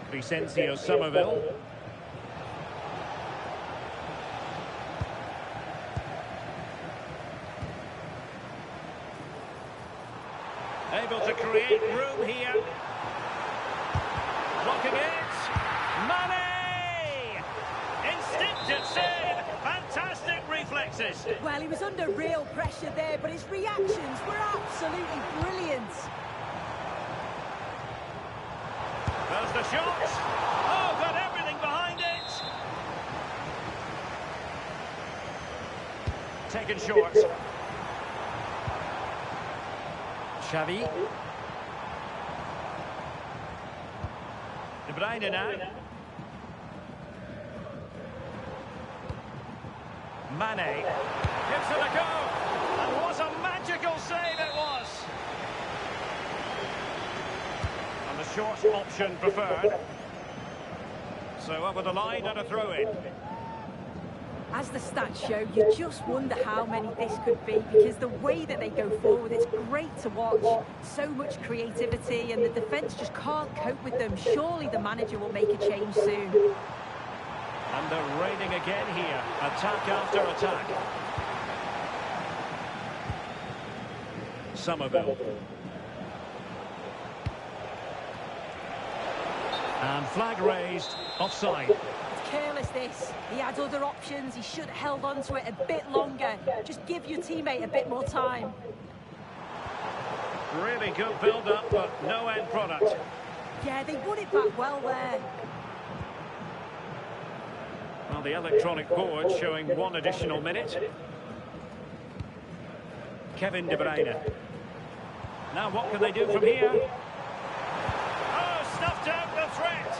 Crescencio Somerville. Able to create room here. Blocking it. Mane! Instinctive save. Fantastic reflexes. Well, Well, he was under real pressure there, but his reactions were absolutely brilliant. There's the shot. Oh, got everything behind it. Taken short. Xavi. De Bruyne now. Mane gives it a go, and what a magical save it was. And the short option preferred. So over the line and a throw-in. As the stats show, you just wonder how many this could be, because the way that they go forward, it's great to watch. So much creativity, and the defence just can't cope with them. Surely the manager will make a change soon. And they're raining again here. Attack after attack. Somerville. And flag raised. Offside. It's careless, this. He had other options. He should have held on to it a bit longer. Just give your teammate a bit more time. Really good build-up, but no end product. Yeah, they won it back well there. Well, the electronic board showing 1 additional minute. Kevin De Bruyne. Now what can they do from here? Oh, snuffed out the threat.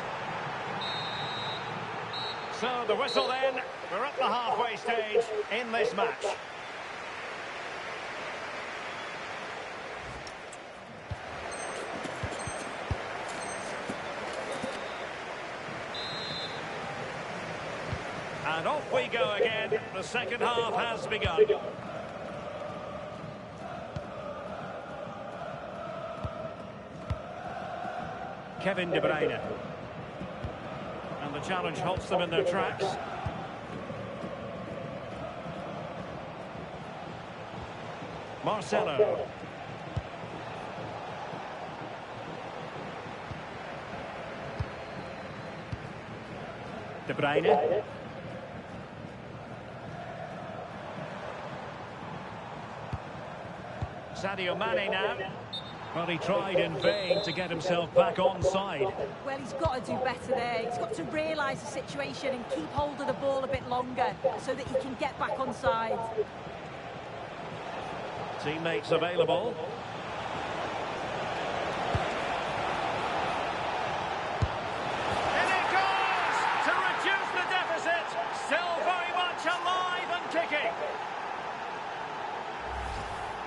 So the whistle then. We're at the halfway stage in this match. And off we go again. The second half has begun. Kevin De Bruyne. And the challenge halts them in their tracks. Marcelo. De Bruyne. Sadio Mane now. Well, he tried in vain to get himself back on side. Well, he's got to do better there. He's got to realise the situation and keep hold of the ball a bit longer so that he can get back on side. Teammates available. In it goes to reduce the deficit. Still very much alive and kicking.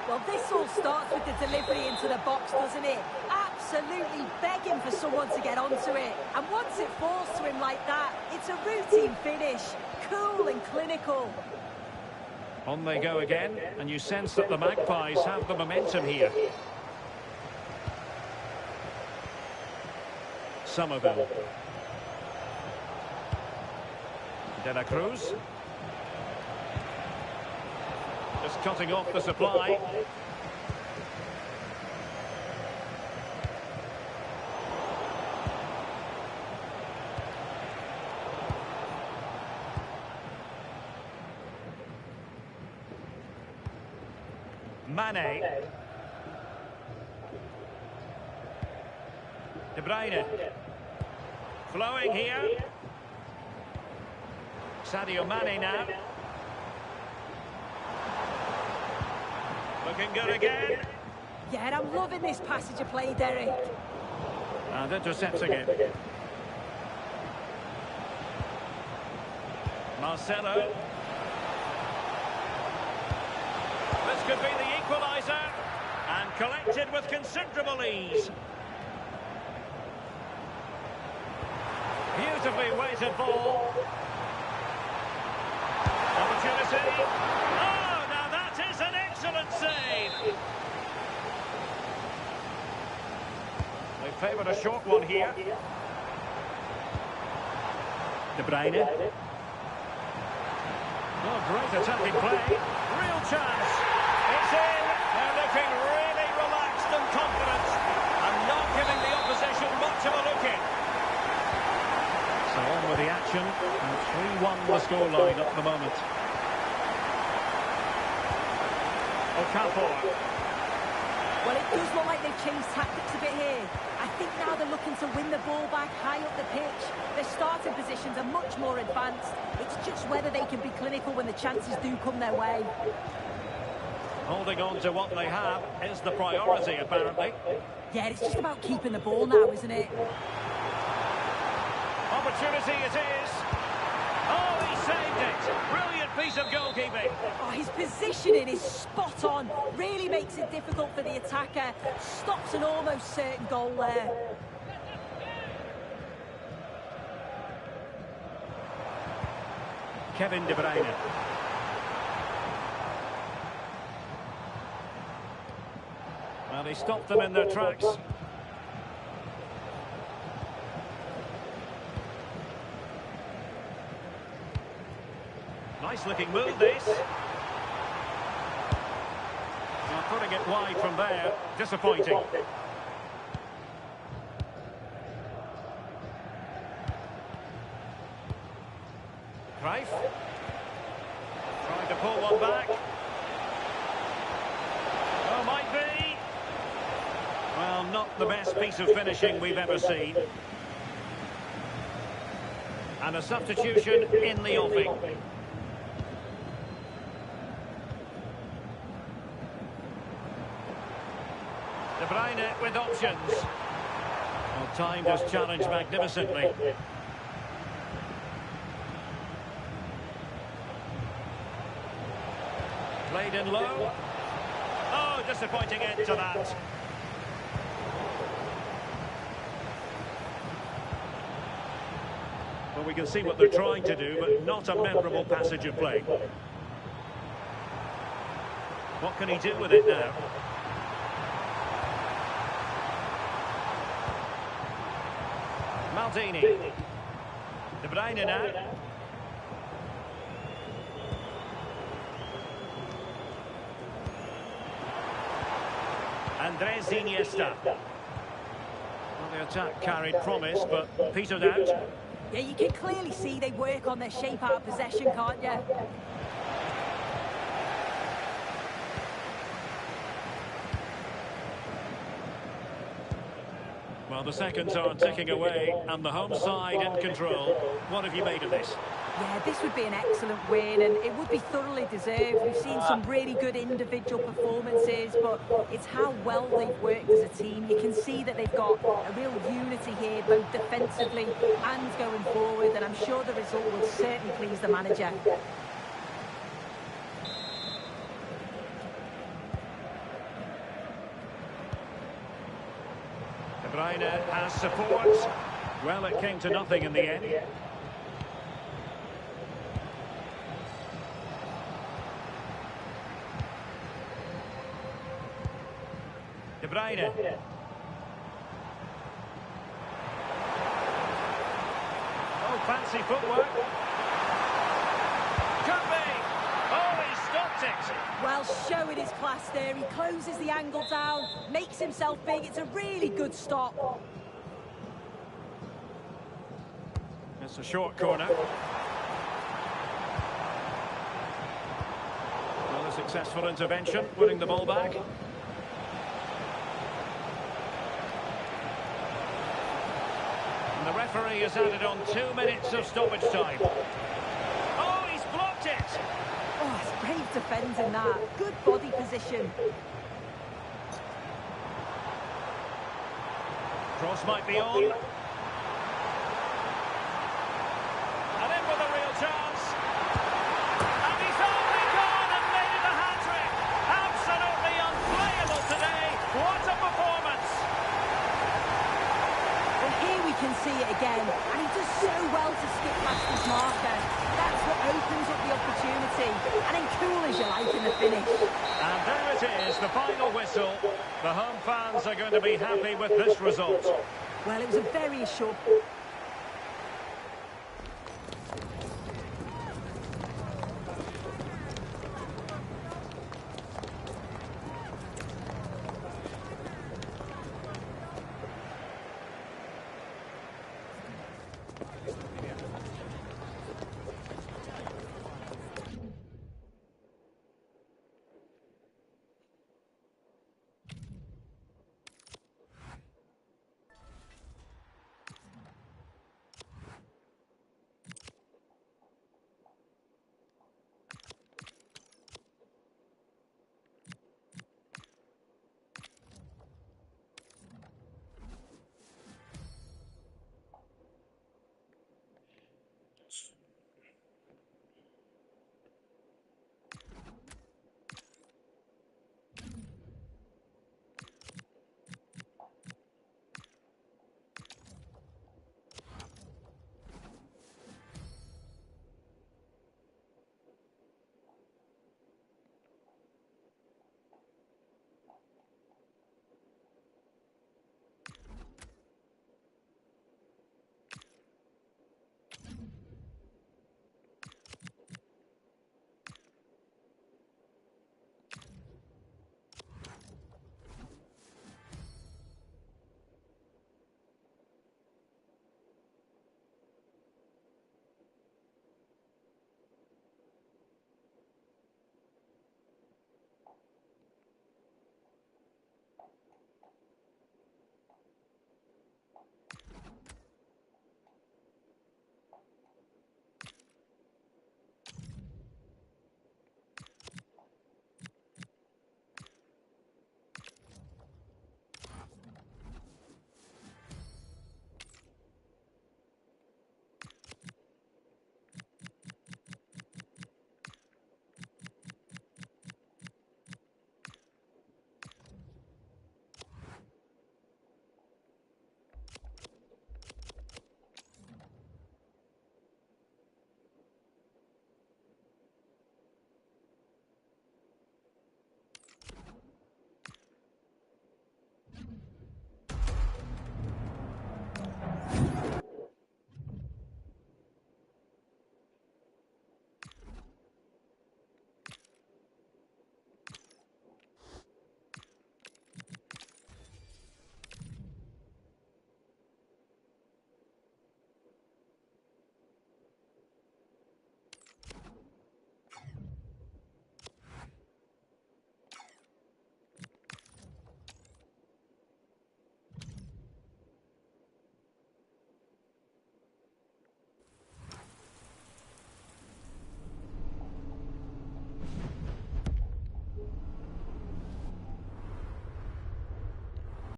Well, this all starts with the delivery into the box, doesn't it? Absolutely begging for someone to get onto it. And once it falls to him like that, it's a routine finish. Cool and clinical. On they go again, and you sense that the Magpies have the momentum here. Somerville. De La Cruz. Just cutting off the supply. Mane. De Bruyne. Flowing here. Sadio Mane now. Looking good again. Yeah, I'm loving this passage of play, Derek. And intercepting it. Marcelo. This could be the equaliser. And collected with considerable ease. Beautifully weighted ball. Opportunity. Oh, now that is an excellent save. They favoured a short one here. De Bruyne. Oh, great attacking play. Real chance. It's in. They're looking really relaxed and confident. And not giving the opposition much of a look in. So on with the action. And 3-1 the scoreline at the moment. Okafor. Well, it does look like they've changed tactics a bit here. I think now they're looking to win the ball back high up the pitch. Their starting positions are much more advanced. It's just whether they can be clinical when the chances do come their way. Holding on to what they have is the priority, apparently. Yeah, it's just about keeping the ball now, isn't it? Opportunity it is. Oh, he saved it. Brilliant piece of goalkeeping. Oh, his positioning is spot on. Really makes it difficult for the attacker. Stops an almost certain goal there. Kevin De Bruyne. Well, he stopped them in their tracks. Nice looking move, this. Well, putting it wide from there, disappointing. Cruyff. Trying to pull one back. Oh, might be. Well, not the best piece of finishing we've ever seen. And a substitution in the offing. De Bruyne with options. Well, timed his challenge magnificently. Played in low. Oh, disappointing end to that. Well, we can see what they're trying to do, but not a memorable passage of play. What can he do with it now? Maldini. De Bruyne now. Andres Iniesta. Well, the attack carried promise, but petered out. Yeah, you can clearly see they work on their shape out of possession, can't you? Well, the seconds are ticking away, and the home side in control. What have you made of this? Yeah, this would be an excellent win, and it would be thoroughly deserved. We've seen some really good individual performances, but it's how well they've worked as a team. You can see that they've got a real unity here, both defensively and going forward, and I'm sure the result will certainly please the manager. De Bruyne has support. Well, it came to nothing in the end. De Bruyne. Oh, fancy footwork. Could be. Oh, he stopped it. Well, showing his class there. He closes the angle down, makes himself big. It's a really good stop. It's a short corner. Well, a successful intervention, winning the ball back. And the referee has added on 2 minutes of stoppage time. Oh, he's blocked it! Oh, it's brave defending that. Good body position. Cross might be on. And in with a real chance. And he's only gone and made it a hat-trick. Absolutely unplayable today. What a performance. Well, here we can see it again, and he does so well to skip past his marker. That's what opens up the opportunity, and then cool as you like in the finish. And there it is, the final whistle. The home fans are going to be happy with this result. Well, it was a very short...